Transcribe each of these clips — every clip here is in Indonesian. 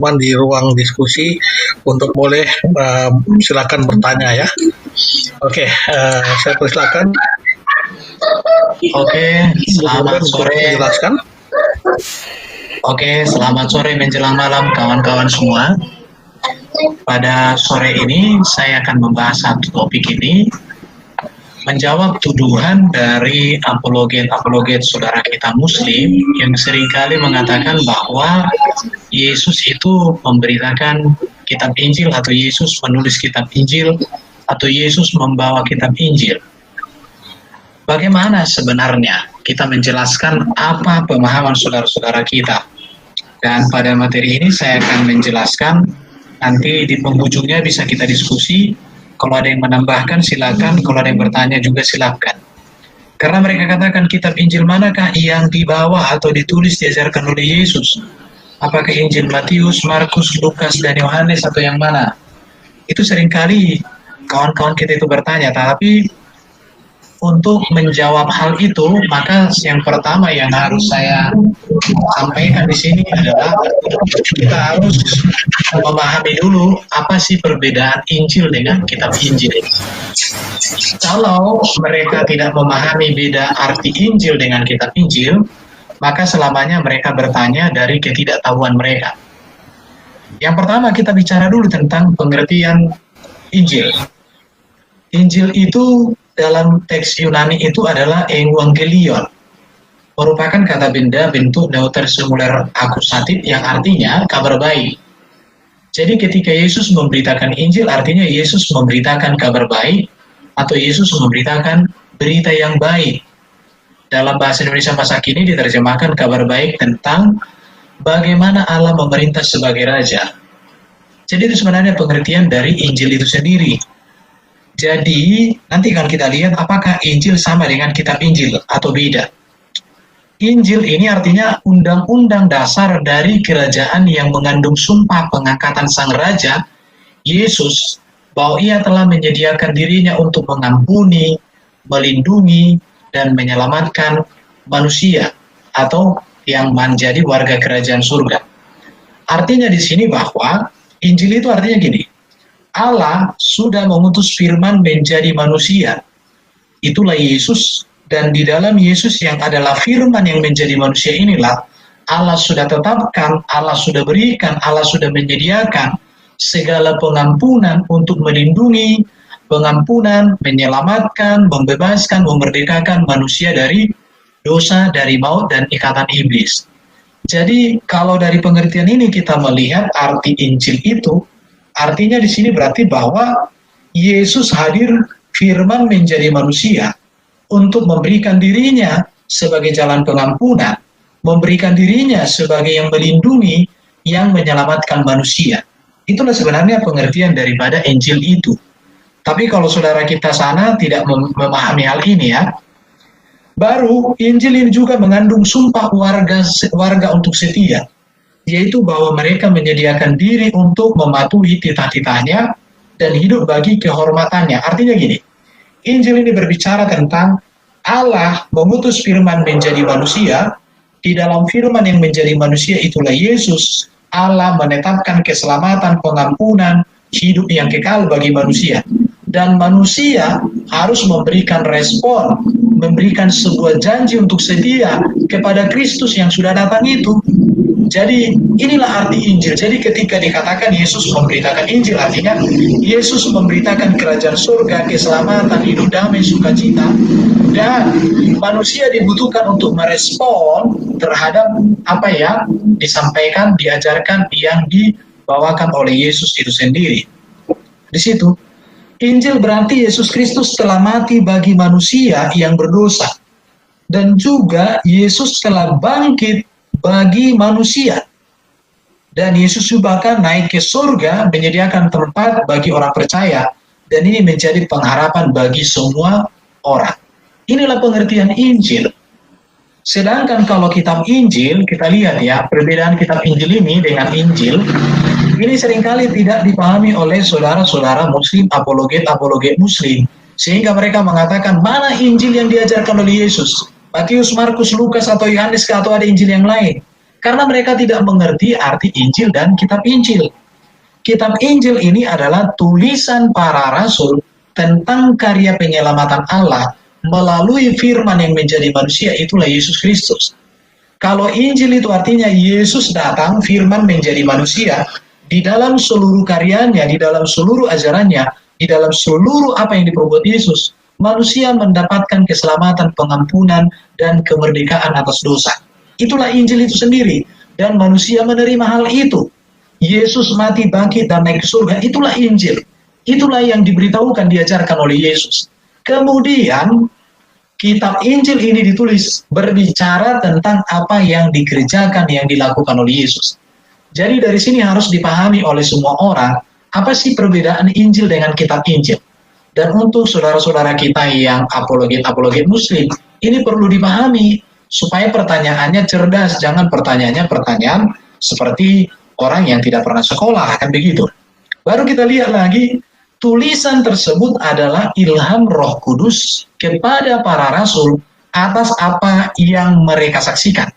teman di ruang diskusi untuk boleh silakan bertanya ya. Oke, saya persilakan. Oke, selamat sore. Menjelaskan. Oke, selamat sore menjelang malam kawan-kawan semua. Pada sore ini saya akan membahas satu topik ini, menjawab tuduhan dari apologet saudara kita Muslim yang seringkali mengatakan bahwa Yesus itu memberitakan kitab Injil atau Yesus menulis kitab Injil atau Yesus membawa kitab Injil. Bagaimana sebenarnya kita menjelaskan apa pemahaman saudara-saudara kita? Dan pada materi ini saya akan menjelaskan, nanti di penghujungnya bisa kita diskusi. Kalau ada yang menambahkan silakan, kalau ada yang bertanya juga silakan. Karena mereka katakan kitab Injil manakah yang dibawa atau ditulis diajarkan oleh Yesus? Apakah Injil Matius, Markus, Lukas, dan Yohanes atau yang mana? Itu seringkali kawan-kawan kita itu bertanya, tapi untuk menjawab hal itu, maka yang pertama yang harus saya sampaikan di sini adalah kita harus memahami dulu apa sih perbedaan Injil dengan kitab Injil. Kalau mereka tidak memahami beda arti Injil dengan kitab Injil, maka selamanya mereka bertanya dari ketidaktahuan mereka. Yang pertama kita bicara dulu tentang pengertian Injil. Injil itu dalam teks Yunani itu adalah evangelion, merupakan kata benda bentuk neuter singular akusatif yang artinya kabar baik. Jadi ketika Yesus memberitakan Injil, artinya Yesus memberitakan kabar baik atau Yesus memberitakan berita yang baik. Dalam bahasa Indonesia masa kini diterjemahkan kabar baik tentang bagaimana Allah memerintah sebagai Raja. Jadi itu sebenarnya pengertian dari Injil itu sendiri. Jadi, nanti kalau kita lihat apakah Injil sama dengan kitab Injil atau beda. Injil ini artinya undang-undang dasar dari kerajaan yang mengandung sumpah pengangkatan Sang Raja, Yesus, bahwa ia telah menyediakan dirinya untuk mengampuni, melindungi, dan menyelamatkan manusia atau yang menjadi warga kerajaan surga. Artinya di sini bahwa Injil itu artinya gini, Allah sudah mengutus firman menjadi manusia. Itulah Yesus, dan di dalam Yesus yang adalah firman yang menjadi manusia inilah Allah sudah tetapkan, Allah sudah berikan, Allah sudah menyediakan segala pengampunan untuk melindungi, pengampunan, menyelamatkan, membebaskan, memerdekakan manusia dari dosa, dari maut, dan ikatan iblis. Jadi kalau dari pengertian ini kita melihat arti Injil itu, artinya di sini berarti bahwa Yesus hadir, firman menjadi manusia untuk memberikan dirinya sebagai jalan pengampunan, memberikan dirinya sebagai yang melindungi, yang menyelamatkan manusia. Itulah sebenarnya pengertian daripada Injil itu. Tapi kalau saudara kita sana tidak memahami hal ini ya, baru Injil ini juga mengandung sumpah warga untuk setia, yaitu bahwa mereka menyediakan diri untuk mematuhi titah-titahnya dan hidup bagi kehormatannya. Artinya gini, Injil ini berbicara tentang Allah mengutus firman menjadi manusia, di dalam firman yang menjadi manusia itulah Yesus, Allah menetapkan keselamatan, pengampunan, hidup yang kekal bagi manusia. Dan manusia harus memberikan respon, memberikan sebuah janji untuk setia kepada Kristus yang sudah datang itu. Jadi inilah arti Injil. Jadi ketika dikatakan Yesus memberitakan Injil, artinya Yesus memberitakan kerajaan surga, keselamatan, hidup damai, sukacita, dan manusia dibutuhkan untuk merespon terhadap apa yang disampaikan, diajarkan, yang dibawakan oleh Yesus itu sendiri. Di situ Injil berarti Yesus Kristus telah mati bagi manusia yang berdosa, dan juga Yesus telah bangkit bagi manusia, dan Yesus juga akan naik ke surga menyediakan tempat bagi orang percaya, dan ini menjadi pengharapan bagi semua orang. Inilah pengertian Injil. Sedangkan kalau kitab Injil, kita lihat ya, perbedaan kitab Injil ini dengan Injil ini seringkali tidak dipahami oleh saudara-saudara Muslim, apologet Muslim, sehingga mereka mengatakan mana Injil yang diajarkan oleh Yesus, Matius, Markus, Lukas, atau Yohanes, atau ada Injil yang lain. Karena mereka tidak mengerti arti Injil dan kitab Injil. Kitab Injil ini adalah tulisan para rasul tentang karya penyelamatan Allah melalui firman yang menjadi manusia, itulah Yesus Kristus. Kalau Injil itu artinya Yesus datang, firman menjadi manusia, di dalam seluruh karyanya, di dalam seluruh ajarannya, di dalam seluruh apa yang diperbuat Yesus, manusia mendapatkan keselamatan, pengampunan, dan kemerdekaan atas dosa. Itulah Injil itu sendiri, dan manusia menerima hal itu. Yesus mati, bangkit, dan naik ke surga, itulah Injil. Itulah yang diberitahukan, diajarkan oleh Yesus. Kemudian, kitab Injil ini ditulis berbicara tentang apa yang dikerjakan, yang dilakukan oleh Yesus. Jadi dari sini harus dipahami oleh semua orang, apa sih perbedaan Injil dengan kitab Injil. Dan untuk saudara-saudara kita yang apologet muslim, ini perlu dipahami, supaya pertanyaannya cerdas, jangan pertanyaannya pertanyaan seperti orang yang tidak pernah sekolah, kan begitu. Baru kita lihat lagi, tulisan tersebut adalah ilham Roh Kudus kepada para rasul atas apa yang mereka saksikan,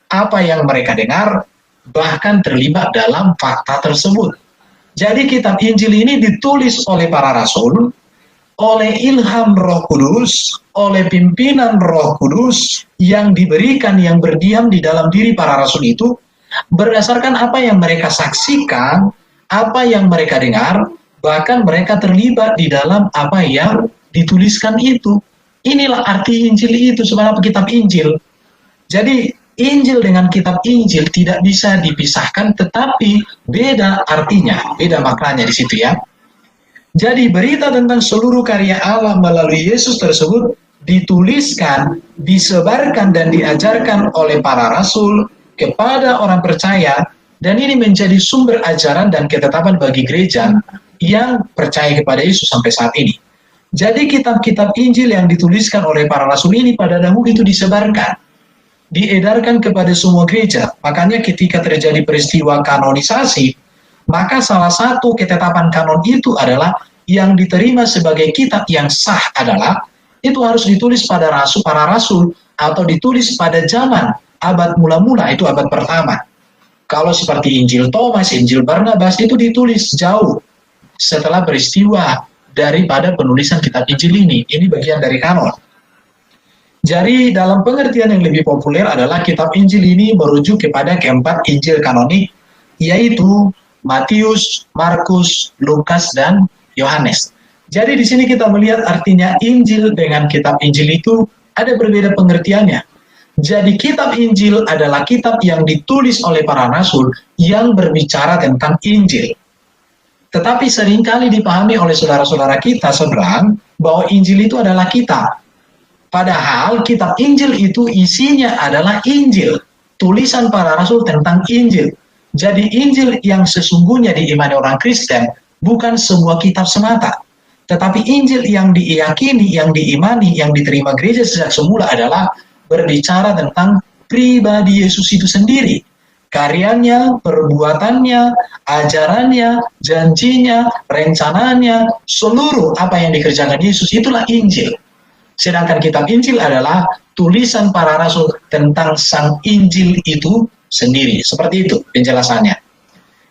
apa yang mereka dengar, bahkan terlibat dalam fakta tersebut. Jadi kitab Injil ini ditulis oleh para rasul, oleh ilham Roh Kudus, oleh pimpinan Roh Kudus yang diberikan, yang berdiam di dalam diri para rasul itu, berdasarkan apa yang mereka saksikan, apa yang mereka dengar, bahkan mereka terlibat di dalam apa yang dituliskan itu. Inilah arti Injil itu, sebenarnya kitab Injil. Jadi Injil dengan kitab Injil tidak bisa dipisahkan, tetapi beda artinya, beda maknanya di situ ya. Jadi berita tentang seluruh karya Allah melalui Yesus tersebut dituliskan, disebarkan, dan diajarkan oleh para rasul kepada orang percaya, dan ini menjadi sumber ajaran dan ketetapan bagi gereja yang percaya kepada Yesus sampai saat ini. Jadi kitab-kitab Injil yang dituliskan oleh para rasul ini pada dahulu itu disebarkan, diedarkan kepada semua gereja. Makanya ketika terjadi peristiwa kanonisasi, maka salah satu ketetapan kanon itu adalah yang diterima sebagai kitab yang sah adalah itu harus ditulis pada para rasul, atau ditulis pada zaman abad mula-mula, itu abad pertama. Kalau seperti Injil Thomas, Injil Barnabas, itu ditulis jauh setelah peristiwa daripada penulisan kitab Injil ini. Ini bagian dari kanon. Jadi dalam pengertian yang lebih populer adalah kitab Injil ini merujuk kepada keempat Injil kanonik, yaitu Matius, Markus, Lukas, dan Yohanes. Jadi di sini kita melihat artinya Injil dengan kitab Injil itu ada berbeda pengertiannya. Jadi kitab Injil adalah kitab yang ditulis oleh para rasul yang berbicara tentang Injil. Tetapi seringkali dipahami oleh saudara-saudara kita seberang bahwa Injil itu adalah kitab. Padahal kitab Injil itu isinya adalah Injil, tulisan para rasul tentang Injil. Jadi Injil yang sesungguhnya diimani orang Kristen bukan sebuah kitab semata. Tetapi Injil yang diyakini, yang diimani, yang diterima gereja sejak semula adalah berbicara tentang pribadi Yesus itu sendiri. Karyanya, perbuatannya, ajarannya, janjinya, rencananya, seluruh apa yang dikerjakan Yesus, itulah Injil. Sedangkan kitab Injil adalah tulisan para rasul tentang sang Injil itu sendiri. Seperti itu penjelasannya.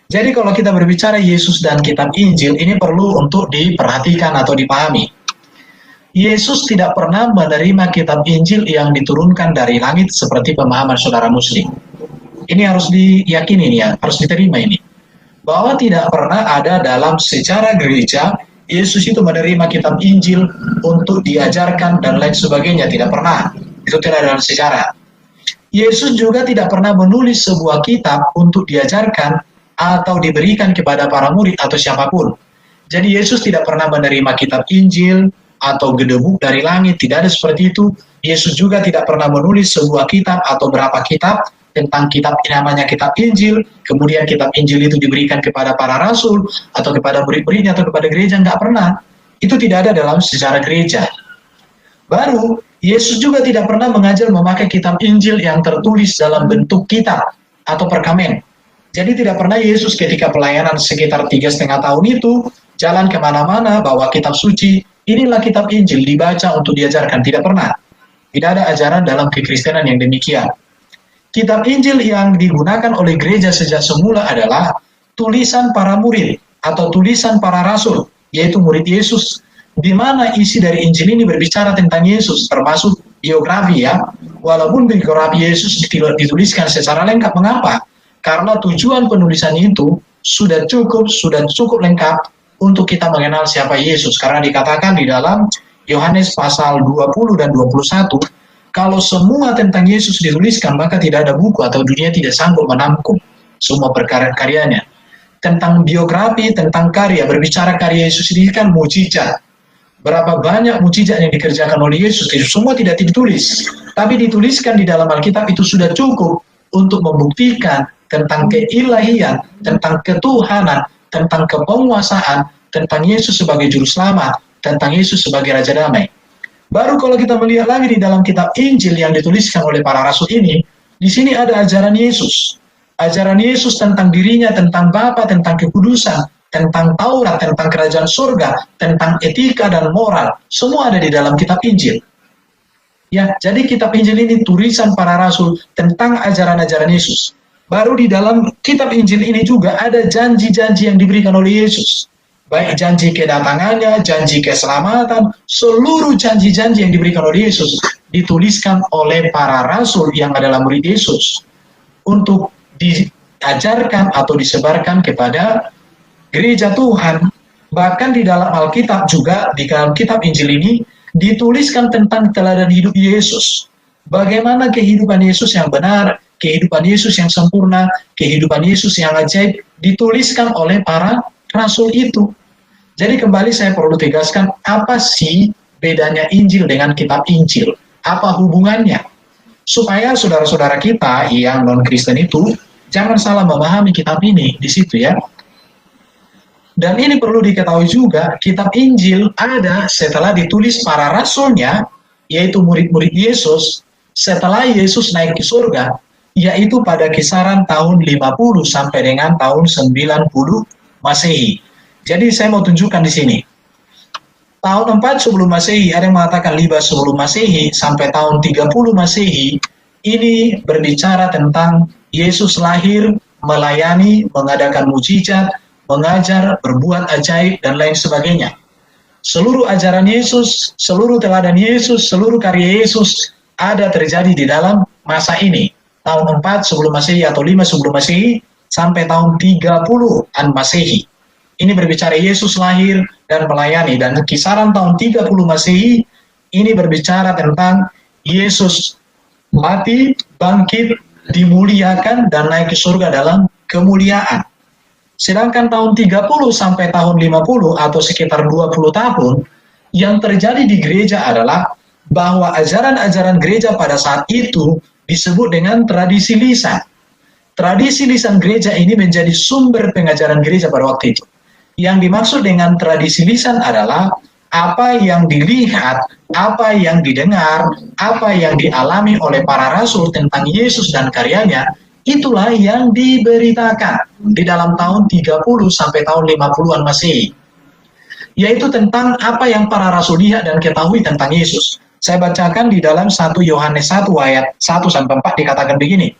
Jadi kalau kita berbicara Yesus dan kitab Injil, ini perlu untuk diperhatikan atau dipahami. Yesus tidak pernah menerima kitab Injil yang diturunkan dari langit seperti pemahaman saudara muslim. Ini harus diyakini ya, harus diterima ini. Bahwa tidak pernah ada dalam sejarah gereja, Yesus itu menerima kitab Injil untuk diajarkan dan lain sebagainya, tidak pernah. Itu tidak dalam sejarah. Yesus juga tidak pernah menulis sebuah kitab untuk diajarkan atau diberikan kepada para murid atau siapapun. Jadi Yesus tidak pernah menerima kitab Injil atau gedebuk dari langit, tidak ada seperti itu. Yesus juga tidak pernah menulis sebuah kitab atau berapa kitab tentang kitab namanya kitab Injil, kemudian kitab Injil itu diberikan kepada para rasul atau kepada murid-muridnya atau kepada gereja, nggak pernah. Itu tidak ada dalam sejarah gereja. Baru, Yesus juga tidak pernah mengajar memakai kitab Injil yang tertulis dalam bentuk kitab atau perkamen. Jadi tidak pernah Yesus ketika pelayanan sekitar 3,5 tahun itu jalan kemana-mana bawa kitab suci, inilah kitab Injil dibaca untuk diajarkan, tidak pernah. Tidak ada ajaran dalam kekristenan yang demikian. Kitab Injil yang digunakan oleh gereja sejak semula adalah tulisan para murid atau tulisan para rasul, yaitu murid Yesus, di mana isi dari Injil ini berbicara tentang Yesus, termasuk biografi ya. Walaupun biografi Yesus dituliskan secara lengkap, mengapa? Karena tujuan penulisan itu sudah cukup lengkap untuk kita mengenal siapa Yesus. Karena dikatakan di dalam Yohanes pasal 20 dan 21, kalau semua tentang Yesus dituliskan, maka tidak ada buku atau dunia tidak sanggup menampung semua perkarya-karyanya. Tentang biografi, tentang karya, berbicara karya Yesus ini kan mujizat. Berapa banyak mujizat yang dikerjakan oleh Yesus, itu semua tidak ditulis. Tapi dituliskan di dalam Alkitab itu sudah cukup untuk membuktikan tentang keilahian, tentang ketuhanan, tentang kepenguasaan, tentang Yesus sebagai juru selamat, tentang Yesus sebagai Raja Damai. Baru kalau kita melihat lagi di dalam kitab Injil yang dituliskan oleh para rasul ini, di sini ada ajaran Yesus. Ajaran Yesus tentang dirinya, tentang Bapa, tentang kekudusan, tentang Taurat, tentang kerajaan surga, tentang etika dan moral. Semua ada di dalam kitab Injil. Ya, jadi kitab Injil ini tulisan para rasul tentang ajaran-ajaran Yesus. Baru di dalam kitab Injil ini juga ada janji-janji yang diberikan oleh Yesus. Baik janji kedatangannya, janji keselamatan, seluruh janji-janji yang diberikan oleh Yesus dituliskan oleh para rasul yang adalah murid Yesus untuk diajarkan atau disebarkan kepada gereja Tuhan. Bahkan di dalam Alkitab juga, di dalam kitab Injil ini dituliskan tentang teladan hidup Yesus. Bagaimana kehidupan Yesus yang benar, kehidupan Yesus yang sempurna, kehidupan Yesus yang ajaib dituliskan oleh para rasul itu. Jadi kembali saya perlu tegaskan, apa sih bedanya Injil dengan kitab Injil? Apa hubungannya? Supaya saudara-saudara kita yang non-Kristen itu jangan salah memahami kitab ini di situ ya. Dan ini perlu diketahui juga, kitab Injil ada setelah ditulis para rasulnya, yaitu murid-murid Yesus, setelah Yesus naik ke surga, yaitu pada kisaran tahun 50 sampai dengan tahun 90 Masehi. Jadi saya mau tunjukkan di sini. Tahun 4 sebelum Masehi, ada yang mengatakan 5 sebelum Masehi, sampai tahun 30 Masehi, ini berbicara tentang Yesus lahir, melayani, mengadakan mujizat, mengajar, berbuat ajaib, dan lain sebagainya. Seluruh ajaran Yesus, seluruh teladan Yesus, seluruh karya Yesus ada terjadi di dalam masa ini. Tahun 4 sebelum Masehi atau 5 sebelum Masehi, sampai tahun 30-an Masehi. Ini berbicara Yesus lahir dan melayani, dan kisaran tahun 30 Masehi ini berbicara tentang Yesus mati, bangkit, dimuliakan, dan naik ke surga dalam kemuliaan. Sedangkan tahun 30 sampai tahun 50 atau sekitar 20 tahun yang terjadi di gereja adalah bahwa ajaran-ajaran gereja pada saat itu disebut dengan tradisi lisan. Tradisi lisan gereja ini menjadi sumber pengajaran gereja pada waktu itu. Yang dimaksud dengan tradisi lisan adalah apa yang dilihat, apa yang didengar, apa yang dialami oleh para rasul tentang Yesus dan karyanya, itulah yang diberitakan di dalam tahun 30 sampai tahun 50-an Masehi. Yaitu tentang apa yang para rasul lihat dan ketahui tentang Yesus. Saya bacakan di dalam 1 Yohanes 1 ayat 1 sampai 4 dikatakan begini.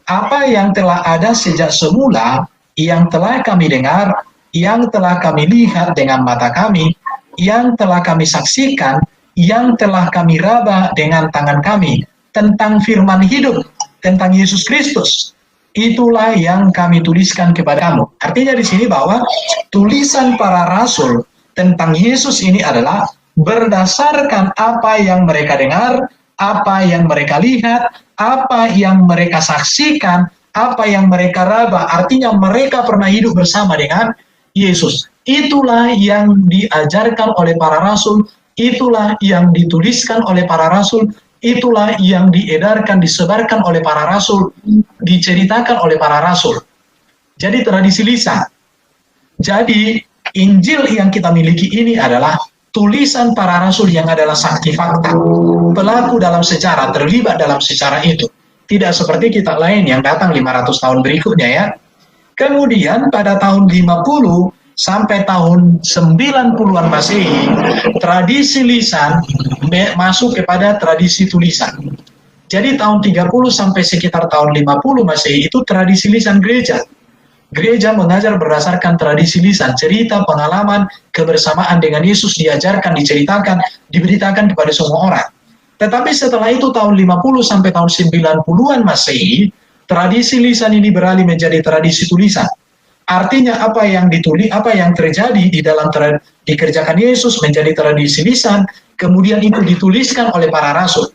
Apa yang telah ada sejak semula, yang telah kami dengar, yang telah kami lihat dengan mata kami, yang telah kami saksikan, yang telah kami raba dengan tangan kami, tentang firman hidup, tentang Yesus Kristus. Itulah yang kami tuliskan kepada kamu. Artinya di sini bahwa tulisan para rasul tentang Yesus ini adalah berdasarkan apa yang mereka dengar, apa yang mereka lihat, apa yang mereka saksikan, apa yang mereka raba. Artinya mereka pernah hidup bersama dengan Yesus. Itulah yang diajarkan oleh para rasul, itulah yang dituliskan oleh para rasul, itulah yang diedarkan, disebarkan oleh para rasul, diceritakan oleh para rasul. Jadi tradisi lisan. Jadi Injil yang kita miliki ini adalah tulisan para rasul yang adalah saksi fakta, pelaku dalam sejarah, terlibat dalam sejarah itu. Tidak seperti kitab lain yang datang 500 tahun berikutnya ya. Kemudian pada tahun 50 sampai tahun 90-an Masehi, tradisi lisan masuk kepada tradisi tulisan. Jadi tahun 30 sampai sekitar tahun 50 Masehi itu tradisi lisan gereja. Gereja mengajar berdasarkan tradisi lisan, cerita, pengalaman, kebersamaan dengan Yesus diajarkan, diceritakan, diberitakan kepada semua orang. Tetapi setelah itu tahun 50 sampai tahun 90-an Masehi, tradisi lisan ini beralih menjadi tradisi tulisan. Artinya apa yang ditulis, apa yang terjadi di dalam dikerjakan Yesus menjadi tradisi lisan, kemudian itu dituliskan oleh para rasul.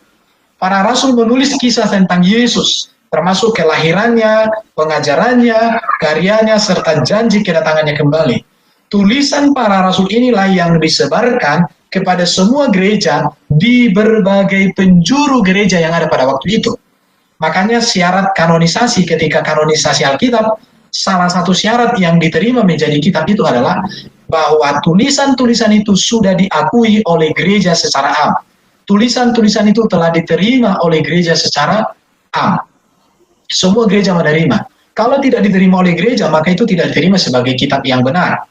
Para rasul menulis kisah tentang Yesus, termasuk kelahirannya, pengajarannya, karyanya, serta janji kedatangannya kembali. Tulisan para rasul inilah yang disebarkan kepada semua gereja di berbagai penjuru gereja yang ada pada waktu itu. Makanya syarat kanonisasi, ketika kanonisasi Alkitab, salah satu syarat yang diterima menjadi kitab itu adalah bahwa tulisan-tulisan itu sudah diakui oleh gereja secara am. Tulisan-tulisan itu telah diterima oleh gereja secara am. Semua gereja menerima. Kalau tidak diterima oleh gereja, maka itu tidak diterima sebagai kitab yang benar.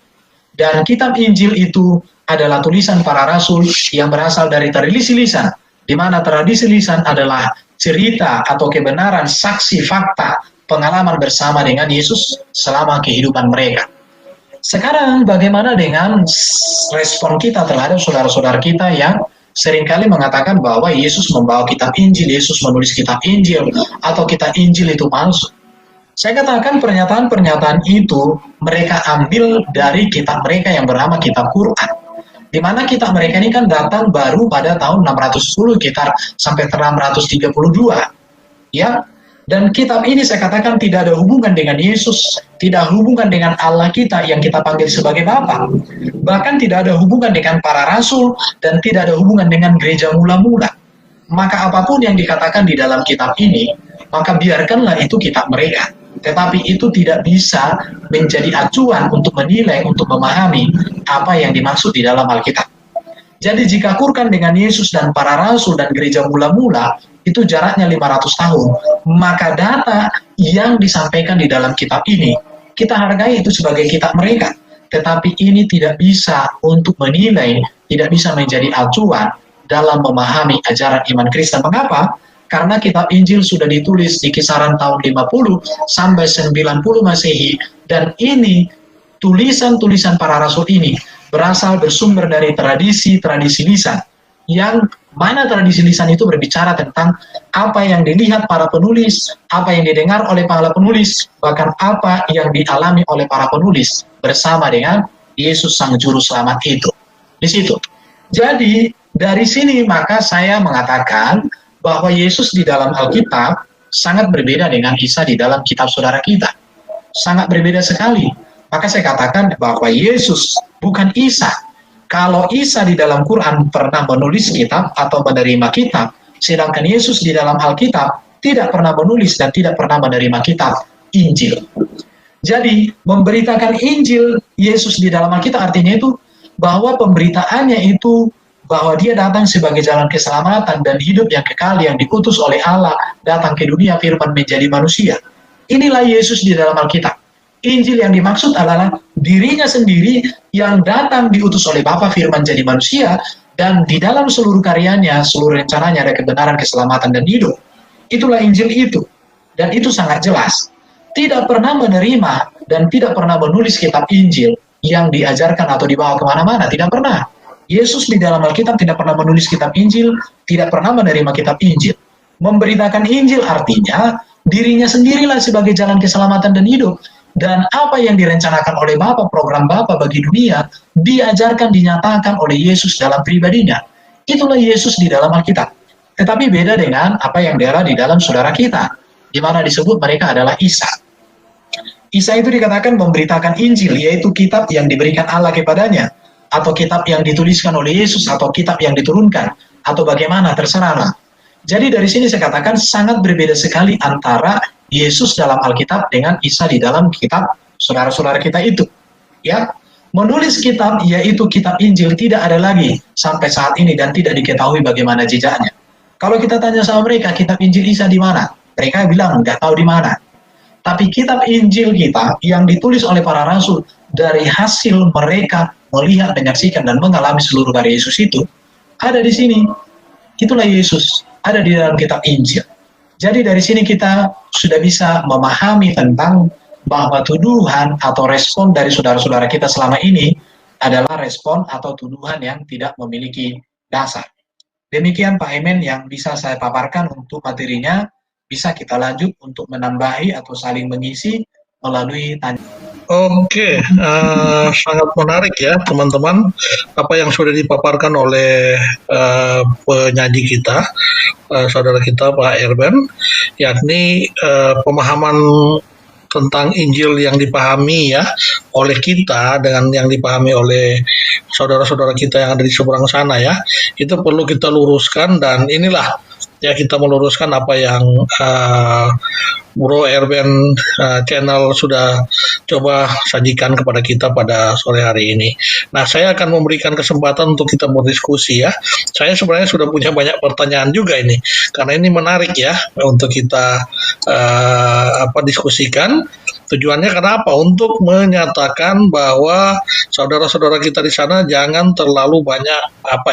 Dan kitab Injil itu adalah tulisan para rasul yang berasal dari tradisi lisan, di mana tradisi lisan adalah cerita atau kebenaran, saksi, fakta, pengalaman bersama dengan Yesus selama kehidupan mereka. Sekarang bagaimana dengan respon kita terhadap saudara-saudara kita yang seringkali mengatakan bahwa Yesus membawa kitab Injil, Yesus menulis kitab Injil, atau kitab Injil itu palsu? Saya katakan pernyataan-pernyataan itu mereka ambil dari kitab mereka yang bernama kitab Quran. Di mana kitab mereka ini kan datang baru pada tahun 610 sekitar sampai 632. Ya, dan kitab ini saya katakan tidak ada hubungan dengan Yesus, tidak hubungan dengan Allah kita yang kita panggil sebagai Bapa. Bahkan tidak ada hubungan dengan para rasul dan tidak ada hubungan dengan gereja mula-mula. Maka apapun yang dikatakan di dalam kitab ini, maka biarkanlah itu kitab mereka. Tetapi itu tidak bisa menjadi acuan untuk menilai, untuk memahami apa yang dimaksud di dalam Alkitab. Jadi jika Quran dengan Yesus dan para rasul dan gereja mula-mula, itu jaraknya 500 tahun, maka data yang disampaikan di dalam kitab ini, kita hargai itu sebagai kitab mereka. Tetapi ini tidak bisa untuk menilai, tidak bisa menjadi acuan dalam memahami ajaran iman Kristen. Mengapa? Karena kitab Injil sudah ditulis di kisaran tahun 50 sampai 90 Masehi, dan ini tulisan-tulisan para rasul ini bersumber dari tradisi lisan, yang mana tradisi lisan itu berbicara tentang apa yang dilihat para penulis, apa yang didengar oleh para penulis, bahkan apa yang dialami oleh para penulis bersama dengan Yesus Sang Juru Selamat itu. Di situ. Jadi, dari sini maka saya mengatakan bahwa Yesus di dalam Alkitab sangat berbeda dengan Isa di dalam kitab saudara kita. Sangat berbeda sekali. Maka saya katakan bahwa Yesus bukan Isa. Kalau Isa di dalam Quran pernah menulis kitab atau menerima kitab, sedangkan Yesus di dalam Alkitab tidak pernah menulis dan tidak pernah menerima kitab Injil. Jadi, memberitakan Injil Yesus di dalam Alkitab artinya itu bahwa pemberitaannya itu bahwa dia datang sebagai jalan keselamatan dan hidup yang kekal yang diutus oleh Allah, datang ke dunia firman menjadi manusia. Inilah Yesus di dalam Alkitab. Injil yang dimaksud adalah dirinya sendiri yang datang diutus oleh Bapa firman jadi manusia, dan di dalam seluruh karyanya, seluruh rencananya ada kebenaran, keselamatan, dan hidup. Itulah Injil itu. Dan itu sangat jelas. Tidak pernah menerima dan tidak pernah menulis kitab Injil yang diajarkan atau dibawa kemana-mana. Tidak pernah. Yesus di dalam Alkitab tidak pernah menulis kitab Injil, tidak pernah menerima kitab Injil. Memberitakan Injil artinya dirinya sendirilah sebagai jalan keselamatan dan hidup. Dan apa yang direncanakan oleh Bapa, program Bapa bagi dunia, diajarkan, dinyatakan oleh Yesus dalam pribadinya. Itulah Yesus di dalam Alkitab. Tetapi beda dengan apa yang ada di dalam saudara kita, di mana disebut mereka adalah Isa. Isa itu dikatakan memberitakan Injil, yaitu kitab yang diberikan Allah kepadanya, atau kitab yang dituliskan oleh Yesus, atau kitab yang diturunkan, atau bagaimana, terserah. Jadi dari sini saya katakan sangat berbeda sekali antara Yesus dalam Alkitab dengan Isa di dalam kitab saudara-saudara kita itu. Ya, menulis kitab yaitu kitab Injil tidak ada lagi sampai saat ini dan tidak diketahui bagaimana jejaknya. Kalau kita tanya sama mereka kitab Injil Isa di mana, mereka bilang nggak tahu di mana. Tapi kitab Injil kita yang ditulis oleh para rasul dari hasil mereka melihat, menyaksikan dan mengalami seluruh karya Yesus itu ada di sini. Itulah Yesus. ada di dalam kitab Injil. Jadi dari sini kita sudah bisa memahami tentang bahwa tuduhan atau respon dari saudara-saudara kita selama ini adalah respon atau tuduhan yang tidak memiliki dasar. Demikian Pak Emen yang bisa saya paparkan untuk materinya. Bisa kita lanjut untuk menambahi atau saling mengisi melalui tanya. Oke, sangat menarik ya teman-teman apa yang sudah dipaparkan oleh penyaji kita, saudara kita Pak Erben, yakni pemahaman tentang Injil yang dipahami ya oleh kita dengan yang dipahami oleh saudara-saudara kita yang ada di seberang sana ya, itu perlu kita luruskan, dan inilah ya kita meluruskan apa yang Bro Erben channel sudah coba sajikan kepada kita pada sore hari ini. Nah, saya akan memberikan kesempatan untuk kita berdiskusi ya. Saya sebenarnya sudah punya banyak pertanyaan juga ini, karena ini menarik ya untuk kita diskusikan. Tujuannya kenapa? Untuk menyatakan bahwa saudara-saudara kita di sana jangan terlalu banyak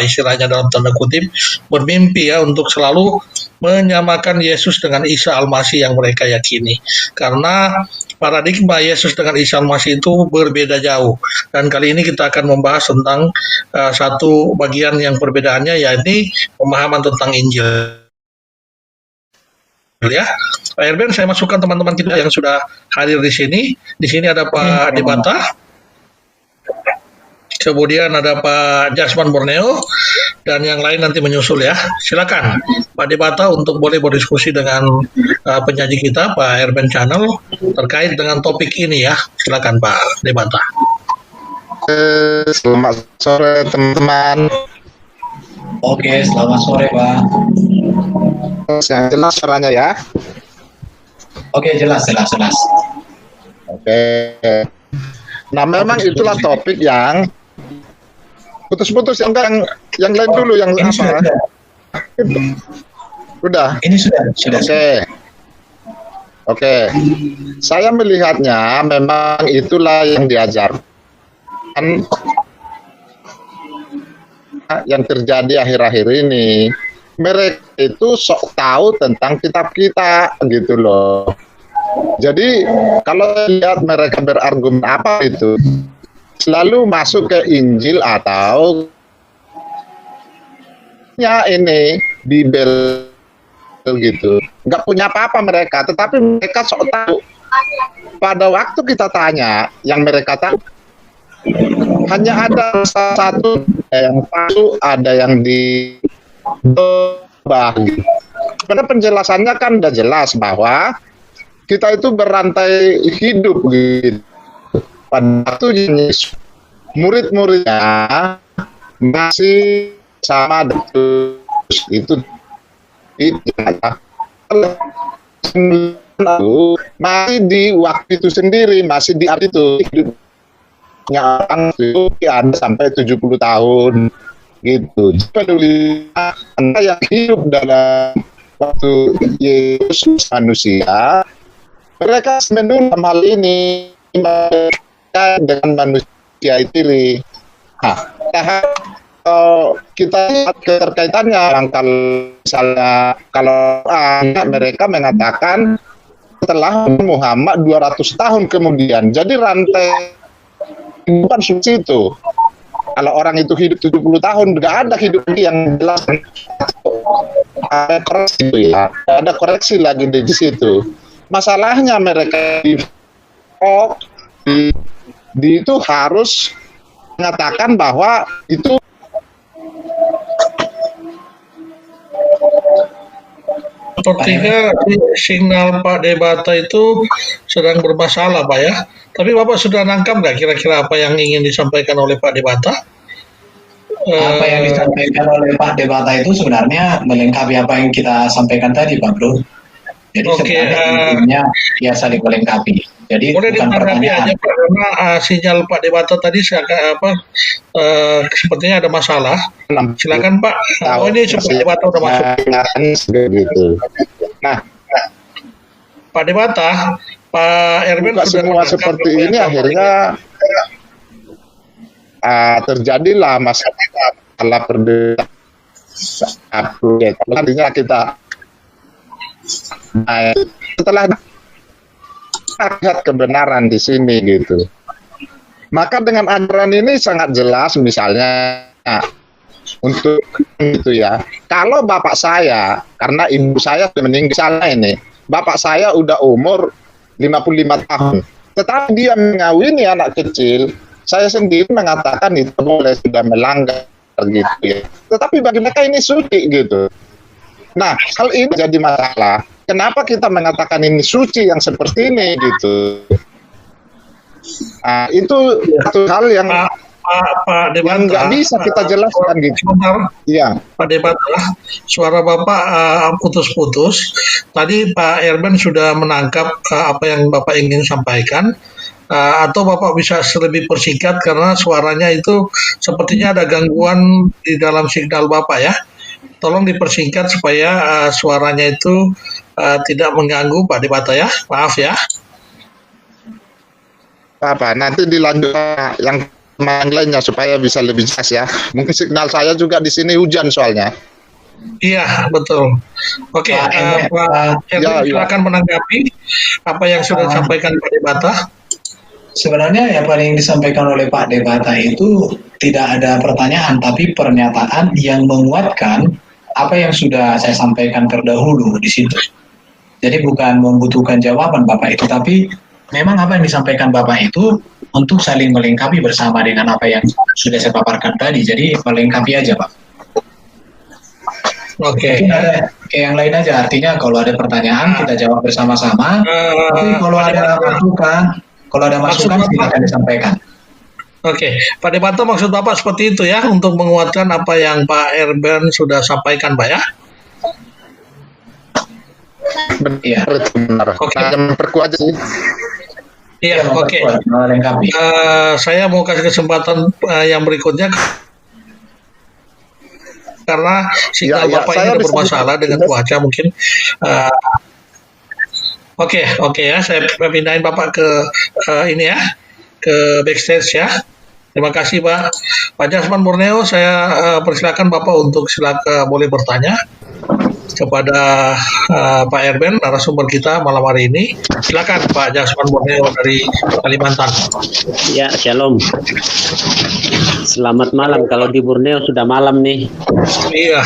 istilahnya dalam tanda kutip bermimpi ya untuk selalu menyamakan Yesus dengan Isa Al-Masih yang mereka yakini. Karena paradigma Yesus dengan Isa Al-Masih itu berbeda jauh. Dan kali ini kita akan membahas tentang satu bagian yang perbedaannya, yakni pemahaman tentang Injil. Ya, Pak Erben, saya masukkan teman-teman kita yang sudah hadir di sini. Di sini ada Pak Debata, kemudian ada Pak Jasman Borneo, dan yang lain nanti menyusul ya. Silakan Pak Debata untuk boleh berdiskusi dengan penyaji kita Pak Erben Channel terkait dengan topik ini ya. Silakan Pak Debata. Selamat sore teman-teman. Oke, selamat sore Pak. Yang jelas suaranya ya. Oke, jelas. Oke. Nah, memang itulah topik yang putus-putus, yang lain dulu yang ini apa? Sudah. Ini sudah. Oke. Saya melihatnya memang itulah yang diajarkan yang terjadi akhir-akhir ini. Mereka itu sok tahu tentang kitab kita gitu loh. Jadi kalau lihat mereka berargumen apa itu, selalu masuk ke Injil atau ini Bible gitu. Nggak punya apa-apa mereka, tetapi mereka sok tahu. Pada waktu kita tanya, yang mereka tahu hanya ada satu yang palsu, ada yang gitu. Karena penjelasannya kan udah jelas bahwa kita itu berantai hidup gitu. Pada waktu murid-muridnya masih sama itu masih di waktu itu sendiri, masih di arti itu hidupnya orang itu ada sampai 70 tahun gitu. Peduli Anda yang hidup dalam waktu Yesus manusia, mereka menurut hal ini dengan manusia itu. Kita lihat keterkaitannya, kalau misalnya mereka mengatakan setelah Muhammad 200 tahun kemudian, jadi rantai bukan suci itu. Kalau orang itu hidup 70 tahun, nggak ada hidup yang jelas. Ada koreksi ya, ada koreksi lagi di situ. Masalahnya mereka itu harus mengatakan bahwa itu sepertinya signal Pak Debata itu sedang bermasalah Pak ya. Tapi Bapak sudah nangkap nggak kira-kira apa yang ingin disampaikan oleh Pak Debata? Apa yang disampaikan oleh Pak Debata itu sebenarnya melengkapi apa yang kita sampaikan tadi Pak Bro. Jadi sebenarnya ya saling melengkapi. Jadi boleh bukan pertanyaan. Aja Pak, karena sinyal Pak Debata tadi sepertinya ada masalah. Silakan Pak. Oh ini Pak Debata udah masuk. Nah, Pak Debata, Pak Erben sudah semua seperti ini akhirnya terjadilah masalah perbedaan Artinya kita setelah lihat kebenaran di sini gitu. Maka dengan ajaran ini sangat jelas misalnya untuk itu ya. Kalau bapak saya, karena ibu saya meninggal sana ini, bapak saya udah umur 55 tahun. Tetapi dia mengawini anak kecil, saya sendiri mengatakan itu boleh, sudah melanggar gitu ya. Tetapi bagi mereka ini suci gitu. Nah, hal ini jadi masalah. Kenapa kita mengatakan ini suci yang seperti ini gitu? Nah, itu satu hal yang yang nggak bisa kita jelaskan gitu. Iya, Pak Debata, suara Bapak putus-putus. Tadi Pak Erben sudah menangkap apa yang Bapak ingin sampaikan. Atau Bapak bisa lebih persingkat karena suaranya itu sepertinya ada gangguan di dalam signal Bapak ya. Tolong dipersingkat supaya suaranya itu tidak mengganggu Pak Debata ya. Maaf ya. apa nanti dilanjut yang lainnya supaya bisa lebih jelas ya. Mungkin signal saya juga di sini hujan soalnya. Iya, betul. Oke, Pak Erben silakan menanggapi apa yang sudah disampaikan Pak Debata. Sebenarnya yang paling disampaikan oleh Pak Debata itu tidak ada pertanyaan, tapi pernyataan yang menguatkan apa yang sudah saya sampaikan terdahulu di situ. Jadi bukan membutuhkan jawaban Bapak itu, tapi memang apa yang disampaikan Bapak itu untuk saling melengkapi bersama dengan apa yang sudah saya paparkan tadi. Jadi melengkapi aja Pak. Oke. Mungkin ada kayak yang lain aja, artinya kalau ada pertanyaan kita jawab bersama-sama. Tapi kalau ada masukan silakan disampaikan. Oke, Pak Debata, maksud Bapak seperti itu ya, untuk menguatkan apa yang Pak Erben sudah sampaikan, Pak ya? Iya. Benar. Oke. Memperkuat sih. Iya, oke. Melengkapi. Saya mau kasih kesempatan yang berikutnya karena signal Bapak ini ada bermasalah dengan cuaca mungkin. Oke ya, saya pindahin Bapak ke ini ya, ke backstage ya. Terima kasih Pak Jasman Borneo. Saya persilakan Bapak untuk boleh bertanya kepada Pak Erben, narasumber kita malam hari ini. Silakan Pak Jasman Borneo dari Kalimantan. Ya, shalom. Selamat malam. Kalau di Borneo sudah malam nih. Iya,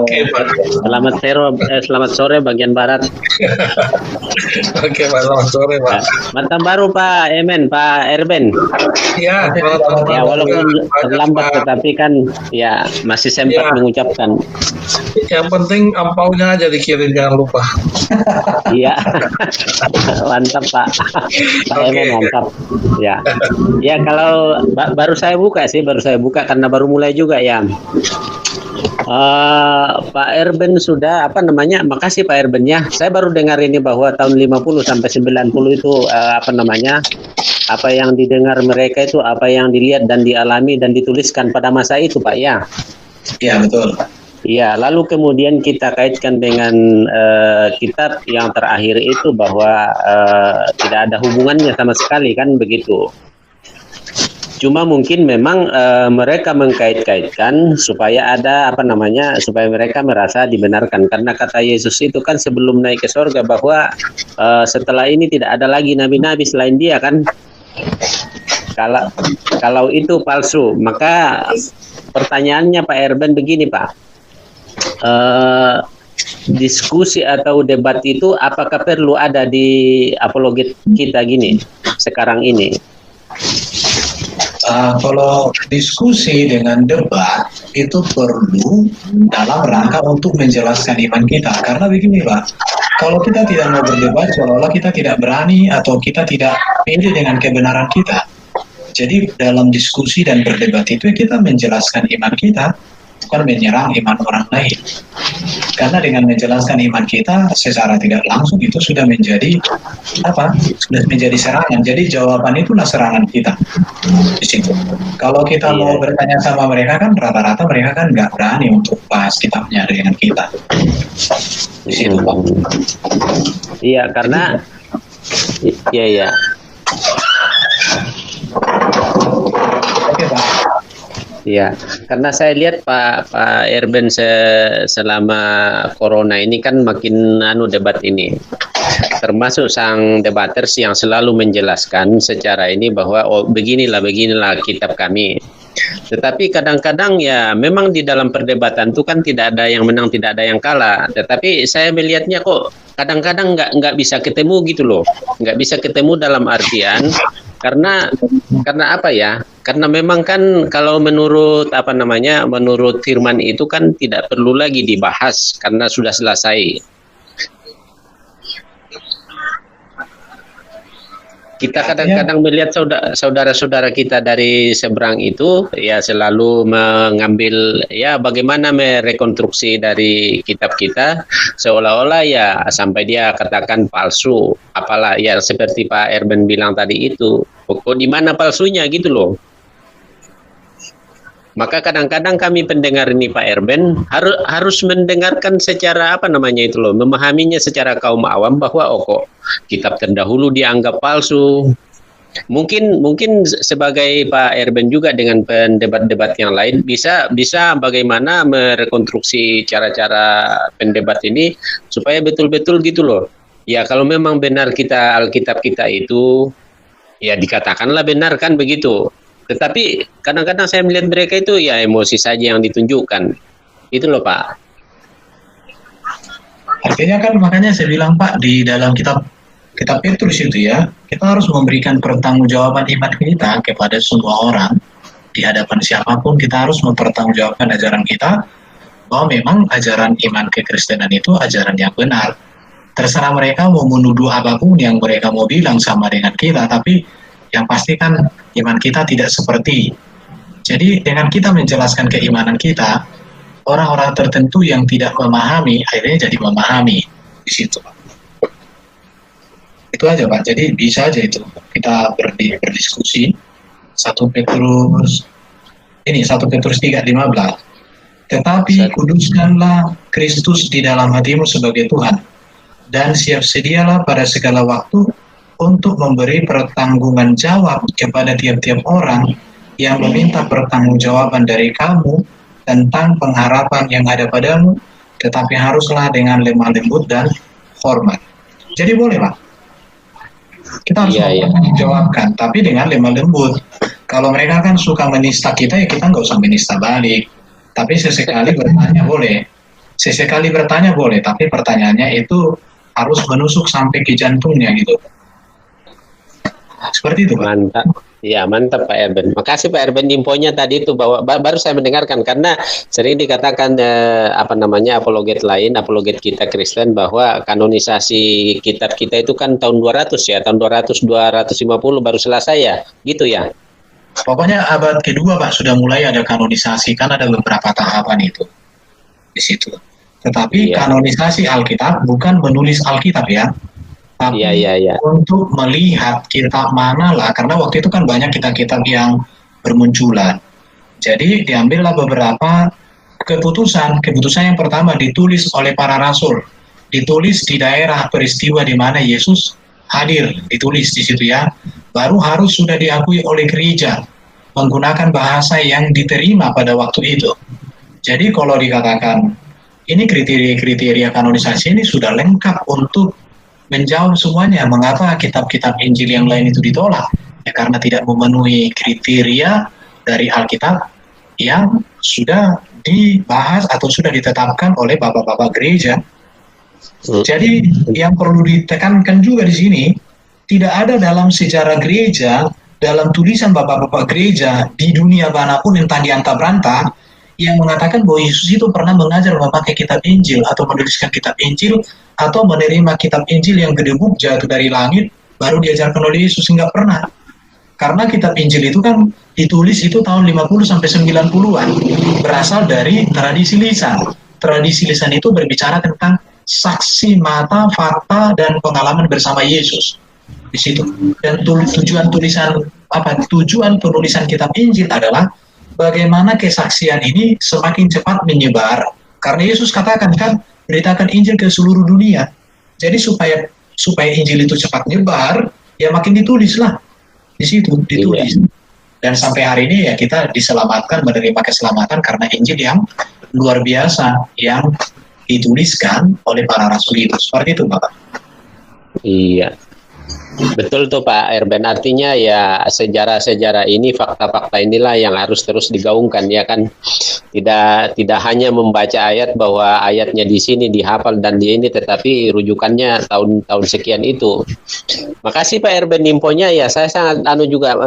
oke Pak. Selamat sore bagian barat. Oke Pak, selamat sore Pak. Mantap baru Pak Erben. Iya, ya walaupun terlambat tetapi kan ya masih sempat mengucapkan. Yang penting ampaunya aja dikirim, jangan lupa. Iya. Mantap Pak. Pak Erben mantap. Ya. Ya kalau baru saya buka karena baru mulai juga ya. Pak Erben sudah makasih Pak Erben ya. Saya baru dengar ini bahwa tahun 50 sampai 90 itu apa yang didengar mereka itu apa yang dilihat dan dialami dan dituliskan pada masa itu Pak ya. Iya betul. Iya, lalu kemudian kita kaitkan dengan kitab yang terakhir itu bahwa tidak ada hubungannya sama sekali kan begitu. Cuma mungkin memang mereka mengkait-kaitkan supaya ada supaya mereka merasa dibenarkan karena kata Yesus itu kan sebelum naik ke surga bahwa setelah ini tidak ada lagi nabi-nabi selain dia kan. Kalau itu palsu, maka pertanyaannya Pak Erben begini Pak. Diskusi atau debat itu apakah perlu ada di apologet kita gini sekarang ini? Kalau diskusi dengan debat itu perlu dalam rangka untuk menjelaskan iman kita. Karena begini Pak, kalau kita tidak mau berdebat seolah-olah kita tidak berani atau kita tidak pede dengan kebenaran kita. Jadi dalam diskusi dan berdebat itu kita menjelaskan iman kita, bukan menyerang iman orang lain. Karena dengan menjelaskan iman kita secara tidak langsung itu sudah menjadi sudah menjadi serangan. Jadi jawaban itulah serangan kita di situ. Kalau kita mau bertanya sama mereka kan rata-rata mereka kan nggak berani untuk bahas kitabnya dengan kita. Di situ Pak. Iya karena iya. Oke Pak. Ya, karena saya lihat Pak Erben selama corona ini kan makin debat ini. Termasuk sang debaters yang selalu menjelaskan secara ini bahwa beginilah kitab kami. Tetapi kadang-kadang ya memang di dalam perdebatan itu kan tidak ada yang menang, tidak ada yang kalah. Tetapi saya melihatnya kok kadang-kadang nggak bisa ketemu gitu loh, nggak bisa ketemu dalam artian karena apa ya? Karena memang kan kalau menurut menurut firman itu kan tidak perlu lagi dibahas karena sudah selesai. Kita kadang-kadang melihat saudara-saudara kita dari seberang itu ya selalu mengambil ya bagaimana merekonstruksi dari kitab kita seolah-olah ya sampai dia katakan palsu, apalah ya seperti Pak Erben bilang tadi itu. Kok di mana palsunya gitu loh. Maka kadang-kadang kami pendengar ini Pak Erben harus mendengarkan secara memahaminya secara kaum awam bahwa kok kitab terdahulu dianggap palsu. Mungkin sebagai Pak Erben juga dengan pendebat-debat yang lain bisa bagaimana merekonstruksi cara-cara pendebat ini supaya betul-betul gitu loh. Ya kalau memang benar Alkitab kita itu ya dikatakanlah benar kan begitu. Tetapi kadang-kadang saya melihat mereka itu ya emosi saja yang ditunjukkan. Itu loh Pak. Artinya kan makanya saya bilang Pak di dalam kitab Petrus itu ya, kita harus memberikan pertanggungjawaban iman kita kepada semua orang. Di hadapan siapapun kita harus mempertanggungjawabkan ajaran kita bahwa memang ajaran iman kekristenan itu ajaran yang benar. Terserah mereka mau menuduh apapun yang mereka mau bilang sama dengan kita, tapi yang pasti kan iman kita tidak seperti. Jadi dengan kita menjelaskan keimanan kita, orang-orang tertentu yang tidak memahami akhirnya jadi memahami di situ. Itu aja Pak. Jadi bisa aja itu kita berdiskusi. 1 Petrus 3:15. Tetapi kuduskanlah Kristus di dalam hatimu sebagai Tuhan, dan siap sedialah pada segala waktu untuk memberi pertanggungan jawab kepada tiap-tiap orang yang meminta pertanggungjawaban dari kamu tentang pengharapan yang ada padamu, tetapi haruslah dengan lemah lembut dan hormat. Jadi boleh Pak, kita harus mempertanggungjawabkan, tapi dengan lemah lembut. Kalau mereka kan suka menista kita, ya kita nggak usah menista balik. Tapi sesekali bertanya boleh, tapi pertanyaannya itu harus menusuk sampai ke jantungnya gitu. Seperti itu Pak. Mantap. Ya, mantap Pak Erben. Makasih Pak Erben infonya tadi itu bahwa baru saya mendengarkan karena sering dikatakan apologet kita Kristen bahwa kanonisasi kitab kita itu kan tahun 200 ya, tahun 250 baru selesai ya. Gitu ya. Pokoknya abad kedua Pak sudah mulai ada kanonisasi, kan ada beberapa tahapan itu di situ. Tetapi kanonisasi Alkitab bukan menulis Alkitab ya. Tapi untuk melihat kitab mana lah, karena waktu itu kan banyak kitab-kitab yang bermunculan. Jadi diambillah beberapa keputusan yang pertama ditulis oleh para rasul, ditulis di daerah peristiwa di mana Yesus hadir, ditulis di situ ya. Baru harus sudah diakui oleh gereja, menggunakan bahasa yang diterima pada waktu itu. Jadi kalau dikatakan ini kriteria kanonisasi ini sudah lengkap untuk menjawab semuanya. Mengapa kitab-kitab Injil yang lain itu ditolak? Ya karena tidak memenuhi kriteria dari Alkitab yang sudah dibahas atau sudah ditetapkan oleh bapak-bapak gereja. Jadi yang perlu ditekankan juga di sini, tidak ada dalam sejarah gereja, dalam tulisan bapak-bapak gereja di dunia manapun entah di antah berantah, yang mengatakan bahwa Yesus itu pernah mengajar memakai kitab Injil atau menuliskan kitab Injil atau menerima kitab Injil yang gedebuk jatuh dari langit baru diajarkan oleh Yesus. Enggak pernah. Karena kitab Injil itu kan ditulis itu tahun 50 sampai 90-an, berasal dari tradisi lisan. Tradisi lisan itu berbicara tentang saksi mata, fakta dan pengalaman bersama Yesus di situ. Dan tujuan penulisan kitab Injil adalah bagaimana kesaksian ini semakin cepat menyebar. Karena Yesus katakan kan, beritakan Injil ke seluruh dunia. Jadi supaya Injil itu cepat nyebar, ya makin ditulislah. Di situ ditulis. Dan sampai hari ini ya kita diselamatkan, menerima keselamatan karena Injil yang luar biasa yang dituliskan oleh para rasul itu. Seperti itu, Bapak. Iya, betul tuh Pak Erben. Artinya ya sejarah-sejarah ini, fakta-fakta inilah yang harus terus digaungkan ya kan. Tidak hanya membaca ayat bahwa ayatnya di sini dihafal dan di ini, tetapi rujukannya tahun-tahun sekian itu. Makasih Pak Erben infonya ya. Saya sangat juga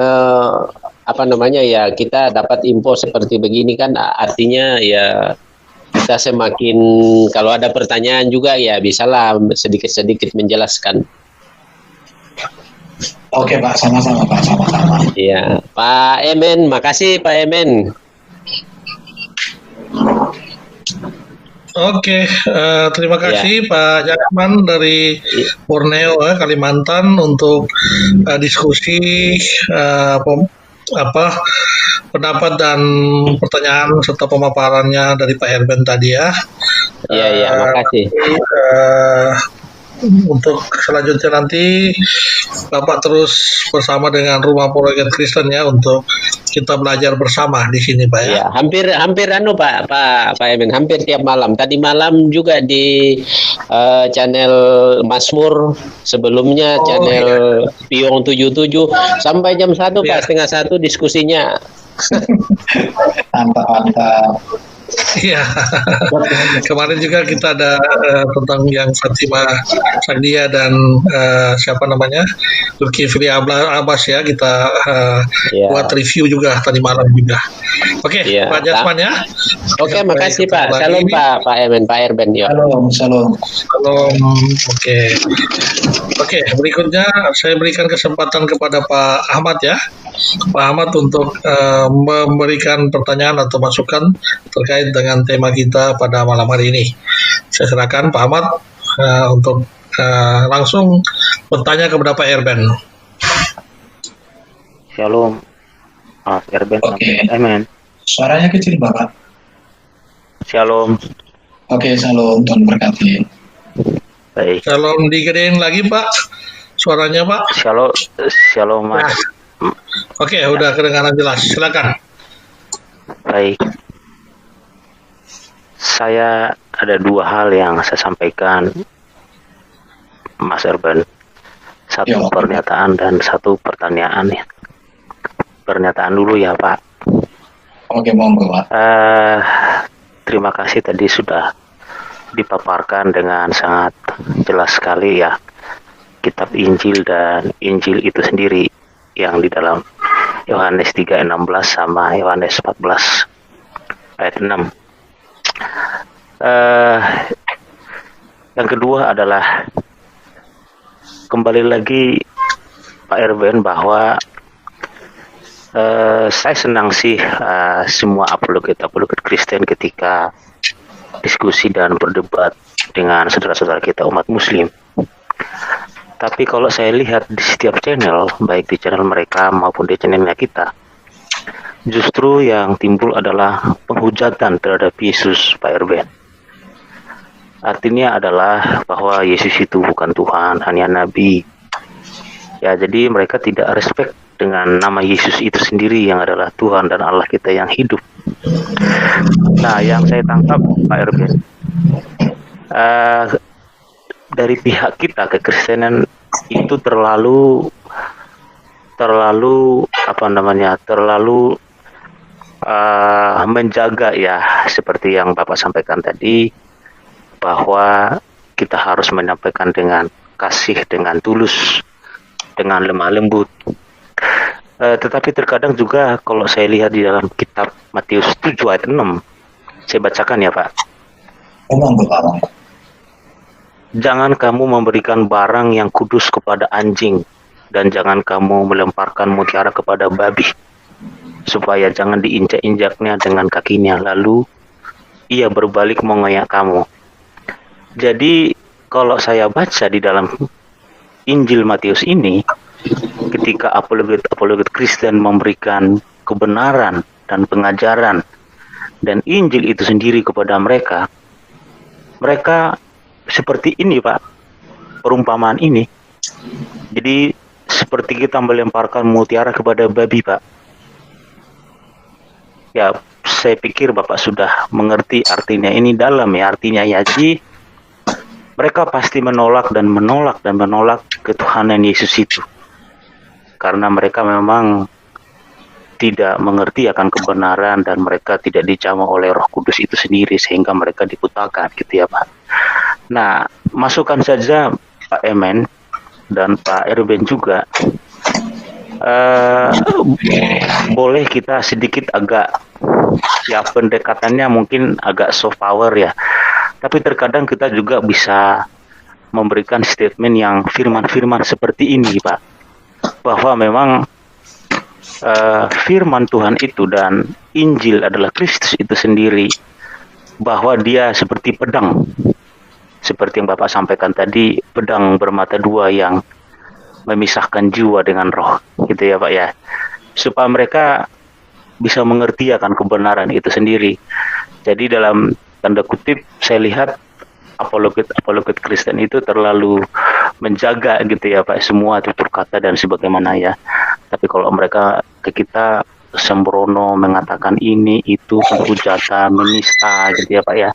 ya kita dapat info seperti begini kan, artinya ya kita semakin, kalau ada pertanyaan juga ya bisalah sedikit-sedikit menjelaskan. Oke Pak, sama-sama Pak, sama-sama. Iya, Pak Emen, makasih Pak Emen. Oke, terima kasih Pak Jakman dari Borneo, Kalimantan untuk diskusi pendapat dan pertanyaan serta pemaparannya dari Pak Erben tadi ya. Iya, makasih. Untuk selanjutnya nanti Bapak terus bersama dengan Rumah Pelajar Kristen ya untuk kita belajar bersama di sini Pak ya. Ya, hampir Pak Emen, hampir tiap malam. Tadi malam juga di channel Mazmur, sebelumnya channel Piong 77 sampai jam 1 Pak, setengah 1 diskusinya. Mantap. Iya, kemarin juga kita ada tentang yang Fatima Sagdia dan siapa namanya Zulkifli Abbas ya, kita buat review juga tadi malam juga. Oke, Pak Jasman ya. Oke, makasih Pak. Salam Pak Emen, Pak Erben ya. Salam. Oke, berikutnya saya berikan kesempatan kepada Pak Ahmad ya. Pak Ahmad untuk memberikan pertanyaan atau masukan terkait dengan tema kita pada malam hari ini. Saya serahkan Pak Ahmad untuk langsung bertanya kepada Pak Erben. Shalom, Mas Erben. Oke. Amen. Suaranya kecil Bapak. Shalom. Oke, shalom, Tuhan berkati. Baik. Shalom, digedein lagi Pak suaranya Pak. Shalom Mas. Oke, udah kedengaran jelas. Silakan. Baik. Saya ada dua hal yang saya sampaikan, Mas Erben. Satu pernyataan dan satu pertanyaan ya. Pernyataan dulu ya Pak. Oke, monggo Pak. Terima kasih tadi sudah dipaparkan dengan sangat jelas sekali ya kitab Injil dan Injil itu sendiri yang di dalam Yohanes 3:16 sama Yohanes 14 ayat 6. Yang kedua adalah kembali lagi Pak Erben bahwa saya senang sih semua apologet Kristen ketika diskusi dan berdebat dengan saudara-saudara kita umat Muslim. Tapi kalau saya lihat di setiap channel, baik di channel mereka maupun di channelnya kita, justru yang timbul adalah penghujatan terhadap Yesus, Pak Erben. Artinya adalah bahwa Yesus itu bukan Tuhan, hanya Nabi. Ya, jadi mereka tidak respect dengan nama Yesus itu sendiri yang adalah Tuhan dan Allah kita yang hidup. Nah, yang saya tangkap, Pak Erben, dari pihak kita kekristenan itu terlalu menjaga ya, seperti yang Bapak sampaikan tadi, bahwa kita harus menyampaikan dengan kasih, dengan tulus, dengan lemah lembut. Tetapi terkadang juga kalau saya lihat di dalam kitab Matius 7 ayat 6, saya bacakan ya Pak. Jangan kamu memberikan barang yang kudus kepada anjing, dan jangan kamu melemparkan mutiara kepada babi, supaya jangan diinjak-injaknya dengan kakinya, lalu ia berbalik mengoyak kamu. Jadi kalau saya baca di dalam Injil Matius ini, ketika apologet Kristen memberikan kebenaran dan pengajaran dan Injil itu sendiri kepada mereka seperti ini Pak, perumpamaan ini. Jadi seperti kita melemparkan mutiara kepada babi Pak. Ya, saya pikir Bapak sudah mengerti artinya. Ini dalam ya artinya ya. Jadi mereka pasti menolak dan menolak dan menolak ketuhanan Yesus itu. Karena mereka memang tidak mengerti akan kebenaran dan mereka tidak dijamah oleh Roh Kudus itu sendiri sehingga mereka dibutakan gitu ya Pak. Nah, masukkan saja Pak Emen dan Pak Erben juga. Boleh kita sedikit agak ya pendekatannya mungkin agak soft power ya. Tapi terkadang kita juga bisa memberikan statement yang firman-firman seperti ini Pak. Bahwa memang firman Tuhan itu dan Injil adalah Kristus itu sendiri, bahwa dia seperti pedang, seperti yang Bapak sampaikan tadi, pedang bermata dua yang memisahkan jiwa dengan roh, gitu ya Pak ya, supaya mereka bisa mengerti akan kebenaran itu sendiri. Jadi dalam tanda kutip saya lihat apologet Kristen itu terlalu menjaga gitu ya Pak semua tutur kata dan sebagaimana ya. Tapi kalau mereka ke kita sembrono mengatakan ini itu penghujatan, menista gitu ya Pak ya,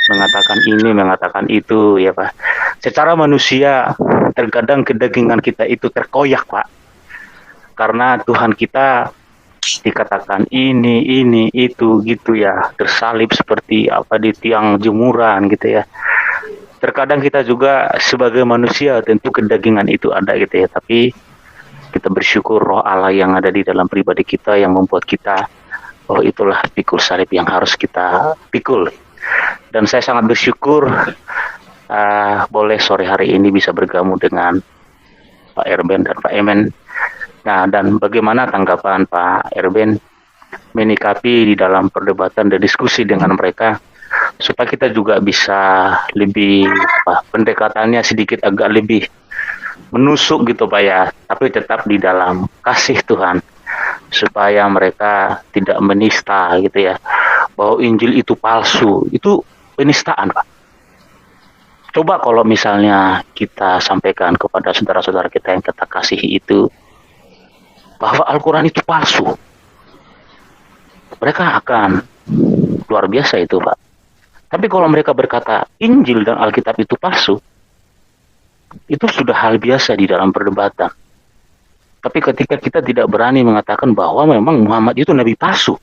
mengatakan ini mengatakan itu ya Pak. Secara manusia terkadang kedagingan kita itu terkoyak Pak, karena Tuhan kita dikatakan ini itu gitu ya, tersalib seperti apa di tiang jemuran gitu ya. Terkadang kita juga sebagai manusia tentu kedagingan itu ada gitu ya, tapi kita bersyukur roh Allah yang ada di dalam pribadi kita yang membuat kita, oh itulah pikul salib yang harus kita pikul. Dan saya sangat bersyukur boleh sore hari ini bisa bergabung dengan Pak Erben dan Pak Emen. Nah, dan bagaimana tanggapan Pak Erben menikapi di dalam perdebatan dan diskusi dengan mereka, supaya kita juga bisa lebih pendekatannya sedikit agak lebih menusuk gitu Pak ya, tapi tetap di dalam kasih Tuhan, supaya mereka tidak menista gitu ya, bahwa Injil itu palsu, itu penistaan Pak. Coba kalau misalnya kita sampaikan kepada saudara-saudara kita yang kita kasihi itu, bahwa Al-Quran itu palsu, mereka akan luar biasa itu Pak. Tapi kalau mereka berkata Injil dan Alkitab itu palsu, itu sudah hal biasa di dalam perdebatan. Tapi ketika kita tidak berani mengatakan bahwa memang Muhammad itu nabi palsu,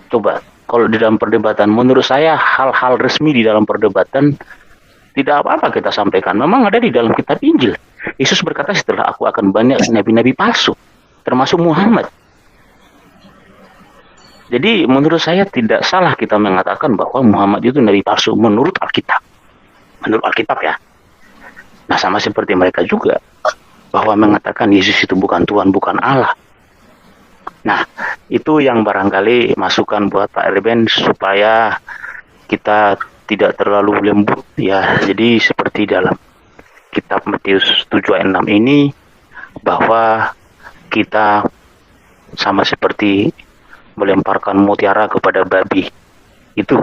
coba kalau di dalam perdebatan, menurut saya hal-hal resmi di dalam perdebatan tidak apa-apa kita sampaikan. Memang ada di dalam kitab Injil. Yesus berkata, setelah aku akan banyak nabi-nabi palsu, termasuk Muhammad. Jadi menurut saya tidak salah kita mengatakan bahwa Muhammad itu nabi palsu menurut Alkitab. Menurut Alkitab ya. Nah, sama seperti mereka juga, bahwa mengatakan Yesus itu bukan Tuhan, bukan Allah. Nah, itu yang barangkali masukan buat Pak Erben supaya kita tidak terlalu lembut ya. Jadi seperti dalam kitab Matius 7 ayat 6 ini, bahwa kita sama seperti melemparkan mutiara kepada babi. Itu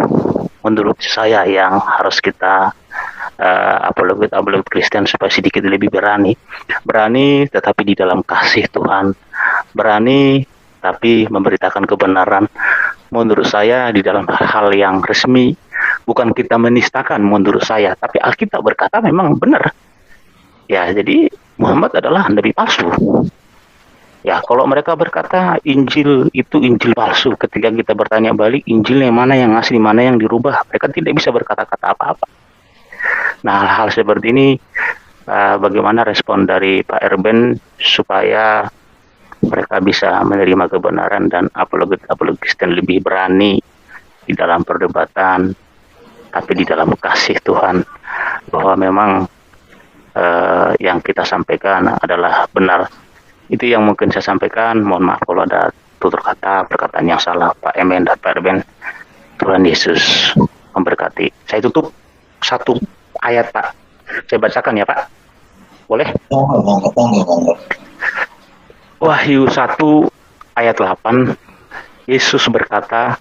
menurut saya yang harus kita apologet Kristen supaya sedikit lebih berani tetapi di dalam kasih Tuhan, berani tapi memberitakan kebenaran. Menurut saya di dalam hal yang resmi, bukan kita menistakan menurut saya, tapi Alkitab berkata memang benar ya. Jadi Muhammad adalah nabi palsu ya. Kalau mereka berkata Injil itu Injil palsu, ketika kita bertanya balik Injil yang mana yang asli, mana yang dirubah, mereka tidak bisa berkata-kata apa-apa. Nah, hal seperti ini bagaimana respon dari Pak Erben supaya mereka bisa menerima kebenaran dan apologet Kristen lebih berani di dalam perdebatan, tapi di dalam kasih Tuhan, bahwa memang yang kita sampaikan adalah benar. Itu yang mungkin saya sampaikan. Mohon maaf kalau ada tutur kata, perkataan yang salah Pak Emen dan Pak Erben. Tuhan Yesus memberkati. Saya tutup satu ayat Pak. Saya bacakan ya Pak. Boleh? Monggo. Wahyu 1 ayat 8. Yesus berkata,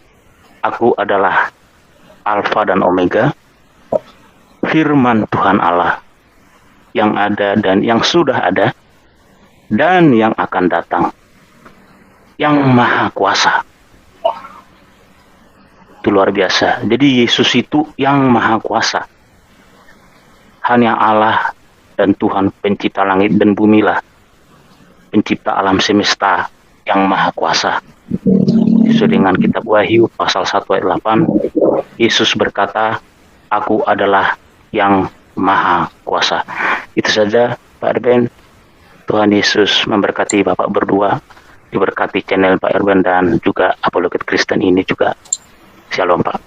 aku adalah Alfa dan Omega, firman Tuhan Allah, yang ada dan yang sudah ada, dan yang akan datang. yang maha kuasa. Itu luar biasa. Jadi Yesus itu yang maha kuasa. Hanya Allah dan Tuhan pencipta langit dan bumi lah, pencipta alam semesta yang maha kuasa. Sesuai dengan kitab Wahyu pasal 1 ayat 8, Yesus berkata, "Aku adalah yang maha kuasa." Itu saja Pak Erben. Tuhan Yesus memberkati Bapak berdua, diberkati channel Pak Erben dan juga Apologet Kristen ini juga. Shalom Pak.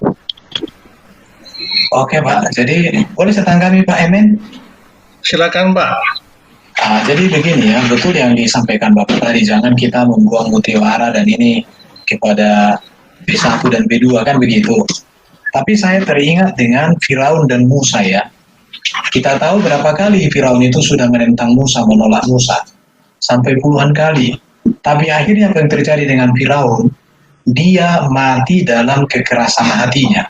Oke Pak, jadi boleh saya tanggapi Pak Emen? Silakan Pak. Jadi begini ya, betul yang disampaikan Bapak tadi, jangan kita membuang mutiara dan ini kepada B1 dan B2 kan begitu. Tapi saya teringat dengan Firaun dan Musa ya. Kita tahu berapa kali Firaun itu sudah menentang Musa, menolak Musa. Sampai puluhan kali. Tapi akhirnya apa yang terjadi dengan Firaun? Dia mati dalam kekerasan hatinya.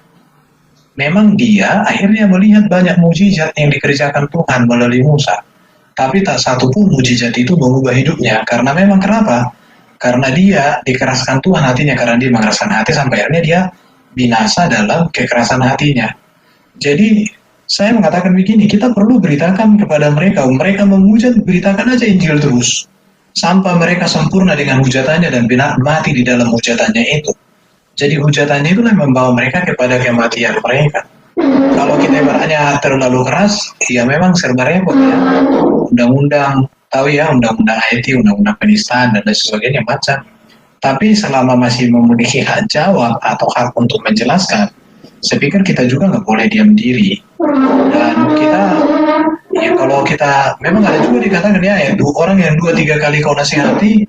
Memang dia akhirnya melihat banyak mujizat yang dikerjakan Tuhan melalui Musa. Tapi tak satu pun mujizat itu mengubah hidupnya. Karena memang kenapa? Karena dia dikeraskan Tuhan hatinya, karena dia mengeraskan hati sampai akhirnya dia binasa dalam kekerasan hatinya. Jadi saya mengatakan begini, kita perlu beritakan kepada mereka menghujat, beritakan aja Injil terus. Sampai mereka sempurna dengan hujatannya dan benar mati di dalam hujatannya itu. Jadi hujatannya itulah yang membawa mereka kepada kematian mereka. Kalau kita ibaratnya terlalu keras, ya memang serba repot ya. Undang-undang, tahu ya, undang-undang IT, undang-undang penistaan dan lain sebagainya macam. Tapi selama masih memiliki hak jawab atau hak untuk menjelaskan, saya pikir kita juga nggak boleh diam diri. Dan kita, ya kalau kita, memang ada juga dikatakan ya, orang yang 2-3 kali kau nasihati,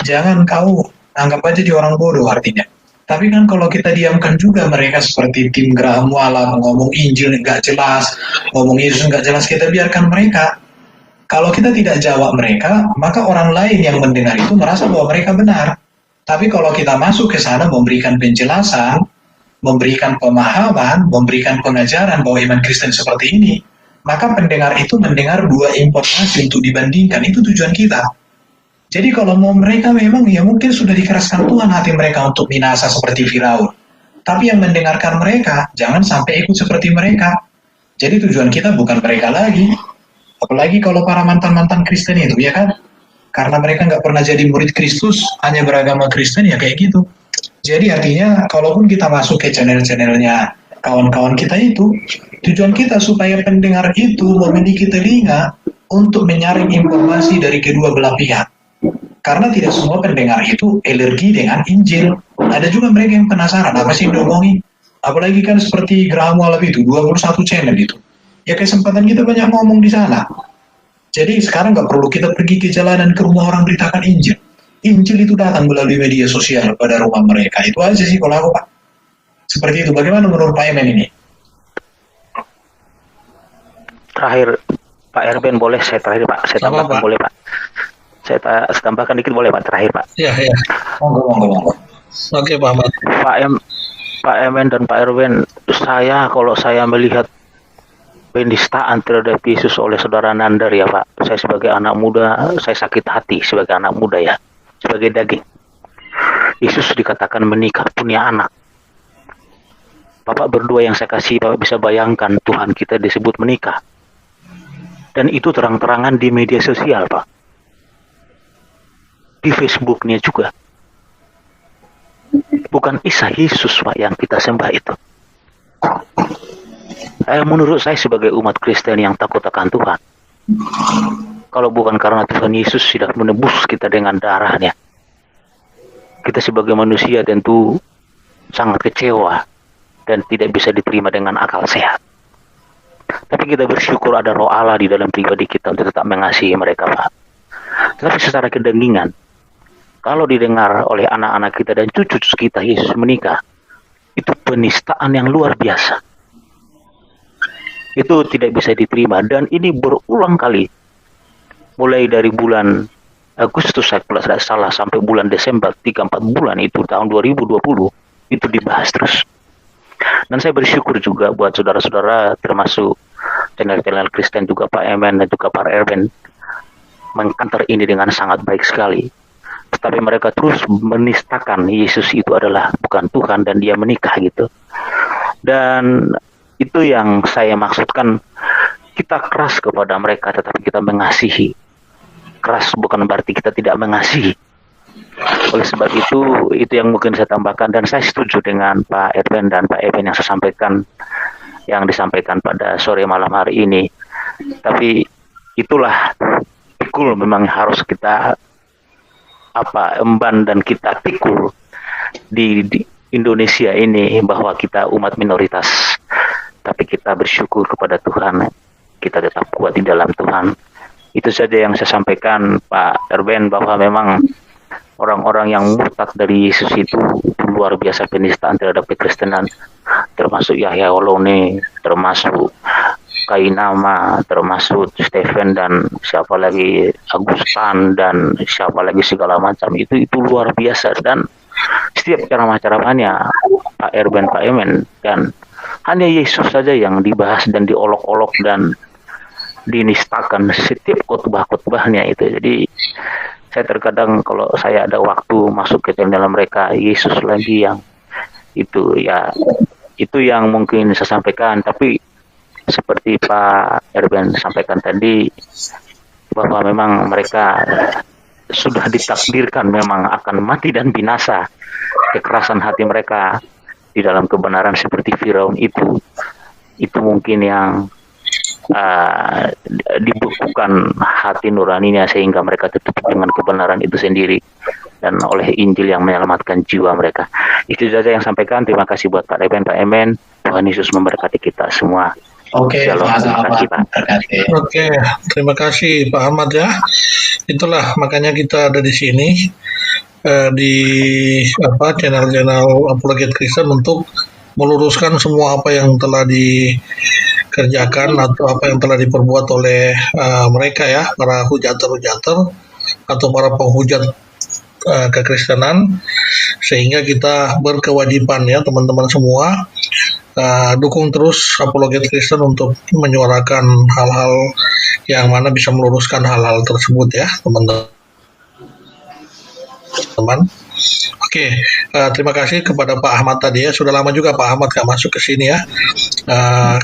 jangan kau anggap aja dia orang bodoh artinya. Tapi kan kalau kita diamkan juga mereka seperti tim Graham Wallace ngomong Injil nggak jelas, ngomong Yesus nggak jelas, kita biarkan mereka. Kalau kita tidak jawab mereka, maka orang lain yang mendengar itu merasa bahwa mereka benar. Tapi kalau kita masuk ke sana memberikan penjelasan, memberikan pemahaman, memberikan pengajaran bahwa iman Kristen seperti ini, maka pendengar itu mendengar dua informasi untuk dibandingkan. Itu tujuan kita. Jadi kalau mau mereka memang ya mungkin sudah dikeraskan Tuhan hati mereka untuk binasa seperti Firaun. Tapi yang mendengarkan mereka, jangan sampai ikut seperti mereka. Jadi tujuan kita bukan mereka lagi. Apalagi kalau para mantan-mantan Kristen itu, ya kan? Karena mereka nggak pernah jadi murid Kristus, hanya beragama Kristen, ya kayak gitu. Jadi artinya, kalaupun kita masuk ke channel-channelnya kawan-kawan kita itu, tujuan kita supaya pendengar itu memiliki telinga untuk menyaring informasi dari kedua belah pihak. Karena tidak semua pendengar itu alergi dengan Injil. Ada juga mereka yang penasaran, apa sih yang diomongin? Apalagi kan seperti Graham Wallace itu, 21 channel itu. Ya kesempatan kita banyak ngomong di sana. Jadi sekarang nggak perlu kita pergi ke jalanan ke rumah orang beritakan Injil. Injil itu datang melalui media sosial pada rumah mereka. Itu aja sih kalau aku Pak. Seperti itu. Bagaimana menurut Pak Emen ini? Terakhir Pak Erben boleh saya terakhir Pak, saya tambahkan boleh Pak. Saya tambahkan dikit boleh Pak terakhir Pak. Iya. Monggo. Oke Pak Ahmad. Pak Emen dan Pak Erben, kalau saya melihat penistaan terhadap Yesus oleh saudara Nandar ya Pak, saya sebagai anak muda, saya sakit hati sebagai anak muda ya, sebagai daging. Yesus dikatakan menikah punya anak. Bapak berdua yang saya kasih, Bapak bisa bayangkan Tuhan kita disebut menikah. Dan itu terang-terangan di media sosial Pak. Di Facebooknya juga. Bukan Isa Yesus Pak yang kita sembah itu. Menurut saya sebagai umat Kristen yang takut akan Tuhan, kalau bukan karena Tuhan Yesus sudah menebus kita dengan darahnya, kita sebagai manusia tentu sangat kecewa dan tidak bisa diterima dengan akal sehat. Tapi kita bersyukur ada roh Allah di dalam pribadi kita untuk tetap mengasihi mereka Pak. Tetapi secara kedagingan, kalau didengar oleh anak-anak kita dan cucu-cucu kita Yesus menikah, itu penistaan yang luar biasa. Itu tidak bisa diterima dan ini berulang kali. Mulai dari bulan Agustus saya kalau tidak salah sampai bulan Desember 3-4 bulan itu tahun 2020 itu dibahas terus. Dan saya bersyukur juga buat saudara-saudara termasuk channel-channel Kristen juga Pak Emen dan juga Pak Erben mengkantor ini dengan sangat baik sekali. tapi mereka terus menistakan Yesus itu adalah bukan Tuhan dan dia menikah gitu. Dan itu yang saya maksudkan, kita keras kepada mereka tetapi kita mengasihi. Keras bukan berarti kita tidak mengasihi. Oleh sebab itu yang mungkin saya tambahkan, dan saya setuju dengan Pak Erben dan Pak Eben yang disampaikan pada sore malam hari ini. Tapi itulah pikul memang harus kita emban dan kita pikul di Indonesia ini, bahwa kita umat minoritas tapi kita bersyukur kepada Tuhan, kita tetap kuat di dalam Tuhan. Itu saja yang saya sampaikan Pak Erben, bahwa memang orang-orang yang murtad dari Yesus itu luar biasa penistaan terhadap kekristenan, termasuk Yahya Holone, termasuk Kainama, termasuk Stephen dan siapa lagi, Agustan dan siapa lagi, segala macam itu luar biasa. Dan setiap ceramah-ceramahnya Pak Erben, Pak Emen, dan hanya Yesus saja yang dibahas dan diolok-olok dan dinistakan setiap khotbah-khotbahnya itu. Jadi saya terkadang kalau saya ada waktu masuk ke channel mereka, Yesus lagi yang itu yang mungkin saya sampaikan. Tapi seperti Pak Erben sampaikan tadi, bahwa memang mereka sudah ditakdirkan memang akan mati dan binasa. Kekerasan hati mereka di dalam kebenaran seperti Firaun itu mungkin yang dibekukan hati nuraninya sehingga mereka tetap dengan kebenaran itu sendiri, dan oleh Injil yang menyelamatkan jiwa mereka. Itu saja yang sampaikan. Terima kasih buat Pak Erben, Pak Emen. Tuhan Yesus memberkati kita semua. Oke, Shalom. Terima kasih, Pak. Oke, terima kasih Pak Ahmad ya. Itulah makanya kita ada di sini di channel-channel Apologet Kristen untuk meluruskan semua apa yang telah dikerjakan atau apa yang telah diperbuat oleh mereka ya, para hujater-hujater atau para penghujat kekristenan, sehingga kita berkewajiban ya teman-teman semua, dukung terus Apologet Kristen untuk menyuarakan hal-hal yang mana bisa meluruskan hal-hal tersebut ya teman-teman. Oke, terima kasih kepada Pak Ahmad tadi ya. Sudah lama juga Pak Ahmad gak masuk ke sini ya,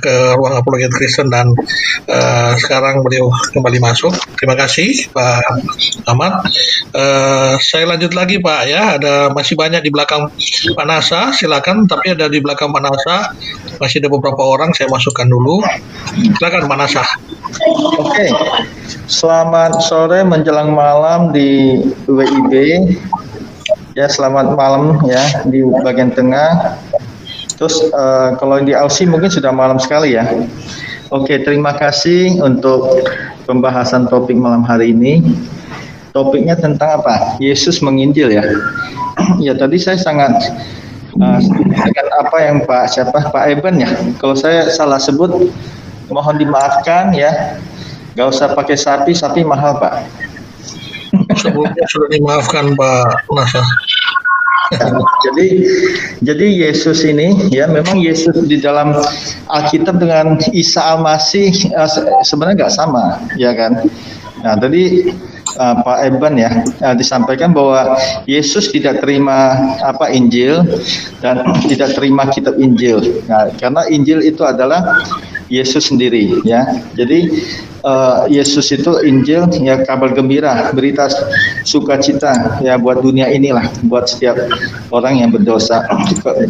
ke ruang Apologet Kristen, dan sekarang beliau kembali masuk. Terima kasih Pak Ahmad. Saya lanjut lagi Pak ya. Masih banyak di belakang Pak Nasa, silakan. Tapi ada di belakang Pak Nasa masih ada beberapa orang, saya masukkan dulu. Silakan Pak Nasa. Oke, selamat sore menjelang malam di WIB. Ya, selamat malam ya di bagian tengah. Terus kalau di Aussie mungkin sudah malam sekali ya. Oke, terima kasih untuk pembahasan topik malam hari ini. Topiknya tentang apa? Yesus menginjil ya. Ya, tadi saya sangat dengan apa yang Pak Eben ya. Kalau saya salah sebut, mohon dimaafkan ya. Gak usah pakai sapi mahal Pak. Sebelumnya sudah dimaafkan Pak Nasa. Jadi Yesus ini ya, memang Yesus di dalam Alkitab dengan Isa Al-Masih sebenarnya nggak sama ya kan. Nah tadi Pak Eben ya disampaikan bahwa Yesus tidak terima Injil dan tidak terima kitab Injil. Nah, karena Injil itu adalah Yesus sendiri ya. Jadi Yesus itu Injil ya, kabar gembira, berita sukacita ya buat dunia inilah, buat setiap orang yang berdosa.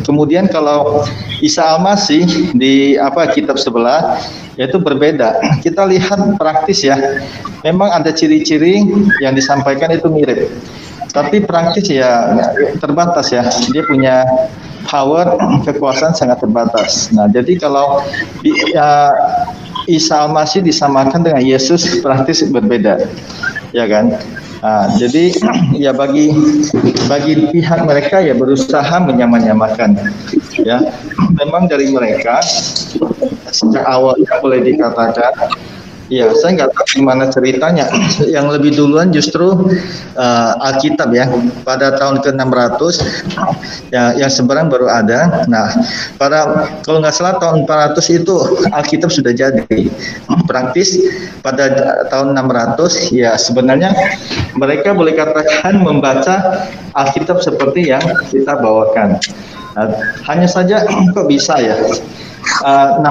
Kemudian kalau Isa Al-Masih di kitab sebelah yaitu berbeda. Kita lihat praktis ya. Memang ada ciri-ciri yang disampaikan itu mirip. Tapi praktis ya terbatas ya. Dia punya power, kekuasaan sangat terbatas. Nah, jadi kalau Isa Al-Masih disamakan dengan Yesus, praktis berbeda, ya kan? Nah, jadi ya bagi pihak mereka ya berusaha menyamakan, ya. Memang dari mereka sejak awal boleh dikatakan Ya, saya nggak tahu gimana ceritanya. Yang lebih duluan justru Alkitab ya. Pada tahun ke-600 ya, yang sebenarnya baru ada. Nah, kalau nggak salah tahun 400 itu Alkitab sudah jadi. Praktis pada tahun 600 ya sebenarnya mereka boleh katakan membaca Alkitab seperti yang kita bawakan. Nah, hanya saja kok bisa ya 600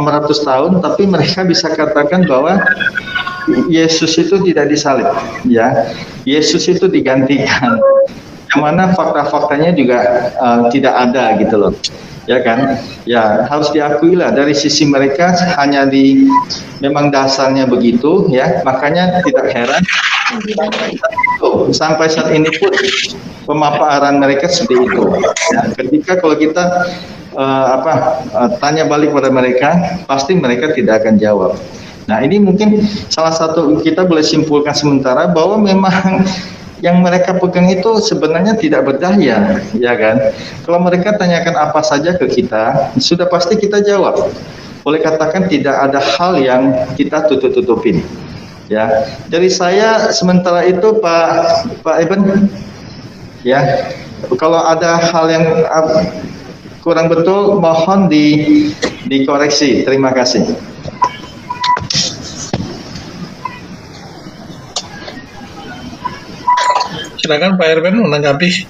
tahun, tapi mereka bisa katakan bahwa Yesus itu tidak disalib, ya. Yesus itu digantikan. Yang mana fakta-faktanya juga tidak ada gitu loh, ya kan? Ya harus diakui lah dari sisi mereka memang dasarnya begitu, ya. Makanya tidak heran sampai saat ini pun pemaparan mereka seperti itu. Ya, ketika kalau kita tanya balik pada mereka, pasti mereka tidak akan jawab. Nah, ini mungkin salah satu kita boleh simpulkan sementara bahwa memang yang mereka pegang itu sebenarnya tidak berdaya, ya kan? Kalau mereka tanyakan apa saja ke kita, sudah pasti kita jawab. Boleh katakan tidak ada hal yang kita tutup-tutupin. Ya, dari saya sementara itu Pak Eben, ya, kalau ada hal yang kurang betul mohon dikoreksi. Terima kasih. Silakan Pak Erben menanggapi.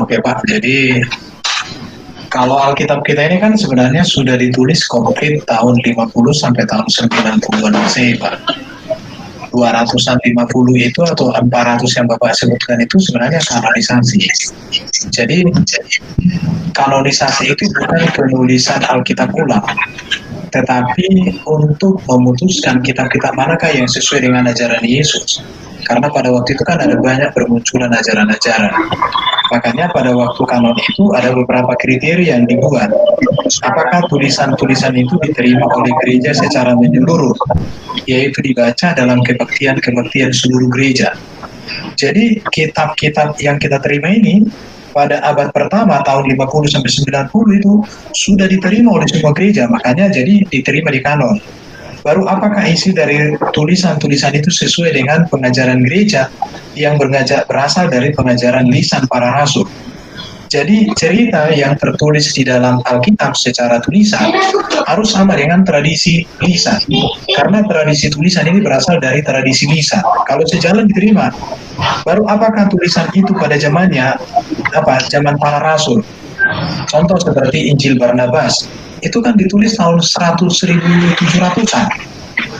Oke Pak, jadi kalau Alkitab kita ini kan sebenarnya sudah ditulis komplit tahun 50 sampai tahun 90-an Masehi Pak. 250 itu atau 400 yang Bapak sebutkan itu sebenarnya kanonisasi. Jadi kanonisasi itu bukan penulisan Alkitab ulang, tetapi untuk memutuskan kitab-kitab manakah yang sesuai dengan ajaran Yesus. Karena pada waktu itu kan ada banyak bermunculan ajaran-ajaran. Makanya pada waktu kanon itu ada beberapa kriteria yang dibuat. Apakah tulisan-tulisan itu diterima oleh gereja secara menyeluruh, yaitu dibaca dalam kebaktian-kebaktian seluruh gereja. Jadi kitab-kitab yang kita terima ini pada abad pertama tahun 50 sampai 90 itu sudah diterima oleh semua gereja, makanya jadi diterima di kanon. Baru apakah isi dari tulisan-tulisan itu sesuai dengan pengajaran gereja yang berasal dari pengajaran lisan para rasul. Jadi cerita yang tertulis di dalam Alkitab secara tulisan harus sama dengan tradisi lisan. Karena tradisi tulisan ini berasal dari tradisi lisan. Kalau sejalan diterima. Baru apakah tulisan itu pada zamannya zaman para rasul. Contoh seperti Injil Barnabas. Itu kan ditulis tahun 1700-an.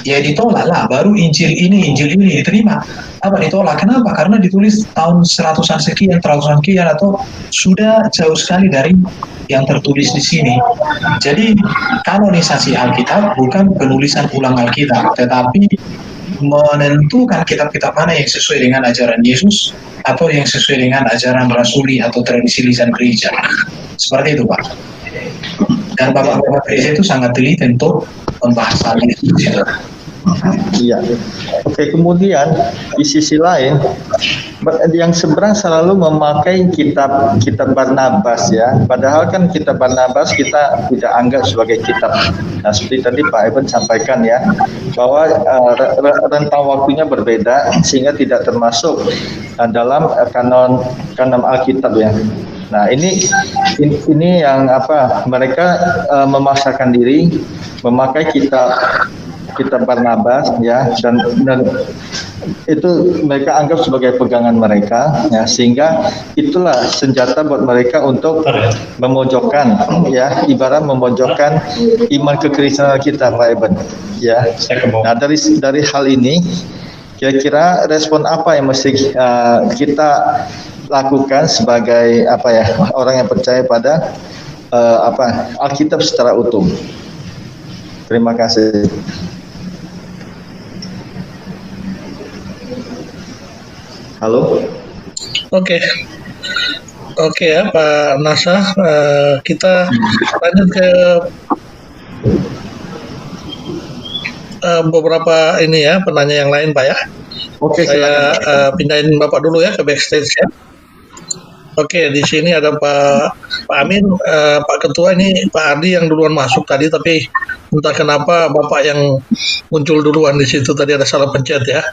Ya ditolak lah, baru Injil ini diterima. Ditolak? Kenapa? Karena ditulis tahun 100-an sekian, atau sudah jauh sekali dari yang tertulis di sini. Jadi kanonisasi Alkitab bukan penulisan ulang Alkitab, tetapi menentukan kitab-kitab mana yang sesuai dengan ajaran Yesus atau yang sesuai dengan ajaran rasuli atau tradisi lisan gereja. Seperti itu Pak. Dan bapak-bapak gereja itu sangat teliti untuk pembahasan itu. Iya. Oke, kemudian di sisi lain yang seberang selalu memakai kitab Barnabas ya. Padahal kan kitab Barnabas kita tidak anggap sebagai kitab. Nah, seperti tadi Pak Eben sampaikan ya, bahwa rentang waktunya berbeda sehingga tidak termasuk dalam kanon Alkitab ya. Nah, ini yang mereka memaksakan diri memakai kitab Barnabas ya, dan itu mereka anggap sebagai pegangan mereka ya, sehingga itulah senjata buat mereka untuk memojokkan ya, ibarat memojokkan iman kekristenan kita Pak Eben ya. Nah, dari hal ini kira-kira respon apa yang mesti kita lakukan sebagai orang yang percaya pada Alkitab secara utuh. Terima kasih. Halo. Oke ya Pak Nasah, kita lanjut ke beberapa penanya yang lain Pak ya. Oke, saya pindahin Bapak dulu ya ke backstage ya. Oke, di sini ada Pak Amin, Pak Ketua, ini Pak Ardi yang duluan masuk tadi, tapi entah kenapa Bapak yang muncul duluan di situ, tadi ada salah pencet ya.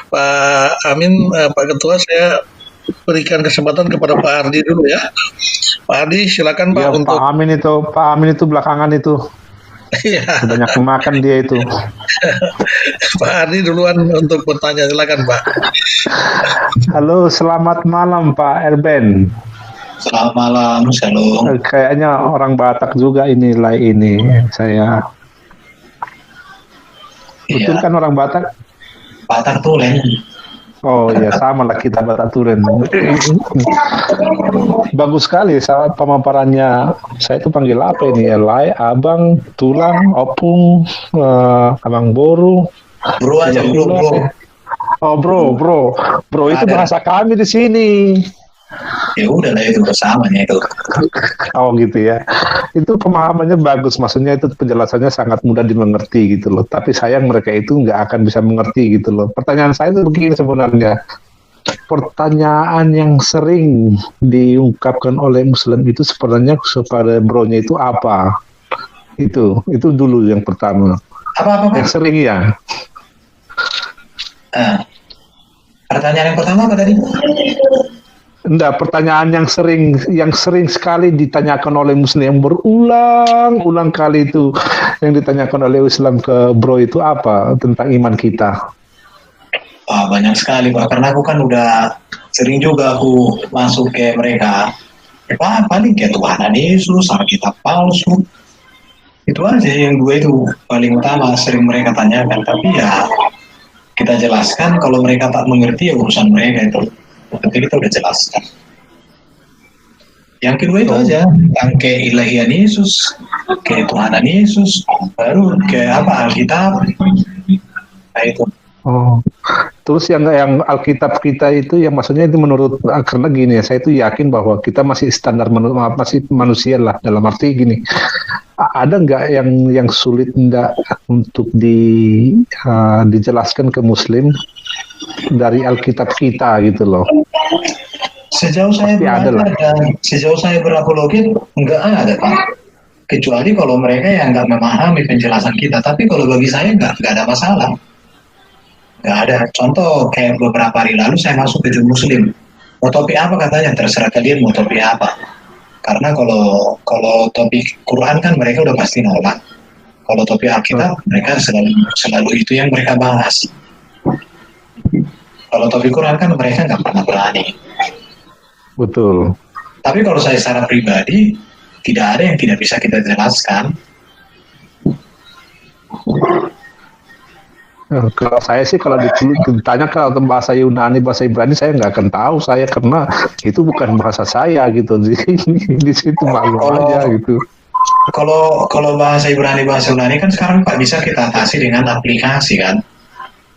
Pak Amin, Pak Ketua, saya berikan kesempatan kepada Pak Ardi dulu ya. Pak Ardi, silakan Pak Ya, untuk. Pak Amin itu belakangan itu Iya, banyak makan dia itu. Pak Ardi duluan untuk bertanya, silakan Pak. Halo, selamat malam Pak Erben. Selamat malam, shalom. Kayaknya orang Batak juga ini saya. Betul Iya, kan orang Batak? Batak Tulen. Oh iya, sama lah kita Batak Tulen. Bagus sekali pemaparannya. Saya itu panggil apa ini? Lai, abang, tulang, opung, abang boru. Bro aja, bro. Oh bro itu Ada. bahasa kami di sini. Ya udah lah, itu bersamanya itu. Oh gitu ya. Itu pemahamannya bagus, maksudnya itu penjelasannya sangat mudah dimengerti gitu loh. Tapi sayang mereka itu nggak akan bisa mengerti gitu loh. Pertanyaan saya itu begini sebenarnya. Pertanyaan yang sering diungkapkan oleh Muslim itu sebenarnya kepada bronya itu apa? Itu dulu yang pertama. Apa? Yang sering ya. Pertanyaan yang pertama apa tadi? Enggak, pertanyaan yang sering sekali ditanyakan oleh Muslim, yang berulang-ulang kali itu yang ditanyakan oleh Islam ke bro itu apa tentang iman kita? Banyak sekali Pak, karena aku kan udah sering juga aku masuk ke mereka. Paling kayak Tuhan Yesus, Alkitab palsu. Itu aja yang dua itu paling utama sering mereka tanyakan. Tapi ya kita jelaskan, kalau mereka tak mengerti ya urusan mereka itu. Nanti kita udah jelaskan. Yang kedua itu aja, yang keilahian Yesus, ketuhanan Yesus, baru ke Alkitab. Nah itu. Oh, terus yang Alkitab kita itu, yang maksudnya itu menurut, karena gini ya, saya itu yakin bahwa kita masih standar masih manusia lah, dalam arti gini, ada nggak yang sulit nggak untuk dijelaskan ke Muslim dari Alkitab kita gitu loh? Sejauh saya belajar dan sejauh saya berapologet, nggak ada Pak. Kecuali kalau mereka yang nggak memahami penjelasan kita. Tapi kalau bagi saya nggak ada masalah. Nggak ada. Contoh kayak beberapa hari lalu saya masuk ke Muslim. Mau topik apa katanya? Terserah kalian mau topik apa. Karena kalau topik Quran kan mereka udah pasti nolak. Kalau topik Alkitab mereka selalu itu yang mereka bahas. Kalau topik Quran kan mereka nggak pernah berani. Betul. Tapi kalau saya secara pribadi, tidak ada yang tidak bisa kita jelaskan. Kalau saya sih, kalau ditanya kalau bahasa Yunani, bahasa Ibrani, saya nggak akan tahu saya, karena itu bukan bahasa saya gitu. Di situ maklum aja gitu. Kalau bahasa Ibrani, bahasa Yunani kan sekarang Pak bisa kita atasi dengan aplikasi kan.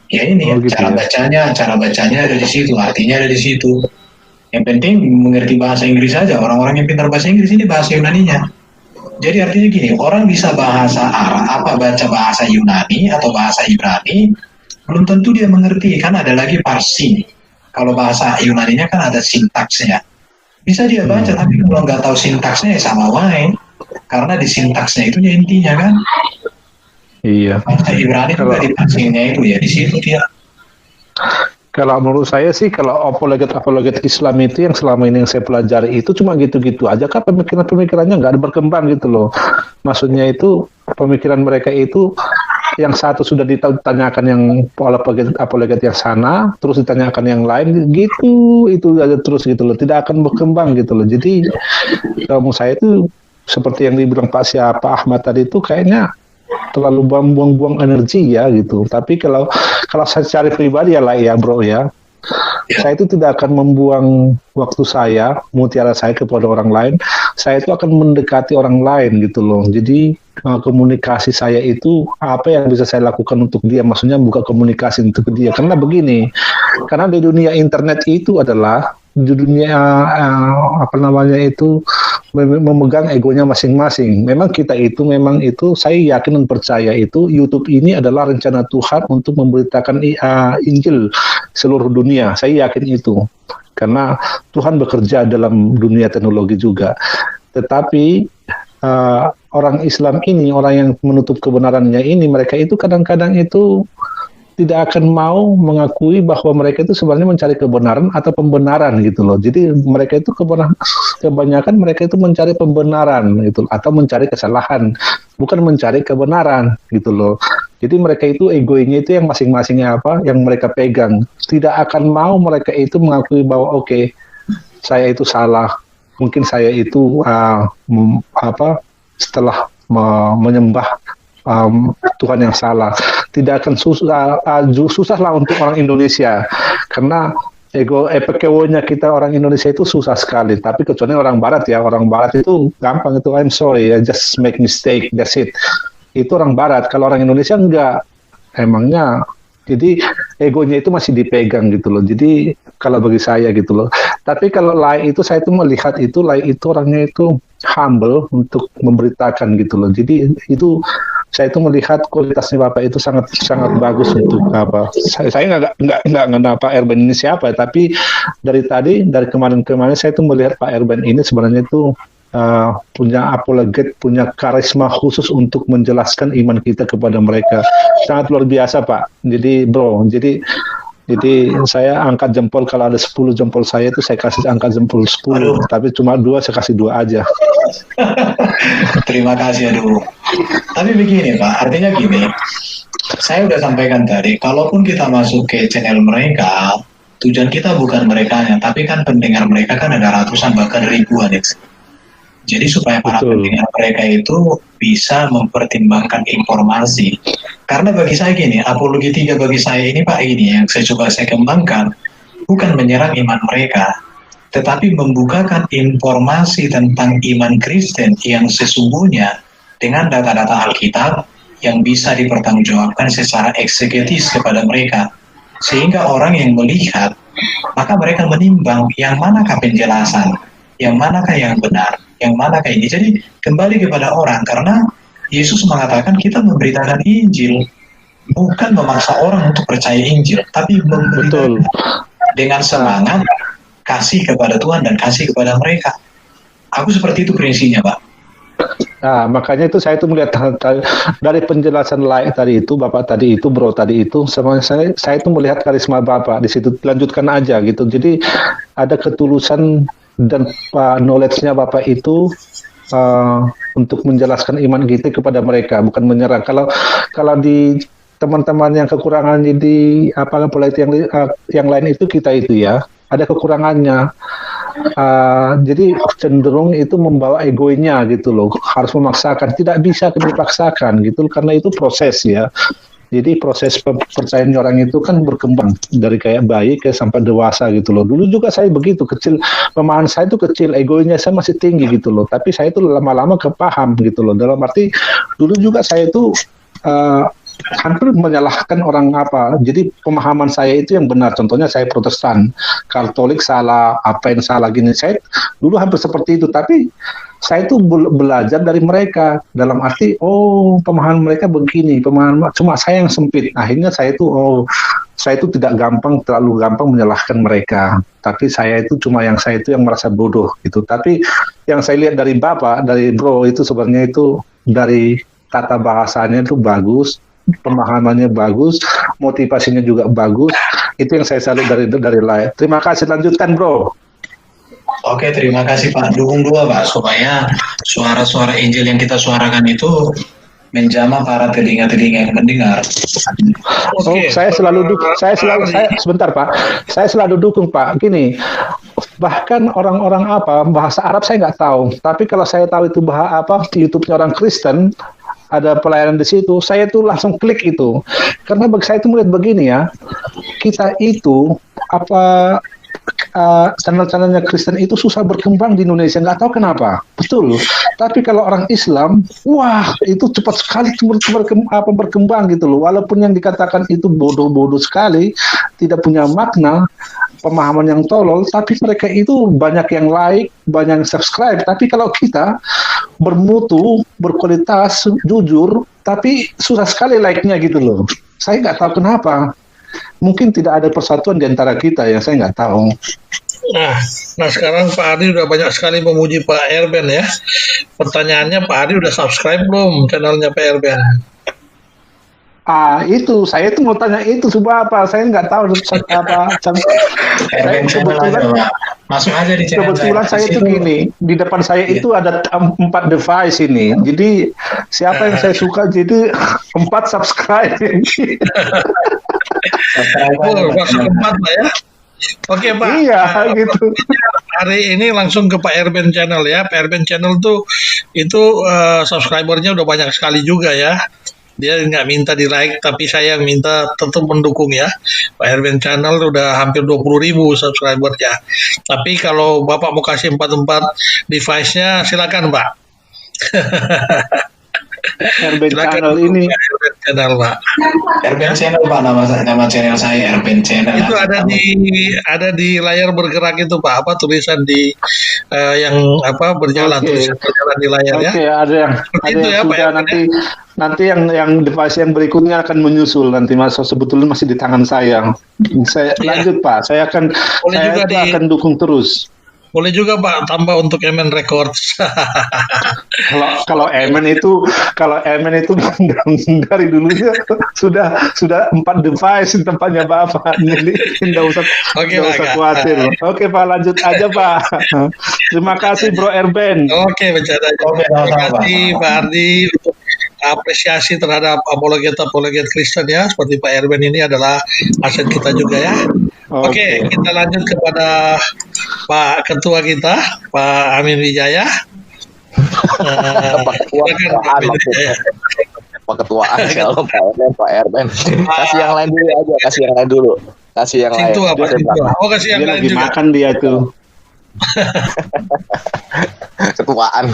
Ya ini gitu cara bacanya ada di situ, artinya ada di situ. Yang penting mengerti bahasa Inggris saja. Orang-orang yang pintar bahasa Inggris ini bahasa Yunaninya. Jadi artinya gini, orang bisa bahasa Arab, baca bahasa Yunani atau bahasa Ibrani, belum tentu dia mengerti, kan ada lagi Parsi. Kalau bahasa Yunaninya kan ada sintaksnya. Bisa dia baca, tapi kalau nggak tahu sintaksnya ya sama wae. Karena di sintaksnya itu intinya kan. Iya. Bahasa Ibrani juga di Parsinya itu ya, di situ dia. Kalau menurut saya sih, kalau apologet Islam itu yang selama ini yang saya pelajari itu cuma gitu-gitu aja, kan pemikirannya nggak ada berkembang gitu loh. Maksudnya itu pemikiran mereka itu yang satu sudah ditanyakan yang apologet yang sana, terus ditanyakan yang lain gitu, itu aja terus gitu loh, tidak akan berkembang gitu loh. Jadi kalau menurut saya itu seperti yang dibilang Pak Ahmad tadi itu kayaknya terlalu buang-buang energi ya gitu. Tapi kalau saya cari pribadi ya bro ya, saya itu tidak akan membuang waktu saya, mutiara saya kepada orang lain. Saya itu akan mendekati orang lain gitu loh. Jadi komunikasi saya itu apa yang bisa saya lakukan untuk dia, maksudnya buka komunikasi untuk dia. Karena begini, karena di dunia internet itu adalah di dunia memegang egonya masing-masing. Memang itu saya yakin dan percaya itu YouTube ini adalah rencana Tuhan untuk memberitakan Injil seluruh dunia. Saya yakin itu. karena Tuhan bekerja dalam dunia teknologi juga. Tetapi orang Islam ini, orang yang menutup kebenarannya ini, mereka itu kadang-kadang itu tidak akan mau mengakui bahwa mereka itu sebenarnya mencari kebenaran atau pembenaran gitu loh. Jadi mereka itu kebanyakan mereka itu mencari pembenaran gitu atau mencari kesalahan, bukan mencari kebenaran gitu loh. Jadi mereka itu egonya itu yang masing-masingnya apa yang mereka pegang. Tidak akan mau mereka itu mengakui bahwa oke, saya itu salah. Mungkin saya itu setelah menyembah Tuhan yang salah. Tidak akan susah lah untuk orang Indonesia, karena PKW-nya kita orang Indonesia itu susah sekali. Tapi kecuali orang Barat ya, orang Barat itu gampang itu, I'm sorry, I just make mistake, that's it. Itu orang Barat. Kalau orang Indonesia enggak, emangnya. Jadi egonya itu masih dipegang gitu loh. Jadi kalau bagi saya gitu loh. Tapi kalau Lai itu saya tuh melihat itu Lai itu orangnya itu humble untuk memberitakan gitu loh. Jadi itu saya itu melihat kualitasnya Bapak itu sangat bagus untuk apa. Saya nggak kenal Pak Erben ini siapa, tapi dari kemarin saya tuh melihat Pak Erben ini sebenarnya itu punya apologet, punya karisma khusus untuk menjelaskan iman kita kepada mereka. Sangat luar biasa Pak. Jadi jadi saya angkat jempol, kalau ada 10 jempol saya itu saya kasih angkat jempol 10. Tapi cuma 2 saya kasih 2 aja. Terima kasih, aduh. Tapi begini Pak, artinya gini, saya udah sampaikan tadi, kalaupun kita masuk ke channel mereka, tujuan kita bukan merekanya, tapi kan pendengar mereka kan ada ratusan bahkan ribuan ya. Jadi supaya para pendengar mereka itu bisa mempertimbangkan informasi. Karena bagi saya gini, apologi 3 bagi saya ini Pak, ini yang saya kembangkan, bukan menyerang iman mereka, tetapi membukakan informasi tentang iman Kristen yang sesungguhnya dengan data-data Alkitab yang bisa dipertanggungjawabkan secara eksegetis kepada mereka. Sehingga orang yang melihat, maka mereka menimbang yang manakah penjelasan, yang manakah yang benar, yang manakah ini. Jadi kembali kepada orang, karena Yesus mengatakan kita memberitakan Injil, bukan memaksa orang untuk percaya Injil, tapi memberitakan dengan semangat kasih kepada Tuhan dan kasih kepada mereka. Aku seperti itu prinsipnya, Pak. Nah, makanya itu saya itu melihat dari penjelasan lain tadi itu, Bapak tadi itu, Bro tadi itu, sama saya itu melihat karisma Bapak di situ. Lanjutkan aja gitu. Jadi ada ketulusan dan knowledge-nya Bapak itu untuk menjelaskan iman kita kepada mereka, bukan menyerang. Kalau di teman-teman yang kekurangan di yang lain itu kita itu ya ada kekurangannya. Jadi cenderung itu membawa egonya gitu loh, harus memaksakan, tidak bisa dipaksakan gitu, karena itu proses ya. Jadi proses kepercayaan orang itu kan berkembang dari kayak bayi ke sampai dewasa gitu loh. Dulu juga saya begitu, kecil, pemahaman saya itu kecil, egonya saya masih tinggi gitu loh. Tapi saya itu lama-lama kepaham gitu loh. Dalam arti dulu juga saya itu hampir menyalahkan orang apa. Jadi pemahaman saya itu yang benar. Contohnya saya Protestan, Katolik salah, apa yang salah gini. Saya dulu hampir seperti itu. Tapi saya itu belajar dari mereka. Dalam arti, pemahaman mereka begini. Pemahaman cuma saya yang sempit. Akhirnya saya itu tidak terlalu gampang menyalahkan mereka. Tapi saya itu yang merasa bodoh gitu. Tapi yang saya lihat dari Bapak, dari Bro itu sebenarnya itu dari tata bahasanya itu bagus. Pemahamannya bagus, motivasinya juga bagus. Itu yang saya salut dari lain. Terima kasih, lanjutkan Bro. Oke, terima kasih Pak. Dukung 2 Pak, supaya suara-suara Injil yang kita suarakan itu menjamah para telinga-telinga yang mendengar. Saya selalu dukung. Sebentar Pak. Saya selalu dukung Pak. Gini, bahkan orang-orang bahasa Arab saya nggak tahu. Tapi kalau saya tahu itu di YouTube-nya orang Kristen, ada pelayanan di situ, saya tuh langsung klik itu. Karena bagi saya itu melihat begini ya, kita itu channel-channelnya Kristen itu susah berkembang di Indonesia, nggak tahu kenapa. Betul. Tapi kalau orang Islam, wah itu cepat sekali berkembang gitu loh. Walaupun yang dikatakan itu bodoh-bodoh sekali, tidak punya makna, pemahaman yang tolol, tapi mereka itu banyak yang like, banyak yang subscribe. Tapi kalau kita bermutu, berkualitas, jujur, tapi susah sekali like-nya gitu loh. Saya nggak tahu kenapa. Mungkin tidak ada persatuan di antara kita ya, saya nggak tahu. Nah, sekarang Pak Ardi udah banyak sekali memuji Pak Erben ya. Pertanyaannya Pak Ardi udah subscribe belum channelnya Pak Erben? Itu saya tuh mau tanya itu coba apa? Saya nggak tahu apa. Erben channel aja, Pak. Masuk aja di channel Kebetulan saya Di tuh situ gini, di depan saya itu ada 4 device ini. Jadi siapa yang saya suka jadi 4 subscribe. subscribe aja, Pak, Masuk channel. 4 Pak ya. Oke Pak. Iya, gitu. Hari ini langsung ke Pak Erben Channel ya. Pak Erben Channel tuh itu subscribernya udah banyak sekali juga ya. Dia nggak minta di like, tapi saya minta tetap mendukung ya. Pak Erben Channel udah hampir 20.000 subscribernya. Tapi kalau Bapak mau kasih 4 device-nya, silakan Pak. Erben Silakan Channel dukung ini. Pak Erben Channel Pak. Erben channel, Pak, nama channel saya Erben channel. Itu aja, Pak. ada di layar bergerak itu Pak, apa tulisan di yang apa berjalan, Oke. tulisan berjalan di layar ya. Oke, ada yang Itu ya, Pak sudah Erben, nanti yang device yang berikutnya akan menyusul nanti sebetulnya masih di tangan saya. Saya Iya. lanjut Pak, saya akan Boleh juga akan dukung terus. Boleh juga Pak tambah untuk MN Records. Kalau Emen itu dari dulunya sudah 4 device tempatnya Bapak. Jadi nggak usah Oke, nggak Pak, usah Kak. khawatir. Oke Pak, lanjut aja Pak. Terima kasih Bro Erben. Oke, bercanda. Oke, Terima sama-sama, Pak. kasih Pak Ardi untuk apresiasi terhadap apologet kristen ya, seperti Pak Erben ini adalah aset kita juga ya. Oke, kita lanjut kepada Pak Ketua kita, Pak Amin Wijaya. Silakan Pak Amin Wijaya. Pak Ketuaan shalom Pak Erben. Kasih yang lain dulu aja, kasih yang lain dulu. Kasih yang lain. Sintua, Pak Sintua. Oh, kasih yang Dia lain lagi juga. makan dia tuh. Ketuaan.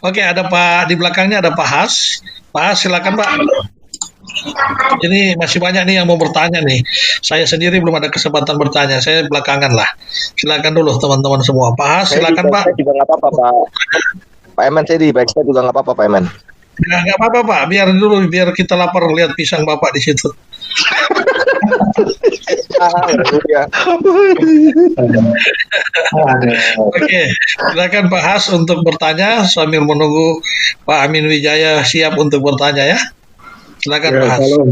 Oke, ada Pak di belakangnya ada Pak Has. Pak Has, silakan Pak. Ini masih banyak nih yang mau bertanya nih. Saya sendiri belum ada kesempatan bertanya. Saya belakangan lah. Silakan dulu teman-teman semua. Pak Has, Saya di silakan Pak. backstage juga nggak apa-apa Pak. Pak Emen, saya di backstage juga nggak apa-apa Pak Emen. Nggak apa-apa Pak. Biar kita lapar lihat pisang Bapak di situ. Haleluya. Oke, silakan Pak Has untuk bertanya sambil menunggu Pak Amin Wijaya siap untuk bertanya ya. Silakan Pak Has. Shalom.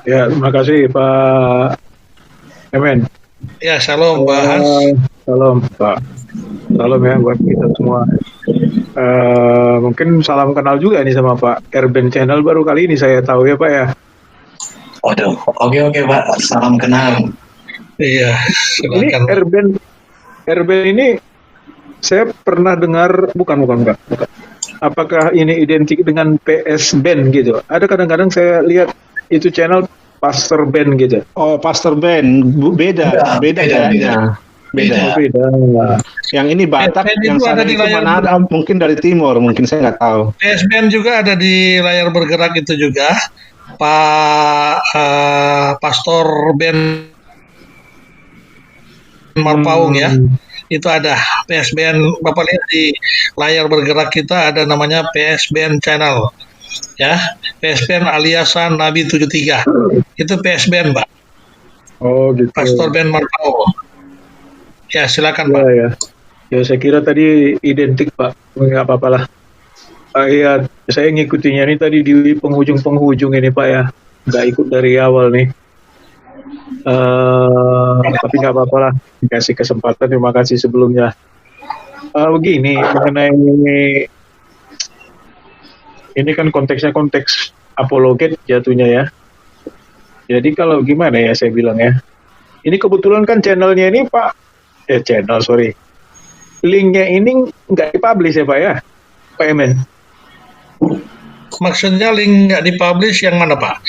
Ya, terima kasih Pak Emen. Ya, shalom Pak Has. Salam Pak. Salam ya buat kita semua. Mungkin salam kenal juga nih sama Pak Erben Channel, baru kali ini saya tahu ya Pak ya. Waduh, oke Pak, salam kenal. Iya, Ini silakan. Erben ini saya pernah dengar, bukan. Apakah ini identik dengan PS Ben gitu? Ada kadang-kadang saya lihat itu channel Pastor Ben gitu. Oh, Pastor Ben, beda kayaknya. Beda. Beda. Yang ini Batak, Ben yang itu ada sana di itu layar Manado, mungkin dari timur, mungkin saya nggak tahu. PSBN juga ada di layar bergerak itu juga. Pak Pastor Ben Marpaung ya. Itu ada PSBN, Bapak lihat di layar bergerak kita ada namanya PSBN Channel. Ya, PSBN aliasan Nabi 73. Itu PSBN, Pak. Oh gitu. Pastor Ben Marpaung. Ya, silakan Pak. Ya saya kira tadi identik Pak, nggak apa-apa lah. Iya, saya ngikutinya ini tadi di penghujung ini Pak ya, nggak ikut dari awal nih. Tapi nggak apa-apa lah, dikasih kesempatan, terima kasih sebelumnya. Begini, mengenai ini kan konteksnya konteks apologet jatuhnya ya. Jadi kalau gimana ya saya bilang ya, ini kebetulan kan channelnya ini Pak, linknya ini nggak dipublish ya Pak ya, Pak Emen. Maksudnya link nggak dipublish yang mana Pak?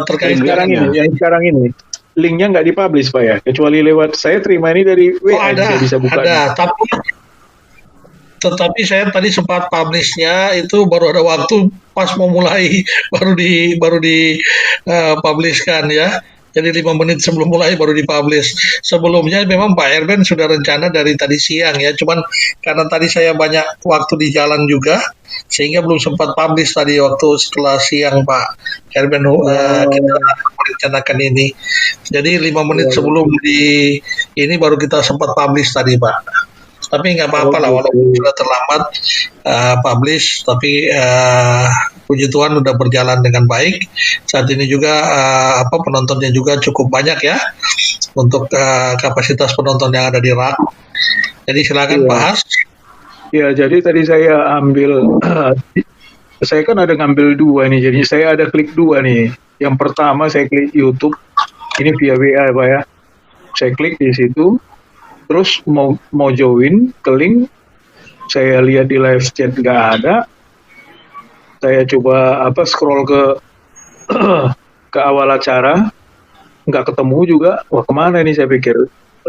Terkait yang sekarang ini linknya nggak dipublish Pak ya, kecuali lewat saya terima ini dari WA, ada, saya bisa buka. ada, tetapi saya tadi sempat publishnya itu baru ada waktu pas mau mulai baru di publishkan ya. Jadi 5 menit sebelum mulai baru dipublish. Sebelumnya memang Pak Erben sudah rencana dari tadi siang ya, cuman karena tadi saya banyak waktu di jalan juga, sehingga belum sempat publish tadi waktu setelah siang Pak Erben kita merencanakan ini. Jadi 5 menit sebelum ini baru kita sempat publish tadi Pak. Tapi nggak apa-apa lah, walaupun sudah terlambat publish, tapi puji Tuhan udah berjalan dengan baik. Saat ini juga penontonnya juga cukup banyak ya, untuk kapasitas penonton yang ada di RAK. Jadi silakan Pak Has. Ya, jadi tadi saya ambil, saya kan ada ngambil 2 nih, jadi saya ada klik 2 nih. Yang pertama saya klik YouTube, ini via WA Pak ya. Saya klik di situ. Terus mau join ke link, saya lihat di live chat nggak ada. Saya coba scroll ke awal acara, nggak ketemu juga. Wah, kemana ini saya pikir.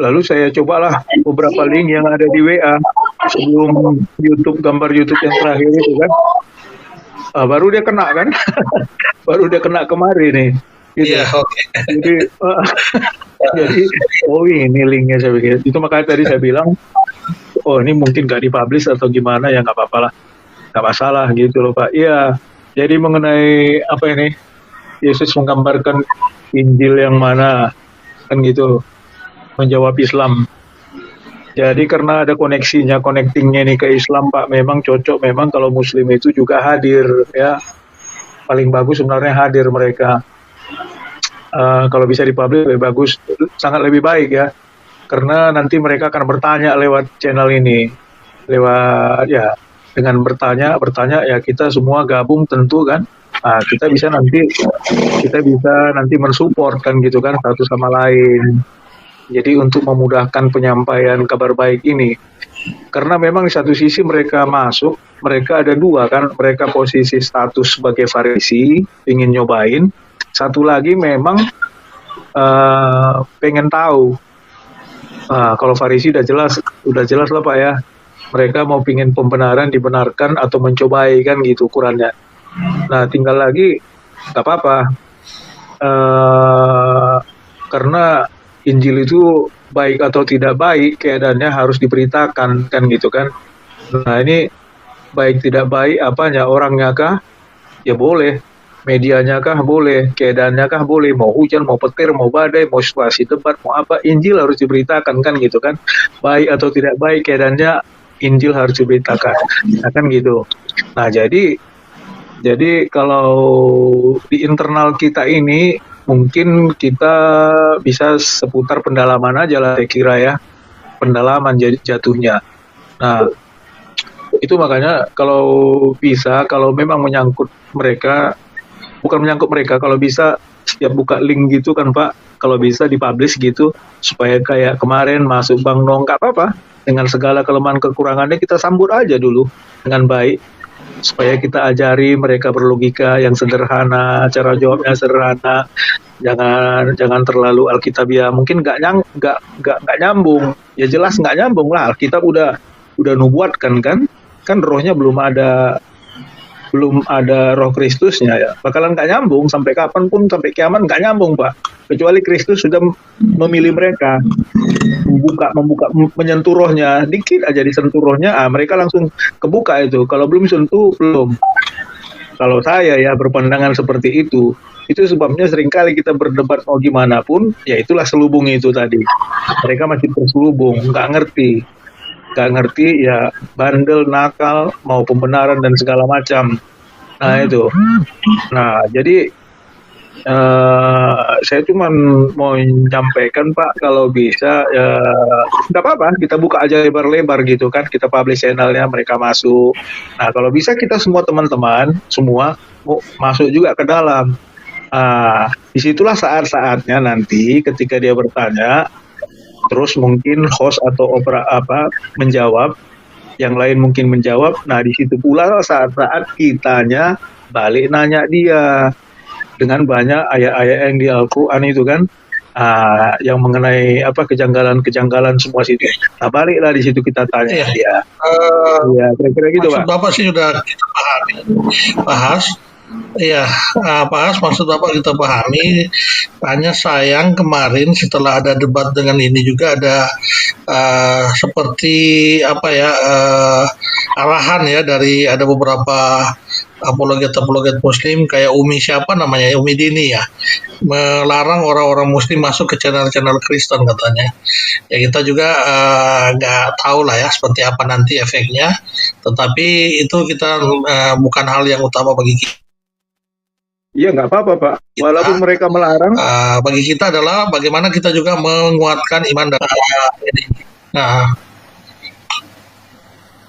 Lalu saya cobalah beberapa link yang ada di WA sebelum YouTube, gambar YouTube yang terakhir itu kan. Baru dia kena kan, baru dia kena kemarin nih. Gitu. Iya, oke. Jadi, ini linknya saya pikir. Itu makanya tadi saya bilang, ini mungkin nggak dipublish atau gimana, ya nggak apa-apa lah, nggak masalah gitu loh Pak. Iya, jadi mengenai apa ini, Yesus menggambarkan Injil yang mana, kan gitu, menjawab Islam. Jadi karena ada connectingnya nih ke Islam Pak, memang cocok memang kalau Muslim itu juga hadir ya. Paling bagus sebenarnya hadir mereka. Kalau bisa dipublish lebih bagus, sangat lebih baik ya, karena nanti mereka akan bertanya lewat channel ini, lewat ya, dengan bertanya ya, kita semua gabung tentu kan, kita bisa nanti mensupport kan gitu kan, satu sama lain. Jadi untuk memudahkan penyampaian kabar baik ini, karena memang di satu sisi mereka ada 2 kan, mereka posisi status sebagai Farisi, ingin nyobain. Satu lagi memang pengen tahu. Kalau Farisi udah jelas lah Pak ya. Mereka mau pingin pembenaran dibenarkan atau mencobai kan gitu ukurannya. Nah tinggal lagi nggak apa-apa. Karena Injil itu baik atau tidak baik, keadaannya harus diberitakan kan gitu kan. Nah ini baik tidak baik apanya, orangnya kah? Ya boleh. Medianya kah boleh, keadaannya kah boleh, mau hujan, mau petir, mau badai, mau situasi debat, mau apa, Injil harus diberitakan kan gitu kan, baik atau tidak baik keadaannya, Injil harus diberitakan, nah, kan gitu. Nah jadi kalau di internal kita ini mungkin kita bisa seputar pendalaman aja lah, saya kira ya, pendalaman jatuhnya. Nah itu makanya kalau bisa, kalau memang menyangkut mereka, bukan menyangkut mereka, kalau bisa setiap buka link gitu kan Pak, kalau bisa dipublish gitu, supaya kayak kemarin masuk Bang Nong, nggak apa-apa, dengan segala kelemahan kekurangannya kita sambut aja dulu dengan baik, supaya kita ajari mereka berlogika yang sederhana, cara jawabnya sederhana, jangan terlalu Alkitabiah, mungkin nggak nyambung, ya jelas nggak nyambung lah, Alkitab udah nubuatkan kan rohnya belum ada roh Kristusnya ya, bakalan nggak nyambung sampai kapanpun, sampai kiamat nggak nyambung Pak, kecuali Kristus sudah memilih mereka, membuka menyentuh rohnya, dikit aja disentuh rohnya, mereka langsung kebuka itu, kalau belum sentuh belum. Kalau saya ya berpandangan seperti itu sebabnya seringkali kita berdebat mau gimana pun, ya itulah selubung itu tadi, mereka masih terselubung, nggak ngerti ya, bandel, nakal, mau pembenaran dan segala macam. Nah itu. Nah jadi saya cuma mau menyampaikan Pak, kalau bisa nggak apa-apa, kita buka aja lebar-lebar gitu kan, kita publish channelnya, mereka masuk. Nah kalau bisa kita semua teman-teman semua masuk juga ke dalam. Disitulah saat-saatnya nanti ketika dia bertanya, terus mungkin host atau menjawab, yang lain mungkin menjawab. Nah di situ pula saat-saat kitanya balik nanya dia dengan banyak ayat-ayat yang di Al-Quran itu kan, yang mengenai kejanggalan semua situ. Nah baliklah di situ kita tanya dia. Ya kira-kira gitu Pak. Bapak sih sudah kita pahami, bahas. Iya, Pak As, maksud Bapak kita pahami. Hanya sayang kemarin setelah ada debat dengan ini juga ada seperti apa ya arahan ya dari ada beberapa apologet Muslim kayak Umi siapa namanya Umi Dini ya melarang orang-orang Muslim masuk ke channel-channel Kristen katanya. Ya kita juga nggak tahu lah ya seperti apa nanti efeknya. Tetapi itu kita bukan hal yang utama bagi kita. Iya, nggak apa-apa, Pak. Walaupun mereka melarang, Bagi kita adalah bagaimana kita juga menguatkan iman dan ini. Nah,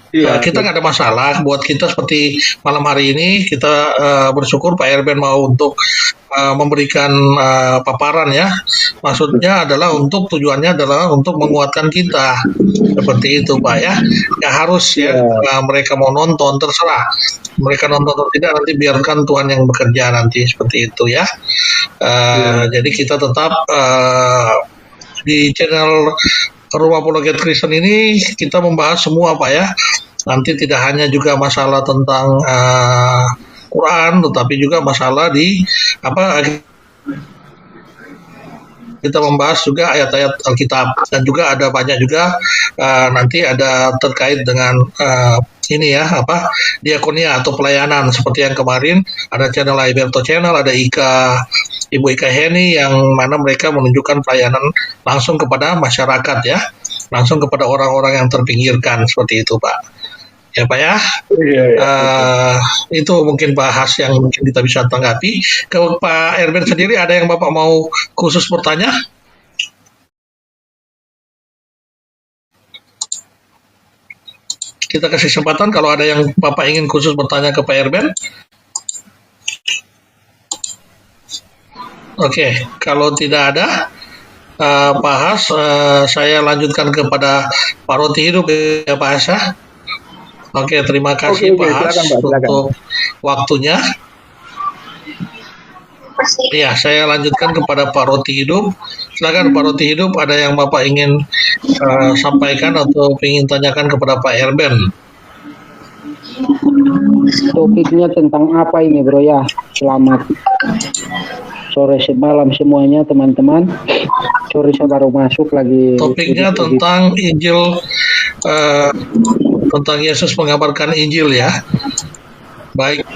iya. kita nggak ada masalah buat kita seperti malam hari ini kita bersyukur Pak Erben mau untuk memberikan paparan ya. Maksudnya adalah tujuannya adalah untuk menguatkan kita seperti itu Pak ya. Nggak harus ya mereka mau nonton terserah. Mereka nonton atau tidak nanti biarkan Tuhan yang bekerja nanti seperti itu ya. Jadi kita tetap di channel Rumah Apologet Kristen ini kita membahas semua Pak ya. Nanti tidak hanya juga masalah tentang Quran, tetapi juga masalah di kita membahas juga ayat-ayat Alkitab dan juga ada banyak juga nanti ada terkait dengan ini ya diakonia atau pelayanan seperti yang kemarin ada channel Iberto Channel, ada Ibu Ika Heni yang mana mereka menunjukkan pelayanan langsung kepada masyarakat ya, langsung kepada orang-orang yang terpinggirkan seperti itu Pak. Ya Pak ya, itu mungkin bahas yang mungkin kita bisa tanggapi. Ke Pak Erben sendiri ada yang Bapak mau khusus bertanya? Kita kasih kesempatan kalau ada yang Bapak ingin khusus bertanya ke Pak Erben. Oke, kalau tidak ada, Pak Has, saya lanjutkan kepada Pak Roti Hidup ya Pak Has. Oke, terima kasih Pak Has untuk waktunya. Ya, saya lanjutkan kepada Pak Roti Hidup. Silakan Pak Roti Hidup, ada yang Bapak ingin sampaikan atau ingin tanyakan kepada Pak Erben? Topiknya tentang apa ini bro ya? Selamat sore malam semuanya teman-teman. Sorry saya baru masuk lagi. Topiknya tentang Injil, tentang Yesus mengabarkan Injil ya. Baik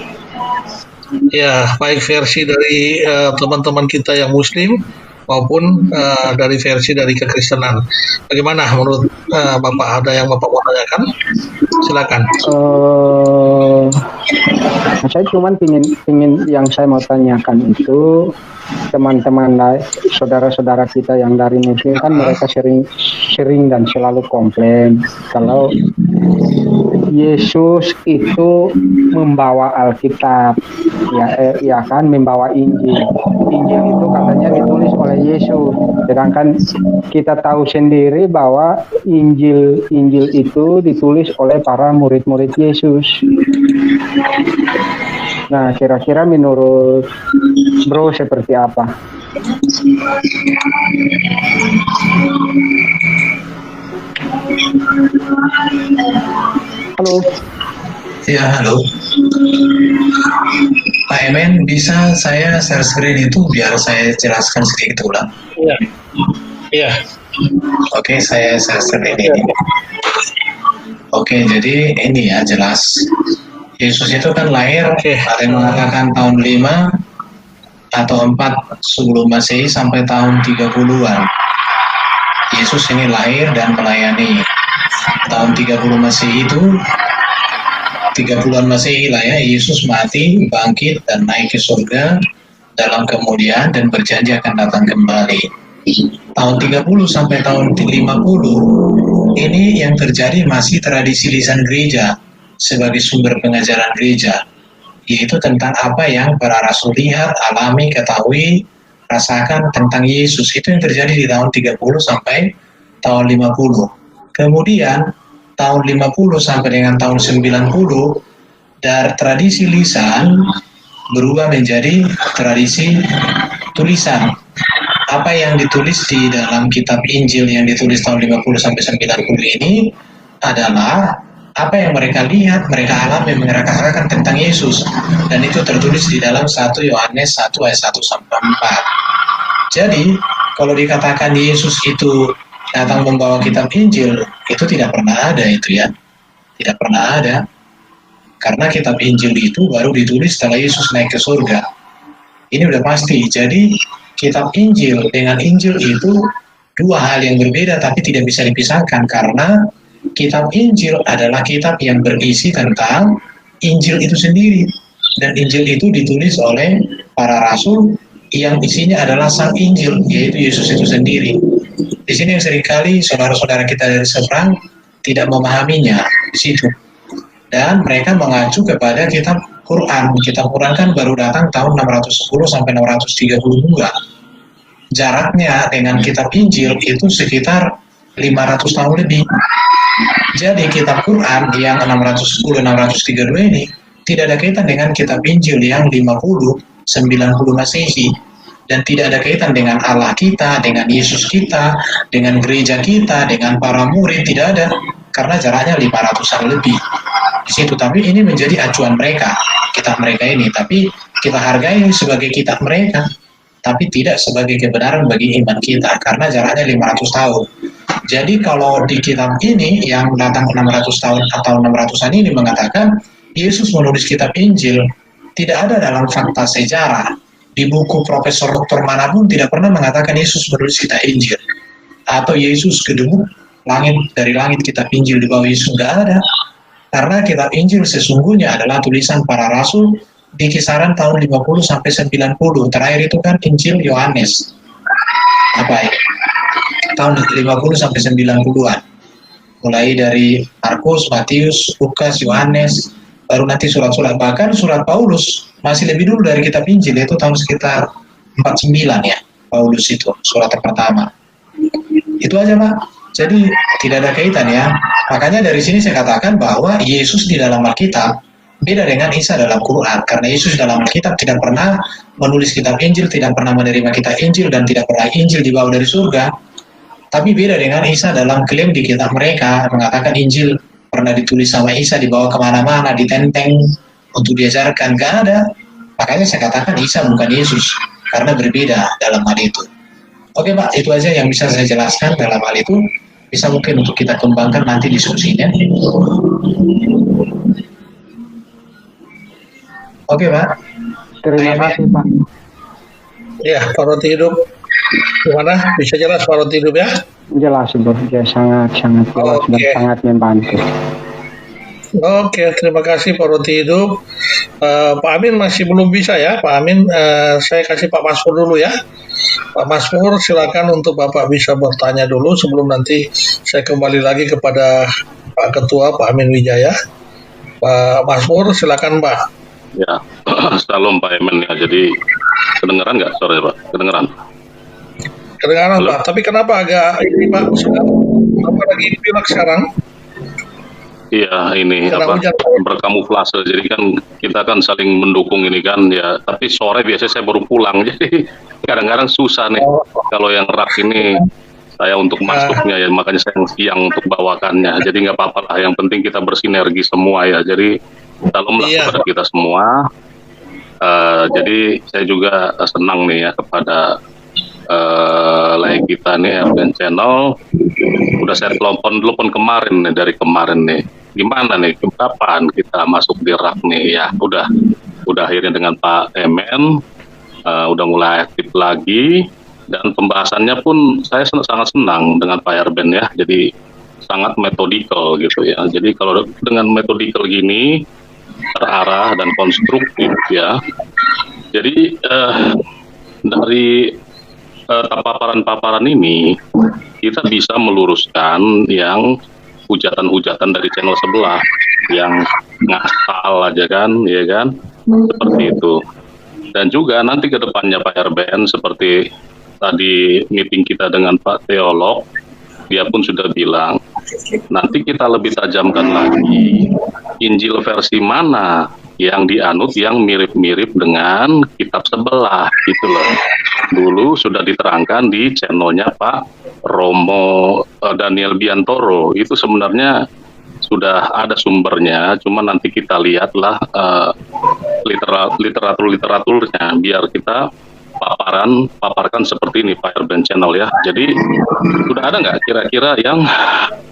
versi dari teman-teman kita yang Muslim maupun dari versi dari kekristenan. Bagaimana menurut Bapak? Ada yang Bapak mau tanyakan? Silakan. Saya cuma ingin yang saya mau tanyakan itu teman-teman saudara-saudara kita yang dari Muslim kan mereka sering dan selalu komplain kalau Yesus itu membawa Alkitab ya kan, membawa Injil itu katanya ditulis oleh Yesus, sedangkan kita tahu sendiri bahwa Injil itu ditulis oleh para murid-murid Yesus. Nah, kira-kira menurut bro seperti apa? Halo. Ya, halo. Pak Emen, bisa saya share screen itu biar saya jelaskan sedikit ulang? Iya. Oke, saya share screen ini. Oke, jadi ini ya jelas. Yesus itu kan lahir, ada yang mengatakan tahun 5 atau 4 sebelum Masehi sampai tahun 30-an. Yesus ini lahir dan melayani. Tahun 30 Masehi itu 30-an Masehi lah ya, Yesus mati, bangkit dan naik ke surga dalam kemudian dan berjanji akan datang kembali. Tahun 30 sampai tahun 50 ini yang terjadi masih tradisi lisan gereja sebagai sumber pengajaran gereja, yaitu tentang apa yang para rasul lihat, alami, ketahui, rasakan tentang Yesus. Itu yang terjadi di tahun 30 sampai tahun 50. Kemudian tahun 50 sampai dengan tahun 90 dari tradisi lisan berubah menjadi tradisi tulisan. Apa yang ditulis di dalam kitab Injil yang ditulis tahun 50 sampai 90 ini adalah apa yang mereka lihat, mereka alami, mereka rasakan tentang Yesus. Dan itu tertulis di dalam 1 Yohanes 1 ayat 1-4. Jadi, kalau dikatakan Yesus itu datang membawa kitab Injil, itu tidak pernah ada itu ya. Tidak pernah ada. Karena kitab Injil itu baru ditulis setelah Yesus naik ke surga. Ini udah pasti. Jadi, kitab Injil dengan Injil itu dua hal yang berbeda tapi tidak bisa dipisahkan, karena kitab Injil adalah kitab yang berisi tentang Injil itu sendiri, dan Injil itu ditulis oleh para rasul yang isinya adalah sang Injil, yaitu Yesus itu sendiri. Di sini yang seringkali saudara-saudara kita dari seberang tidak memahaminya di situ, dan mereka mengacu kepada kitab Quran. Kitab Quran kan baru datang tahun 610 sampai 632. Jaraknya dengan kitab Injil itu sekitar 500 tahun lebih. Jadi kitab Quran yang 610-632 ini tidak ada kaitan dengan kitab Injil yang 50-90 Masehi, dan tidak ada kaitan dengan Allah kita, dengan Yesus kita, dengan gereja kita, dengan para murid, tidak ada, karena jaraknya 500-an lebih di situ. Tapi ini menjadi acuan mereka, kitab mereka ini, tapi kita hargai sebagai kitab mereka, tapi tidak sebagai kebenaran bagi iman kita, karena jaraknya 500 tahun. Jadi kalau di kitab ini yang datang 600 tahun atau 600-an ini mengatakan Yesus menulis kitab Injil, tidak ada dalam fakta sejarah. Di buku profesor doktor manapun tidak pernah mengatakan Yesus menulis kitab Injil. Atau Yesus kedebuk dari langit kitab Injil di bawah Yesus, tidak ada. Karena kitab Injil sesungguhnya adalah tulisan para rasul di kisaran tahun 50 sampai 90. Terakhir itu kan Injil Yohanes. Tahun 50 sampai 90-an. Mulai dari Markus, Matius, Lukas, Yohanes, baru nanti surat-surat. Bahkan surat Paulus masih lebih dulu dari kitab Injil, yaitu tahun sekitar 49 ya. Paulus itu surat pertama. Itu aja Pak. Jadi tidak ada kaitan ya. Makanya dari sini saya katakan bahwa Yesus di dalam Alkitab beda dengan Isa dalam Quran, karena Yesus dalam Alkitab tidak pernah menulis kitab Injil, tidak pernah menerima kitab Injil, dan tidak pernah Injil dibawa dari surga. Tapi beda dengan Isa dalam klaim di kitab mereka, mengatakan Injil pernah ditulis sama Isa, dibawa kemana-mana, ditenteng untuk diajarkan, gak ada. Makanya saya katakan Isa bukan Yesus, karena berbeda dalam hal itu. Oke Pak, itu aja yang bisa saya jelaskan dalam hal itu. Bisa mungkin untuk kita kembangkan nanti diskusinya. Oke Pak. Terima kasih Pak. Ya, Pak Roti Hidup. Gimana? Bisa jelas Pak Roti Hidup ya? Jelas Bro, ya, sangat jelas dan sangat membantu. Oke, terima kasih Pak Roti Hidup. Pak Amin masih belum bisa ya, Pak Amin. Saya kasih Pak Masmur dulu ya. Pak Masmur, silakan untuk Bapak bisa bertanya dulu sebelum nanti saya kembali lagi kepada Pak Ketua Pak Amin Wijaya. Pak Masmur, silakan Pak. Ya, salam Pak Emen ya. Jadi kedengeran nggak sore Pak? Kedengeran? Kedengaran Pak. Tapi kenapa agak ini Pak? Apa lagi pilek sekarang? Iya, ini apa? Berkamuflase. Jadi kan kita kan saling mendukung ini kan ya. Tapi sore biasanya saya baru pulang. Jadi kadang-kadang susah nih. Kalau yang rak ini saya untuk masuknya ya. Makanya saya siang untuk bawakannya. Jadi nggak apa-apa lah. Yang penting kita bersinergi semua ya. Jadi salamlah kepada kita semua. Jadi saya juga senang nih ya kepada like kita nih RBN Channel. Udah saya telepon kemarin nih, dari kemarin nih. Gimana nih, kapan kita masuk di rak nih? Ya udah akhirnya dengan Pak Emen udah mulai aktif lagi, dan pembahasannya pun saya sangat senang dengan Pak Erben ya. Jadi sangat metodikal gitu ya. Jadi kalau dengan metodikal gini terarah dan konstruktif ya. Jadi dari paparan-paparan ini kita bisa meluruskan yang hujatan-hujatan dari channel sebelah yang ngasal aja kan, ya kan, seperti itu. Dan juga nanti ke depannya Pak RBN, seperti tadi meeting kita dengan Pak Teolog, dia pun sudah bilang nanti kita lebih tajamkan lagi Injil versi mana yang dianut yang mirip-mirip dengan kitab sebelah gitu loh. Dulu sudah diterangkan di channelnya Pak Romo Daniel Biantoro. Itu sebenarnya sudah ada sumbernya, cuma nanti kita lihatlah literaturnya biar kita paparkan seperti ini Pak Erben Channel ya. Jadi sudah ada nggak kira-kira yang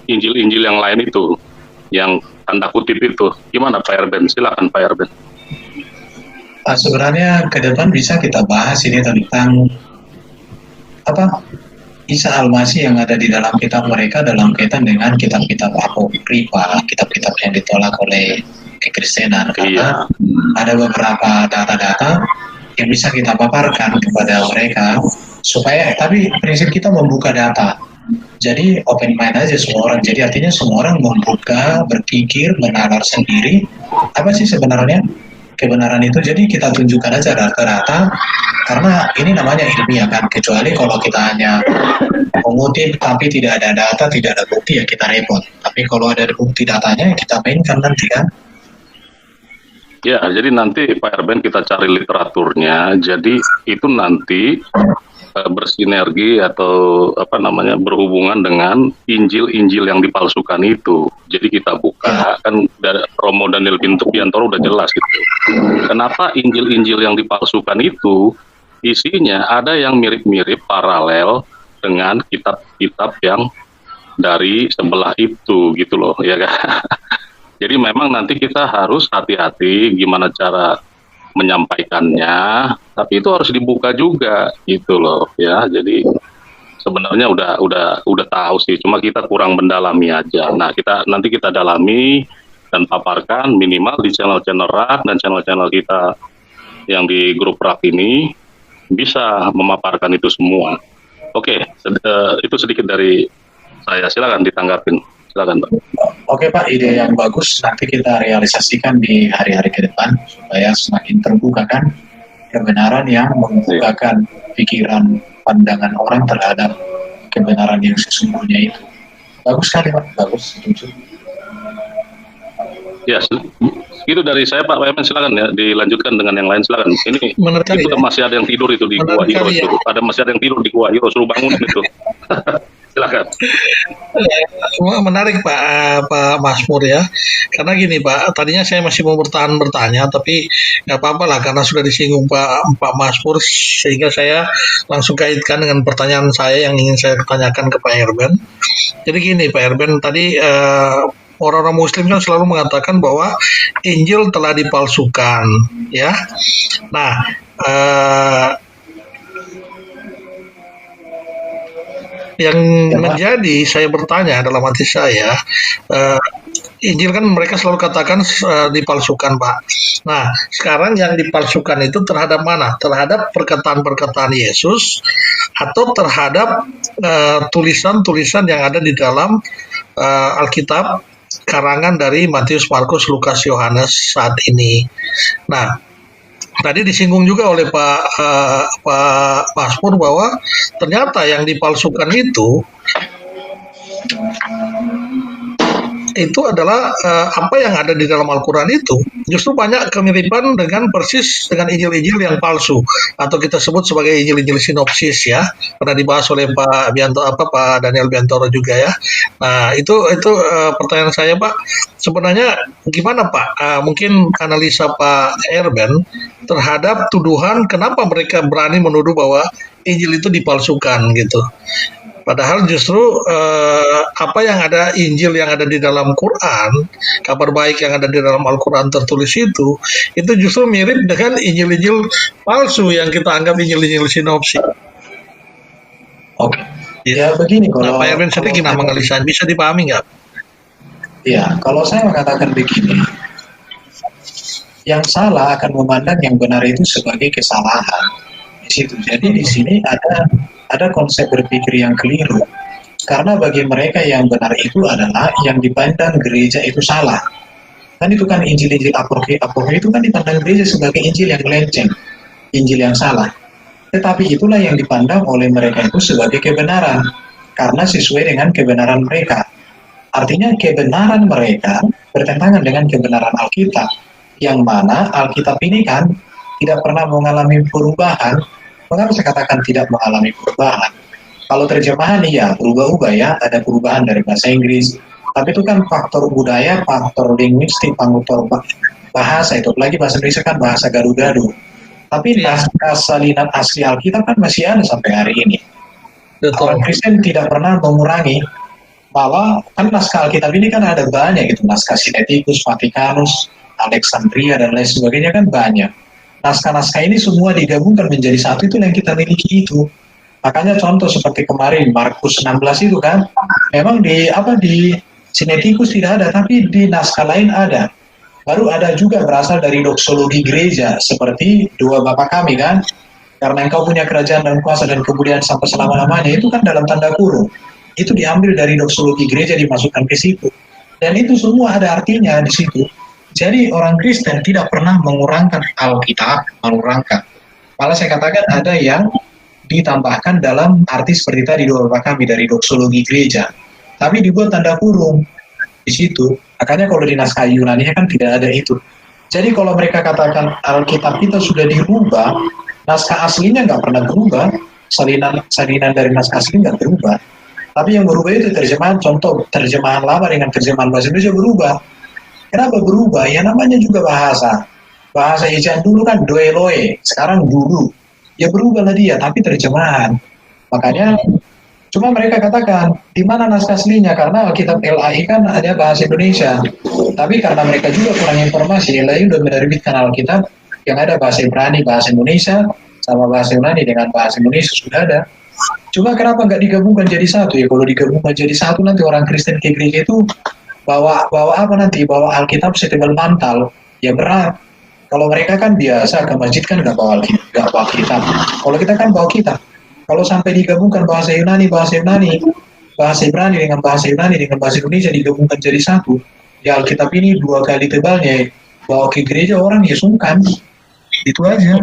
Injil-Injil yang lain itu, yang tanda kutip itu, gimana Pak Erben? Silakan Pak Erben. Sebenarnya ke depan bisa kita bahas ini tentang apa Isa Al-Masih yang ada di dalam kitab mereka dalam kaitan dengan kitab-kitab apokrifa, kitab-kitab yang ditolak oleh kekristenan, karena ada beberapa data-data yang bisa kita paparkan kepada mereka supaya, tapi prinsip kita membuka data, jadi open mind aja semua orang, jadi artinya semua orang membuka, berpikir, menalar sendiri apa sih sebenarnya kebenaran itu. Jadi kita tunjukkan aja data-data, karena ini namanya ilmiah kan, kecuali kalau kita hanya mengutip tapi tidak ada data, tidak ada bukti, ya kita repot. Tapi kalau ada bukti datanya, kita mainkan nanti kan. Ya, jadi nanti Pak Erben kita cari literaturnya, jadi itu nanti bersinergi atau apa namanya berhubungan dengan Injil-Injil yang dipalsukan itu. Jadi kita buka, kan Romo Daniel Biantoro udah jelas gitu. Kenapa Injil-Injil yang dipalsukan itu isinya ada yang mirip-mirip paralel dengan kitab-kitab yang dari sebelah itu gitu loh, ya kan? Jadi memang nanti kita harus hati-hati gimana cara menyampaikannya, tapi itu harus dibuka juga gitu loh ya. Jadi sebenarnya udah tahu sih, cuma kita kurang mendalami aja. Nah, nanti kita dalami dan paparkan minimal di channel-channel RAK dan channel-channel kita yang di grup RAK ini bisa memaparkan itu semua. Oke, itu sedikit dari saya. Silakan ditanggapin. Silakan, Pak. Oke Pak, ide yang bagus, nanti kita realisasikan di hari-hari ke depan supaya semakin terbuka kan kebenaran yang membukakan pikiran, pandangan orang terhadap kebenaran yang sesungguhnya itu. Bagus sekali Pak, bagus, setuju. Ya, itu dari saya Pak Erben, silakan ya, dilanjutkan dengan yang lain, silakan. Ini itu ya? Masih ada yang tidur itu di Gua Hiro ya? Itu. Masih ada yang tidur di Gua Hiro, suruh bangun itu. Silakan. Menarik Pak Masmur ya, karena gini Pak, tadinya saya masih mau bertanya, tapi nggak apa-apa lah karena sudah disinggung Pak Masmur, sehingga saya langsung kaitkan dengan pertanyaan saya yang ingin saya tanyakan ke Pak Erben. Jadi gini Pak Erben, tadi orang-orang Muslim kan selalu mengatakan bahwa Injil telah dipalsukan, ya. Nah, yang menjadi saya bertanya dalam hati saya, Injil kan mereka selalu katakan dipalsukan Pak. Nah, sekarang yang dipalsukan itu terhadap mana? Terhadap perkataan-perkataan Yesus atau terhadap tulisan-tulisan yang ada di dalam Alkitab karangan dari Matius, Markus, Lukas, Yohanes saat ini. Nah, tadi disinggung juga oleh Pak Masmur bahwa ternyata yang dipalsukan itu adalah apa yang ada di dalam Al-Quran itu justru banyak kemiripan dengan persis dengan Injil-Injil yang palsu atau kita sebut sebagai Injil-Injil sinopsis ya, pernah dibahas oleh Pak Daniel Biantoro juga ya. Nah itu pertanyaan saya Pak, sebenarnya gimana Pak, mungkin analisa Pak Erben terhadap tuduhan kenapa mereka berani menuduh bahwa Injil itu dipalsukan gitu. Padahal justru apa yang ada Injil yang ada di dalam Quran, kabar baik yang ada di dalam Al-Quran tertulis itu justru mirip dengan Injil-Injil palsu yang kita anggap Injil-Injil sinopsis. Oke. Ya begini kalau. Pak Erben sendiri gimana menganalisa? Bisa dipahami nggak? Ya, kalau saya mengatakan begini, yang salah akan memandang yang benar itu sebagai kesalahan di situ. Jadi di sini ada konsep berpikir yang keliru. Karena bagi mereka yang benar itu adalah yang dipandang gereja itu salah. Kan itu kan Injil-Injil apokrifa itu kan dipandang gereja sebagai Injil yang melenceng, Injil yang salah. Tetapi itulah yang dipandang oleh mereka itu sebagai kebenaran, karena sesuai dengan kebenaran mereka. Artinya kebenaran mereka bertentangan dengan kebenaran Alkitab, yang mana Alkitab ini kan tidak pernah mengalami perubahan. Mengapa saya katakan tidak mengalami perubahan? Kalau terjemahan iya berubah-ubah ya, ada perubahan dari bahasa Inggris, Tapi itu kan faktor budaya, faktor linguistik, faktor bahasa itu. Apalagi bahasa Indonesia kan bahasa gadu-gadu. Tapi naskah salinan asli Alkitab kan masih ada sampai hari ini. Orang Kristen tidak pernah mengurangi bahwa kan naskah Alkitab ini kan ada banyak gitu, naskah Sinaiticus, Vatikanus, Alexandria dan lain sebagainya kan banyak. Naskah-naskah ini semua digabungkan menjadi satu, itu yang kita miliki itu. Makanya contoh seperti kemarin Markus 16 itu kan memang di Sinaiticus tidak ada, tapi di naskah lain ada. Baru ada juga berasal dari doksologi gereja, seperti Doa Bapa Kami kan, karena engkau punya kerajaan dan kuasa dan kemuliaan sampai selama-lamanya, itu kan dalam tanda kurung. Itu diambil dari doksologi gereja, dimasukkan ke situ. Dan itu semua ada artinya di situ. Jadi orang Kristen tidak pernah mengurangkan Alkitab, mengurangkan. Malah saya katakan ada yang ditambahkan dalam arti seperti tadi Doa Bapa Kami dari doksologi gereja. Tapi dibuat tanda kurung di situ. Makanya kalau di naskah Yunani kan tidak ada itu. Jadi kalau mereka katakan Alkitab kita sudah dirubah, naskah aslinya nggak pernah berubah, salinan dari naskah asli nggak berubah. Tapi yang berubah itu terjemahan, contoh terjemahan lama dengan terjemahan bahasa Indonesia berubah. Kenapa berubah? Ya namanya juga bahasa. Bahasa ejaan dulu kan doeloe, sekarang dulu. Ya berubahlah dia, tapi terjemahan. Makanya cuma mereka katakan, di mana naskah aslinya? Karena Alkitab LAI kan ada bahasa Indonesia. Tapi karena mereka juga kurang informasi, LAI sudah menerbitkan Alkitab yang ada bahasa Ibrani, bahasa Indonesia, sama bahasa Yunani dengan bahasa Indonesia sudah ada. Cuma kenapa nggak digabungkan jadi satu? Ya kalau digabungkan jadi satu, nanti orang Kristen ke gereja itu bawa apa nanti? Bawa Alkitab setebal bantal, ya berat. Kalau mereka kan biasa ke masjid kan nggak bawa Alkitab. Kalau kita kan bawa kitab. Kalau sampai digabungkan bahasa Yunani, bahasa Ibrani dengan bahasa Yunani dengan bahasa Indonesia digabungkan jadi satu, ya Alkitab ini 2 kali tebalnya, bawa ke gereja orang ya sungkan, itu aja.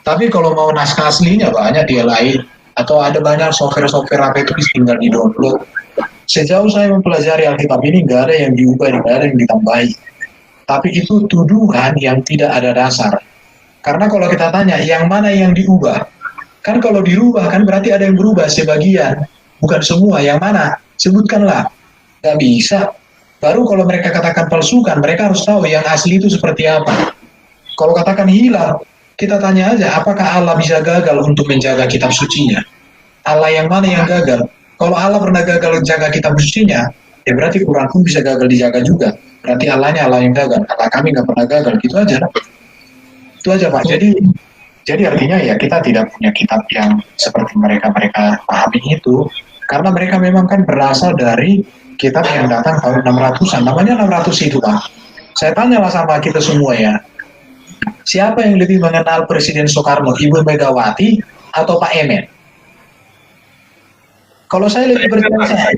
Tapi kalau mau naskah aslinya banyak dia lain, atau ada banyak software apa itu tinggal di download. Sejauh saya mempelajari Alkitab ini nggak ada yang diubah, nggak ada yang ditambahi. Tapi itu tuduhan yang tidak ada dasar. Karena kalau kita tanya yang mana yang diubah, kan kalau dirubah kan berarti ada yang berubah sebagian, bukan semua. Yang mana? Sebutkanlah. Gak bisa. Baru kalau mereka katakan palsukan, mereka harus tahu yang asli itu seperti apa. Kalau katakan hilang, kita tanya aja, apakah Allah bisa gagal untuk menjaga kitab sucinya? Allah yang mana yang gagal? Kalau Allah pernah gagal menjaga kitab sucinya, ya berarti Quran pun bisa gagal dijaga juga. Berarti Allahnya Allah yang gagal. Allah kami nggak pernah gagal, gitu aja. Itu aja Pak. Jadi artinya ya kita tidak punya kitab yang seperti mereka pahami itu, karena mereka memang kan berasal dari kitab yang datang tahun 600-an, namanya 600 itu Pak. Saya tanyalah sama kita semua ya, siapa yang lebih mengenal Presiden Soekarno, Ibu Megawati atau Pak Emen? Kalau saya lebih percaya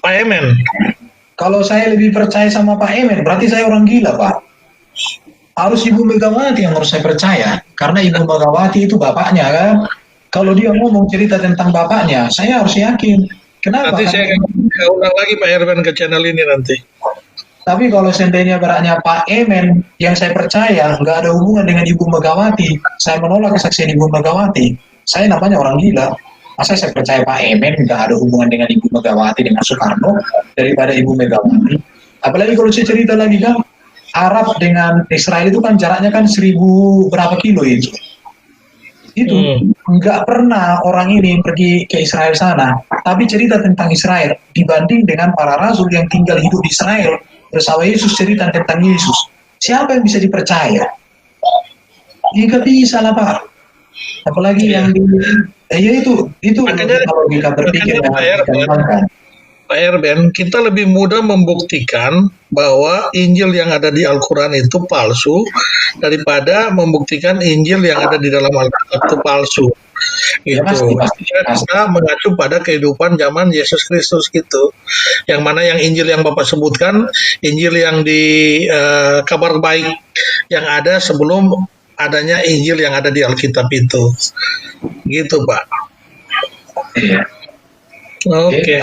Pak Emen. Kalau saya lebih percaya sama Pak Emen, berarti saya orang gila Pak. Harus Ibu Megawati yang harus saya percaya, karena Ibu Megawati itu bapaknya kan. Kalau dia ngomong cerita tentang bapaknya, saya harus yakin. Kenapa? Nanti saya undang lagi Pak Erben ke channel ini nanti. Tapi kalau seandainya beratnya Pak Emen yang saya percaya nggak ada hubungan dengan Ibu Megawati, saya menolak kesaksian Ibu Megawati. Saya namanya orang gila. Masa saya percaya Pak Emen nggak ada hubungan dengan Ibu Megawati, dengan Soekarno, daripada Ibu Megawati. Apalagi kalau saya cerita lagi kan, Arab dengan Israel itu kan jaraknya kan 1000 berapa kilo itu. Itu nggak pernah orang ini pergi ke Israel sana, tapi cerita tentang Israel dibanding dengan para rasul yang tinggal hidup di Israel bersama Yesus, cerita tentang Yesus. Siapa yang bisa dipercaya? Nggak bisa lah Pak. Apalagi yang itu makanya, logika berpikir yang dikembangkan. Pak Erben, kita lebih mudah membuktikan bahwa Injil yang ada di Al-Quran itu palsu daripada membuktikan Injil yang ada di dalam Al-Quran itu palsu. Gitu. Kita mengacu pada kehidupan zaman Yesus Kristus gitu. Yang mana yang Injil yang Bapak sebutkan, Injil yang di kabar baik yang ada sebelum adanya Injil yang ada di Alkitab itu. Gitu, Pak. Oke.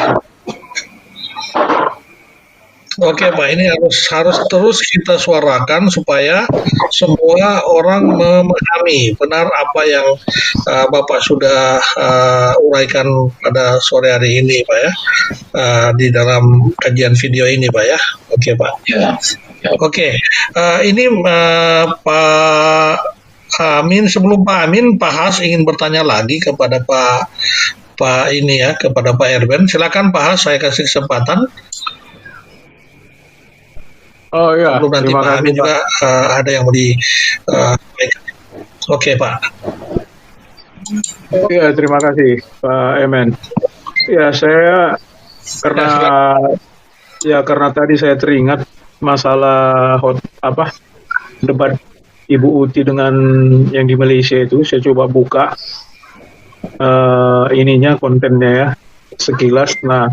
Oke Pak, ini harus terus kita suarakan supaya semua orang memahami benar apa yang Bapak sudah uraikan pada sore hari ini Pak ya, di dalam kajian video ini Pak ya. Oke Pak. Ya. Oke, ini Pak Amin, sebelum Pak Amin, Pak Has ingin bertanya lagi kepada Pak ini ya, kepada Pak Erben. Silakan Pak Has, saya kasih kesempatan. Oh iya, Belum nanti terima Pak kasih Amin Pak. juga ada yang mau disampaikan. Oke Pak. Iya, terima kasih Pak Emen. Ya, saya karena tadi saya teringat masalah debat Ibu Uti dengan yang di Malaysia itu, saya coba buka kontennya ya sekilas. Nah,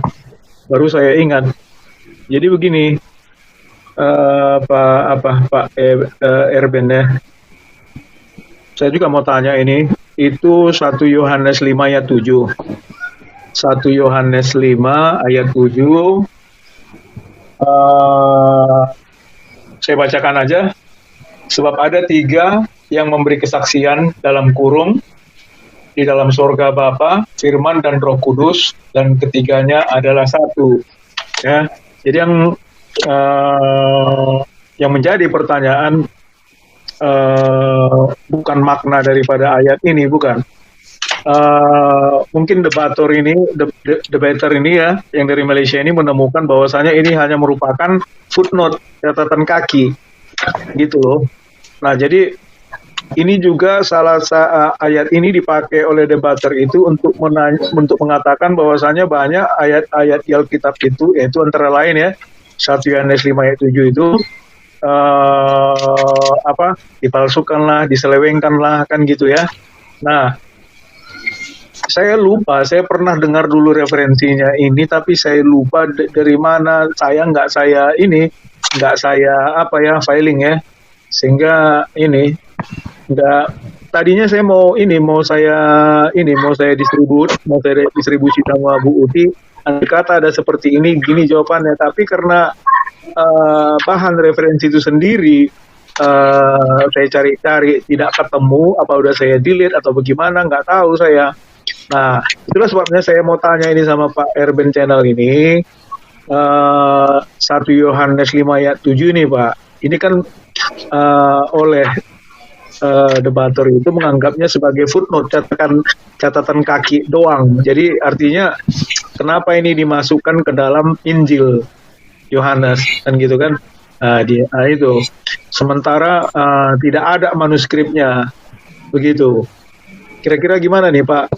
baru saya ingat. Jadi begini, Pak Erben ya. Saya juga mau tanya ini, itu 1 Yohanes 5 ayat 7. 1 Yohanes 5 ayat 7. Saya bacakan aja. Sebab ada 3 yang memberi kesaksian dalam kurung, di dalam surga Bapa, Firman dan Roh Kudus, dan ketiganya adalah 1. Ya, jadi yang menjadi pertanyaan bukan makna daripada ayat ini, bukan. Mungkin debater ini ya, yang dari Malaysia ini menemukan bahwasanya ini hanya merupakan footnote, catatan kaki, gitu loh. Nah, jadi ini juga ayat ini dipakai oleh debater itu untuk mengatakan bahwasanya banyak ayat-ayat di Alkitab itu, yaitu antara lain ya 1 Yohanes 5 ayat 7 itu dipalsukan lah, diselewengkan lah, kan gitu ya. Nah, saya lupa, saya pernah dengar dulu referensinya ini, tapi saya lupa dari mana. Nggak saya filing ya, sehingga ini nggak. Tadinya saya mau saya distribusi sama Bu Uti. Andai kata ada seperti ini, gini jawabannya. Tapi karena bahan referensi itu sendiri, saya cari-cari tidak ketemu, apa udah saya delete atau bagaimana, nggak tahu saya. Nah, itulah sebabnya saya mau tanya ini sama Pak Erben Channel ini. 1 Yohanes 5 ayat 7 ini Pak, ini kan oleh debater itu menganggapnya sebagai footnote, catatan kaki doang. Jadi artinya kenapa ini dimasukkan ke dalam Injil Yohanes, kan gitu kan? Itu. Sementara tidak ada manuskripnya, begitu. Kira-kira gimana nih Pak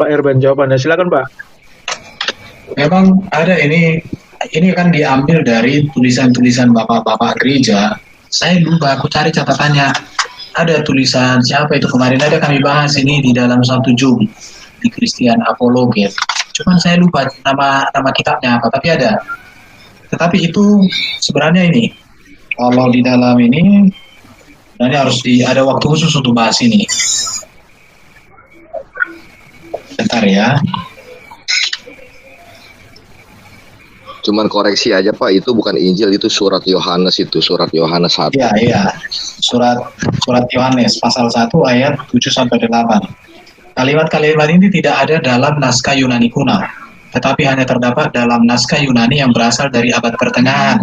Erben jawabannya? Silakan Pak. Memang ada ini kan diambil dari tulisan-tulisan bapak-bapak gereja. Saya lupa, aku cari catatannya. Ada tulisan siapa itu kemarin ada kami bahas ini di dalam 1 Jum di Christian Apologet. Cuman saya lupa nama kitabnya apa, tapi ada. Tetapi itu sebenarnya ini kalau di dalam ini harus ada waktu khusus untuk bahas ini. Bentar ya. Cuman koreksi aja Pak, itu bukan Injil, itu surat Yohanes, itu surat Yohanes 1. Iya. Surat Yohanes pasal 1 ayat 7 sampai 8. Kalimat-kalimat ini tidak ada dalam naskah Yunani kuno, tetapi hanya terdapat dalam naskah Yunani yang berasal dari abad pertengahan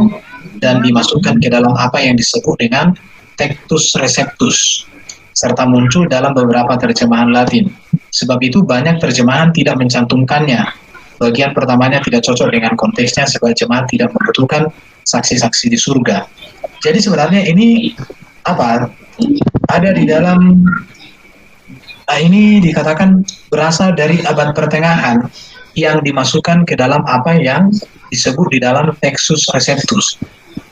dan dimasukkan ke dalam apa yang disebut dengan Textus Receptus, serta muncul dalam beberapa terjemahan Latin. Sebab itu banyak terjemahan tidak mencantumkannya. Bagian pertamanya tidak cocok dengan konteksnya sebab jemaat tidak membutuhkan saksi-saksi di surga. Jadi sebenarnya ini ada di dalam ini dikatakan berasal dari abad pertengahan yang dimasukkan ke dalam apa yang disebut di dalam Textus Receptus.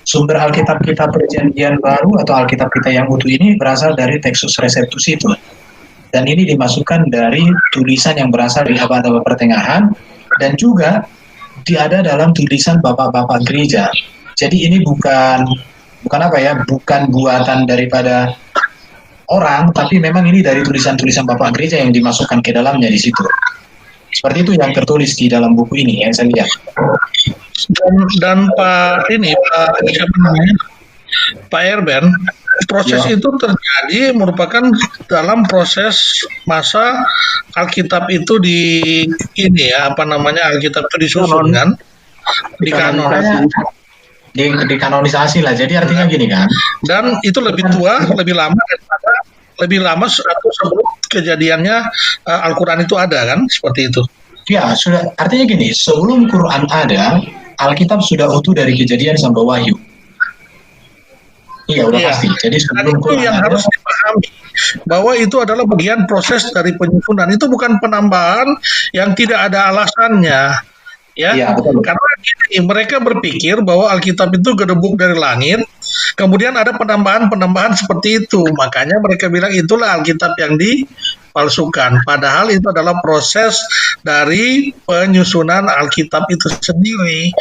Sumber Alkitab kita Perjanjian Baru atau Alkitab kita yang utuh ini berasal dari Textus Receptus itu. Dan ini dimasukkan dari tulisan yang berasal dari abad-abad pertengahan dan juga ada dalam tulisan bapak-bapak gereja. Jadi ini bukan buatan daripada orang, tapi memang ini dari tulisan-tulisan bapak gereja yang dimasukkan ke dalamnya di situ. Seperti itu yang tertulis di dalam buku ini yang saya lihat. Dan Pak siapa namanya? Pak Erben, proses itu terjadi merupakan dalam proses masa Alkitab itu Alkitab itu disusun kan, dikanonisasi lah. Jadi artinya gini kan. Dan itu lebih tua, lebih lama atau sebelum kejadiannya Al-Quran itu ada kan, seperti itu. Ya, sudah. Artinya gini, sebelum Quran ada, Alkitab sudah utuh dari Kejadian sampai Wahyu. Iya, udah pasti. Jadi sebelum Quran yang harus dipahami bahwa itu adalah bagian proses dari penyusunan. Itu bukan penambahan yang tidak ada alasannya. Ya, karena gini, mereka berpikir bahwa Alkitab itu gedebuk dari langit, kemudian ada penambahan seperti itu, makanya mereka bilang itulah Alkitab yang dipalsukan. Padahal itu adalah proses dari penyusunan Alkitab itu sendiri,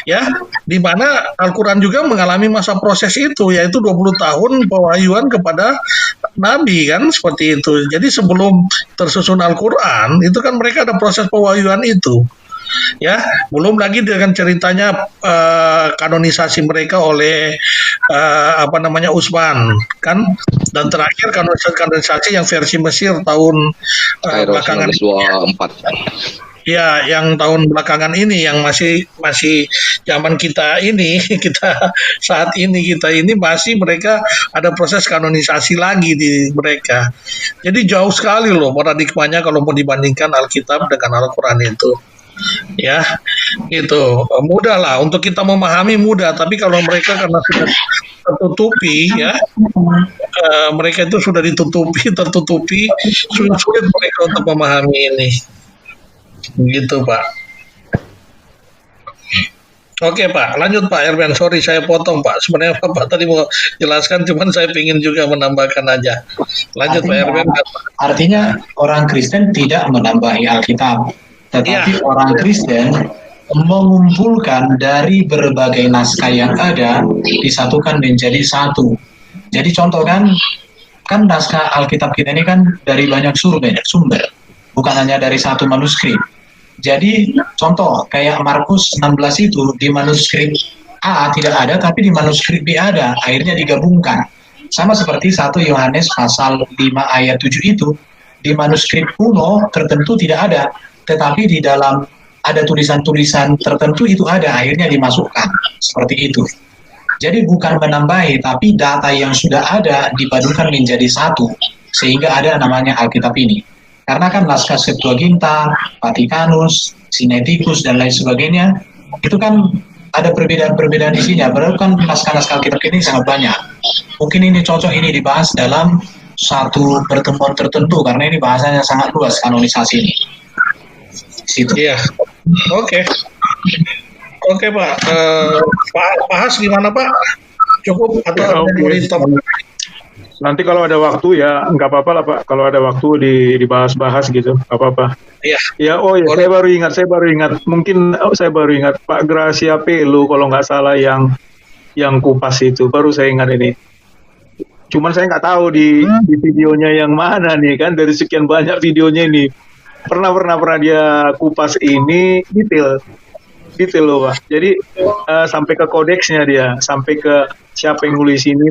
ya, di mana Al-Quran juga mengalami masa proses itu, yaitu 20 tahun pewahyuan kepada Nabi kan, seperti itu. Jadi sebelum tersusun Al-Quran itu kan mereka ada proses pewahyuan itu. Ya, belum lagi dengan ceritanya kanonisasi mereka oleh Utsman kan, dan terakhir kanonisasi yang versi Mesir tahun belakangan 4. Ya, yang tahun belakangan ini yang masih zaman kita ini, kita saat ini masih mereka ada proses kanonisasi lagi di mereka. Jadi jauh sekali loh paradigmanya kalau mau dibandingkan Alkitab dengan Al-Quran itu. Ya, gitu. Mudah lah untuk kita memahami, mudah. Tapi kalau mereka karena sudah tertutupi, ya, mereka itu sudah tertutupi, sulit mereka untuk memahami ini. Gitu, Pak. Oke, Pak. Lanjut, Pak Erben. Sorry, saya potong, Pak. Sebenarnya Bapak tadi mau jelaskan, cuman saya ingin juga menambahkan aja. Lanjut, Pak Erben. Artinya orang Kristen tidak menambahi Alkitab. Tetapi orang Kristen mengumpulkan dari berbagai naskah yang ada, disatukan menjadi satu. Jadi contoh kan naskah Alkitab kita ini kan dari banyak sumber, bukan hanya dari satu manuskrip. Jadi contoh kayak Markus 16 itu di manuskrip A tidak ada, tapi di manuskrip B ada, akhirnya digabungkan. Sama seperti 1 Yohanes pasal 5 ayat 7 itu, di manuskrip kuno tertentu tidak ada, tetapi di dalam ada tulisan-tulisan tertentu itu ada, akhirnya dimasukkan. Seperti itu. Jadi bukan menambahi, tapi data yang sudah ada dipadukan menjadi satu, sehingga ada namanya Alkitab ini. Karena kan naskah Septuaginta, Vatikanus, Sinaiticus, dan lain sebagainya, itu kan ada perbedaan-perbedaan isinya. Padahal kan naskah-naskah Alkitab ini sangat banyak. Mungkin ini cocok ini dibahas dalam satu pertemuan tertentu, karena ini bahasanya sangat luas kanonisasi ini. Iya, oke, Pak. Pak Has gimana, Pak? Cukup atau nanti kalau ada waktu ya nggak apa-apa lah, Pak. Kalau ada waktu dibahas-bahas gitu, nggak apa-apa. Iya. Ya, saya baru ingat. Mungkin saya baru ingat Pak Gracia Pelu kalau nggak salah yang kupas itu. Baru saya ingat ini. Cuman saya nggak tahu di videonya yang mana nih kan, dari sekian banyak videonya ini. Pernah dia kupas ini detail loh, Pak. Jadi sampai ke kodeksnya dia, sampai ke siapa yang nulis ini,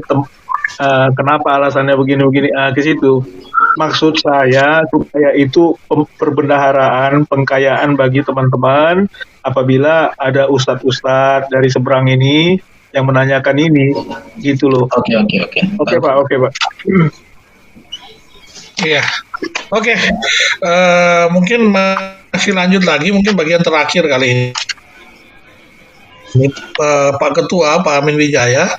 kenapa alasannya begini ke situ. Maksud saya supaya itu perbendaharaan, pengkayaan bagi teman-teman apabila ada ustadz-ustadz dari seberang ini yang menanyakan ini, gitu loh. Oke, Pak. Iya. Oke, mungkin masih lanjut lagi, mungkin bagian terakhir kali ini. Pak Ketua, Pak Amin Wijaya,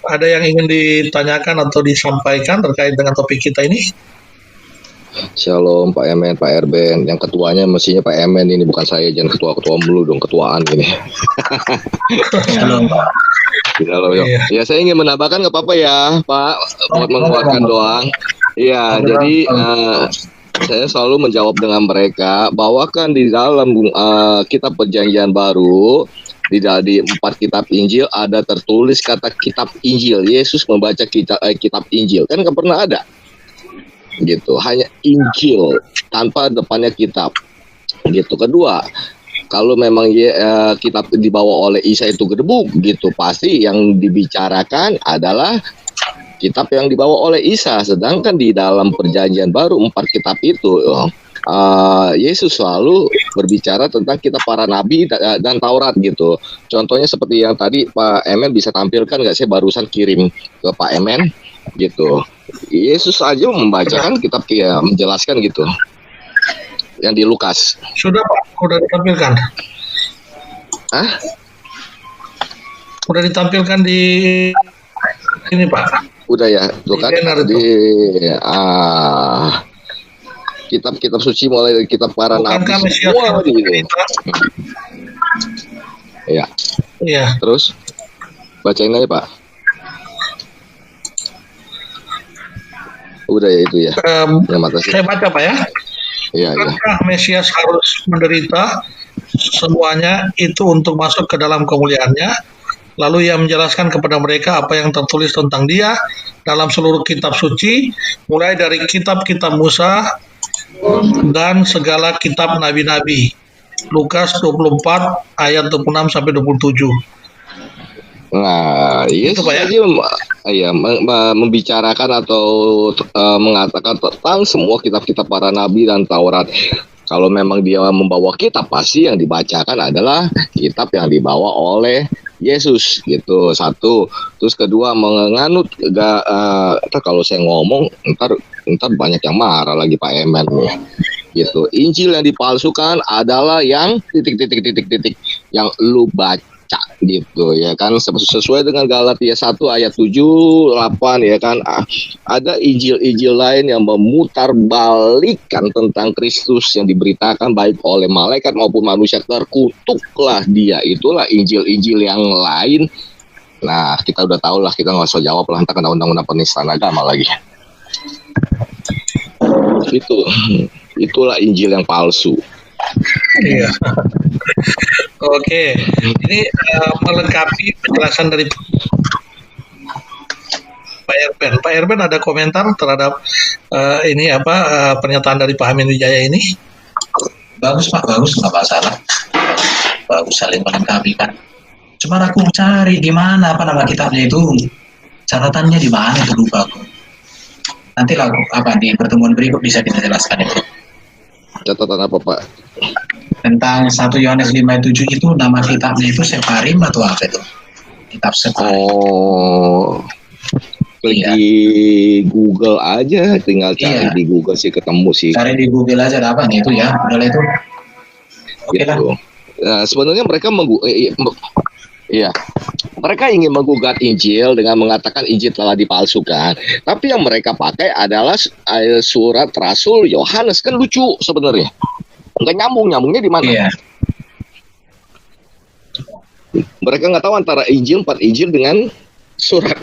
ada yang ingin ditanyakan atau disampaikan terkait dengan topik kita ini? Shalom Pak Emen, Pak Erben. Yang ketuanya mestinya Pak Emen ini, bukan saya. Jangan ketua-ketua mulu dong, ketuaan ini. Shalom, Pak. Shalom, ya, saya ingin menambahkan, nggak apa-apa ya, Pak, buat menguatkan doang. Iya, jadi saya selalu menjawab dengan mereka bahwa kan di dalam kitab Perjanjian Baru, di 4 kitab Injil ada tertulis kata kitab Injil. Yesus membaca kitab Injil, kan nggak pernah ada gitu, hanya Injil tanpa depannya kitab. Gitu. Kedua, kalau memang kitab dibawa oleh Isa itu gedebuk gitu, pasti yang dibicarakan adalah kitab yang dibawa oleh Isa. Sedangkan di dalam perjanjian baru 4 kitab itu Yesus selalu berbicara tentang kitab para nabi dan Taurat gitu. Contohnya seperti yang tadi Pak Emen bisa tampilkan nggak? Saya barusan kirim ke Pak Emen gitu. Yesus aja membacakan kitab menjelaskan gitu. Yang di Lukas. Sudah Pak, sudah ditampilkan. Sudah ditampilkan di ini Pak. Udah ya, tuh kan di kitab-kitab suci mulai dari kitab para nabi semua di ini. Iya. Iya. Terus bacain aja Pak. Udah ya itu ya. Saya baca Pak ya. Iya, Apakah Mesias harus menderita semuanya itu untuk masuk ke dalam kemuliaannya? Lalu ia menjelaskan kepada mereka apa yang tertulis tentang dia dalam seluruh kitab suci, mulai dari kitab-kitab Musa dan segala kitab nabi-nabi. Lukas 24 ayat 26 sampai 27. Nah, Yesus ya, membicarakan atau mengatakan tentang semua kitab-kitab para nabi dan Taurat. Kalau memang dia membawa kitab, pasti yang dibacakan adalah kitab yang dibawa oleh Yesus gitu. Satu. Terus kedua, menganut kalau saya ngomong ntar banyak yang marah lagi Pak Emen nih. Gitu. Injil yang dipalsukan adalah yang titik yang lu baca gitu ya kan, sesuai dengan Galatia 1 ayat 7, 8 ya kan. Ada injil-injil lain yang memutarbalikkan tentang Kristus yang diberitakan baik oleh malaikat maupun manusia, terkutuklah dia. Itulah injil-injil yang lain. Nah, kita udah tahu lah, kita nggak usah jawab lah, ntar kena undang-undang penistaan agama lagi. Itulah injil yang palsu. Iya. Oke, ini melengkapi penjelasan dari Pak Erben. Pak Erben ada komentar terhadap pernyataan dari Pak Amin Wijaya ini? Bagus Pak, bagus, nggak masalah. Bagus, saling melengkapi kan. Cuma aku cari di mana nama kitabnya itu, catatannya di mana itu lupa aku. Nanti di pertemuan berikut bisa kita jelaskan itu. Catatan apa Pak? Tentang 1 Yohanes 5:7 itu nama kitabnya itu Separim atau apa itu? Kitab Separim. Klik di Google aja, tinggal cari di Google sih ketemu sih. Cari di Google aja apa nih itu ya, udah itu. Oke lah. Nah, sebenarnya mereka mereka ingin menggugat Injil dengan mengatakan Injil telah dipalsukan. Tapi yang mereka pakai adalah surat Rasul Yohanes, kan lucu sebenarnya. Nggak nyambungnya di mana? Iya. Mereka nggak tahu antara Injil 4 Injil dengan surat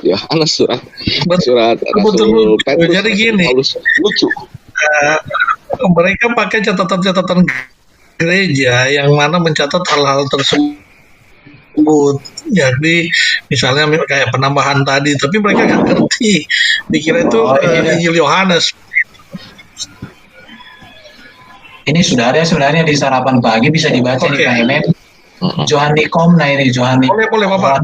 Yohanes, surat Rasul Petrus. Jadi gini, lucu. Mereka pakai catatan-catatan gereja yang mana mencatat hal-hal tersebut. Jadi misalnya kayak penambahan tadi, tapi mereka nggak ngerti, dikira itu Injil Yohanes. Ini sudah ada sebenarnya di sarapan pagi, bisa dibaca di KMN. Johanikom, nah ini Johani. Boleh Bapak.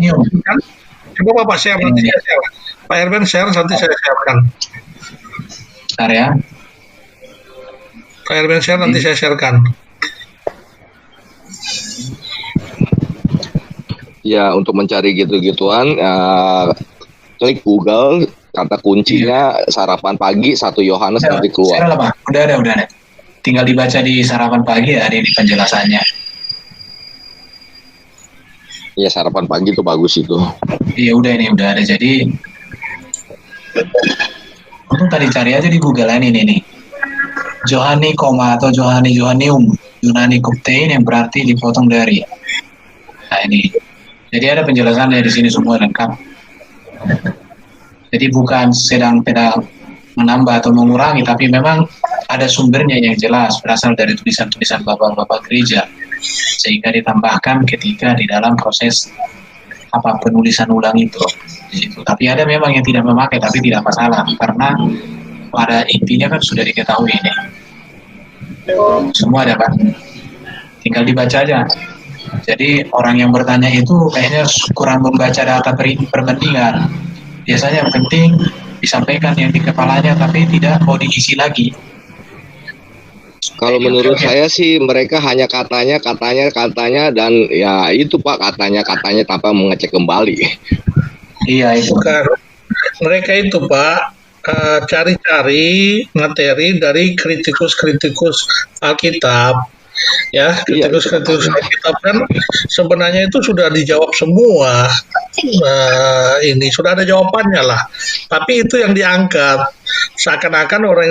Coba Bapak share, nanti saya share. Pak Erben share, nanti saya sharekan. Bentar ya. Pak Erben share, nanti saya sharekan. Ya, untuk mencari gitu-gituan, klik Google, kata kuncinya sarapan pagi 1 Yohanes nanti keluar. Share lah Pak, udah ada. Tinggal dibaca di sarapan pagi, ada di penjelasannya. Iya, sarapan pagi itu bagus itu. Iya, udah ada. Jadi untuk tadi cari aja di Google ini nih. Johani koma atau Johanium, Yunani Koptein yang berarti dipotong dari. Nah ini. Jadi ada penjelasannya di sini semua lengkap. Jadi bukan sedang menambah atau mengurangi, tapi memang ada sumbernya yang jelas berasal dari tulisan-tulisan bapak-bapak gereja, sehingga ditambahkan ketika di dalam proses penulisan ulang itu. Tapi ada memang yang tidak memakai, tapi tidak masalah karena pada intinya kan sudah diketahui ini. Semua ada Pak. Tinggal dibaca aja. Jadi orang yang bertanya itu kayaknya kurang membaca data perbandingan. Biasanya yang penting disampaikan yang di kepalanya tapi tidak mau diisi lagi. Kalau menurut saya sih mereka hanya katanya dan ya itu Pak katanya tanpa mengecek kembali. Iya itu kan. Mereka itu Pak cari-cari materi dari kritikus Alkitab. Ya, kritikus Alkitab kan sebenarnya itu sudah dijawab semua. Ini sudah ada jawabannya lah. Tapi itu yang diangkat seakan-akan orang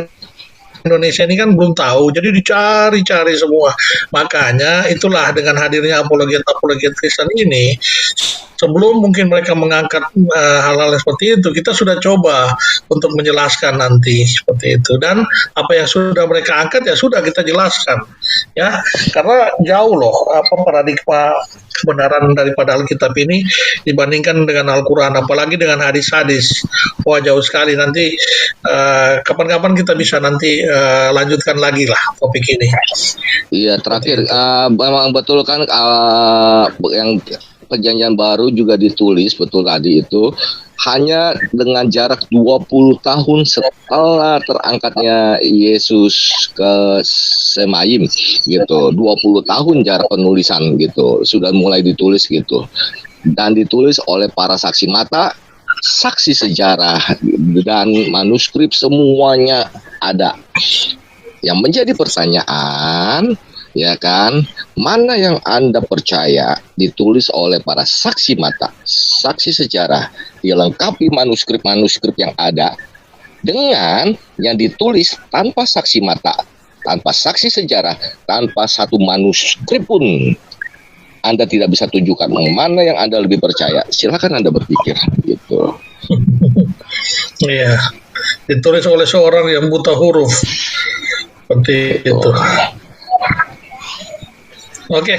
Indonesia ini kan belum tahu, jadi dicari-cari semua. Makanya itulah dengan hadirnya apologet Kristen ini, sebelum mungkin mereka mengangkat hal-hal seperti itu, kita sudah coba untuk menjelaskan nanti seperti itu. Dan apa yang sudah mereka angkat ya sudah kita jelaskan, ya. Karena jauh loh paradigma kebenaran daripada Alkitab ini dibandingkan dengan Al-Quran, apalagi dengan hadis-hadis. Wah jauh sekali. Nanti kapan-kapan kita bisa nanti lanjutkan lagi lah topik ini. Iya, terakhir memang betul kan yang perjanjian baru juga ditulis betul tadi itu hanya dengan jarak 20 tahun setelah terangkatnya Yesus ke Semayim gitu. 20 tahun jarak penulisan gitu. Sudah mulai ditulis gitu. Dan ditulis oleh para saksi mata, saksi sejarah dan manuskrip semuanya ada. Yang menjadi pertanyaan ya kan, mana yang Anda percaya ditulis oleh para saksi mata, saksi sejarah, dilengkapi manuskrip yang ada dengan yang ditulis tanpa saksi mata, tanpa saksi sejarah, tanpa satu manuskrip pun. Anda tidak bisa tunjukkan mana yang Anda lebih percaya. Silakan Anda berpikir gitu. Iya, ditulis oleh seorang yang buta huruf. Seperti itu. Oke,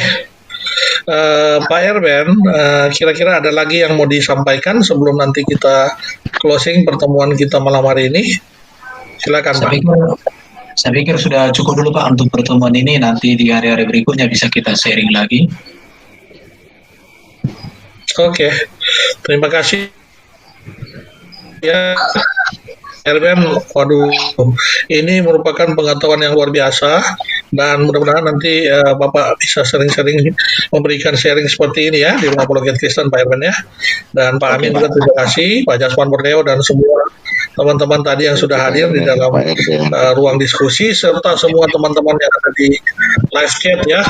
Pak Erben, kira-kira ada lagi yang mau disampaikan sebelum nanti kita closing pertemuan kita malam hari ini? Silakan Pak. Saya pikir sudah cukup dulu Pak untuk pertemuan ini. Nanti di hari-hari berikutnya bisa kita sharing lagi. Oke, terima kasih. Ya, Erben, waduh, ini merupakan pengetahuan yang luar biasa dan mudah-mudahan nanti Bapak bisa sering-sering memberikan sharing seperti ini ya di Rumah Apologet Kristen Pak Erben ya. Dan Pak Amin juga terima kasih, Pak Jasman Borneo dan semua teman-teman tadi yang sudah hadir di dalam ruang diskusi serta semua teman-teman yang ada di live chat ya.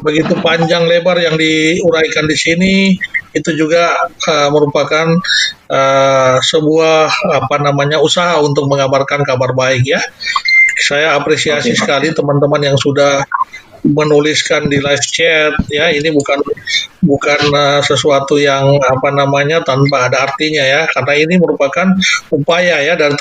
Begitu panjang lebar yang diuraikan di sini itu juga merupakan sebuah usaha untuk mengabarkan kabar baik ya. Saya apresiasi sekali teman-teman yang sudah menuliskan di live chat ya. Ini bukan sesuatu yang tanpa ada artinya ya, karena ini merupakan upaya ya dari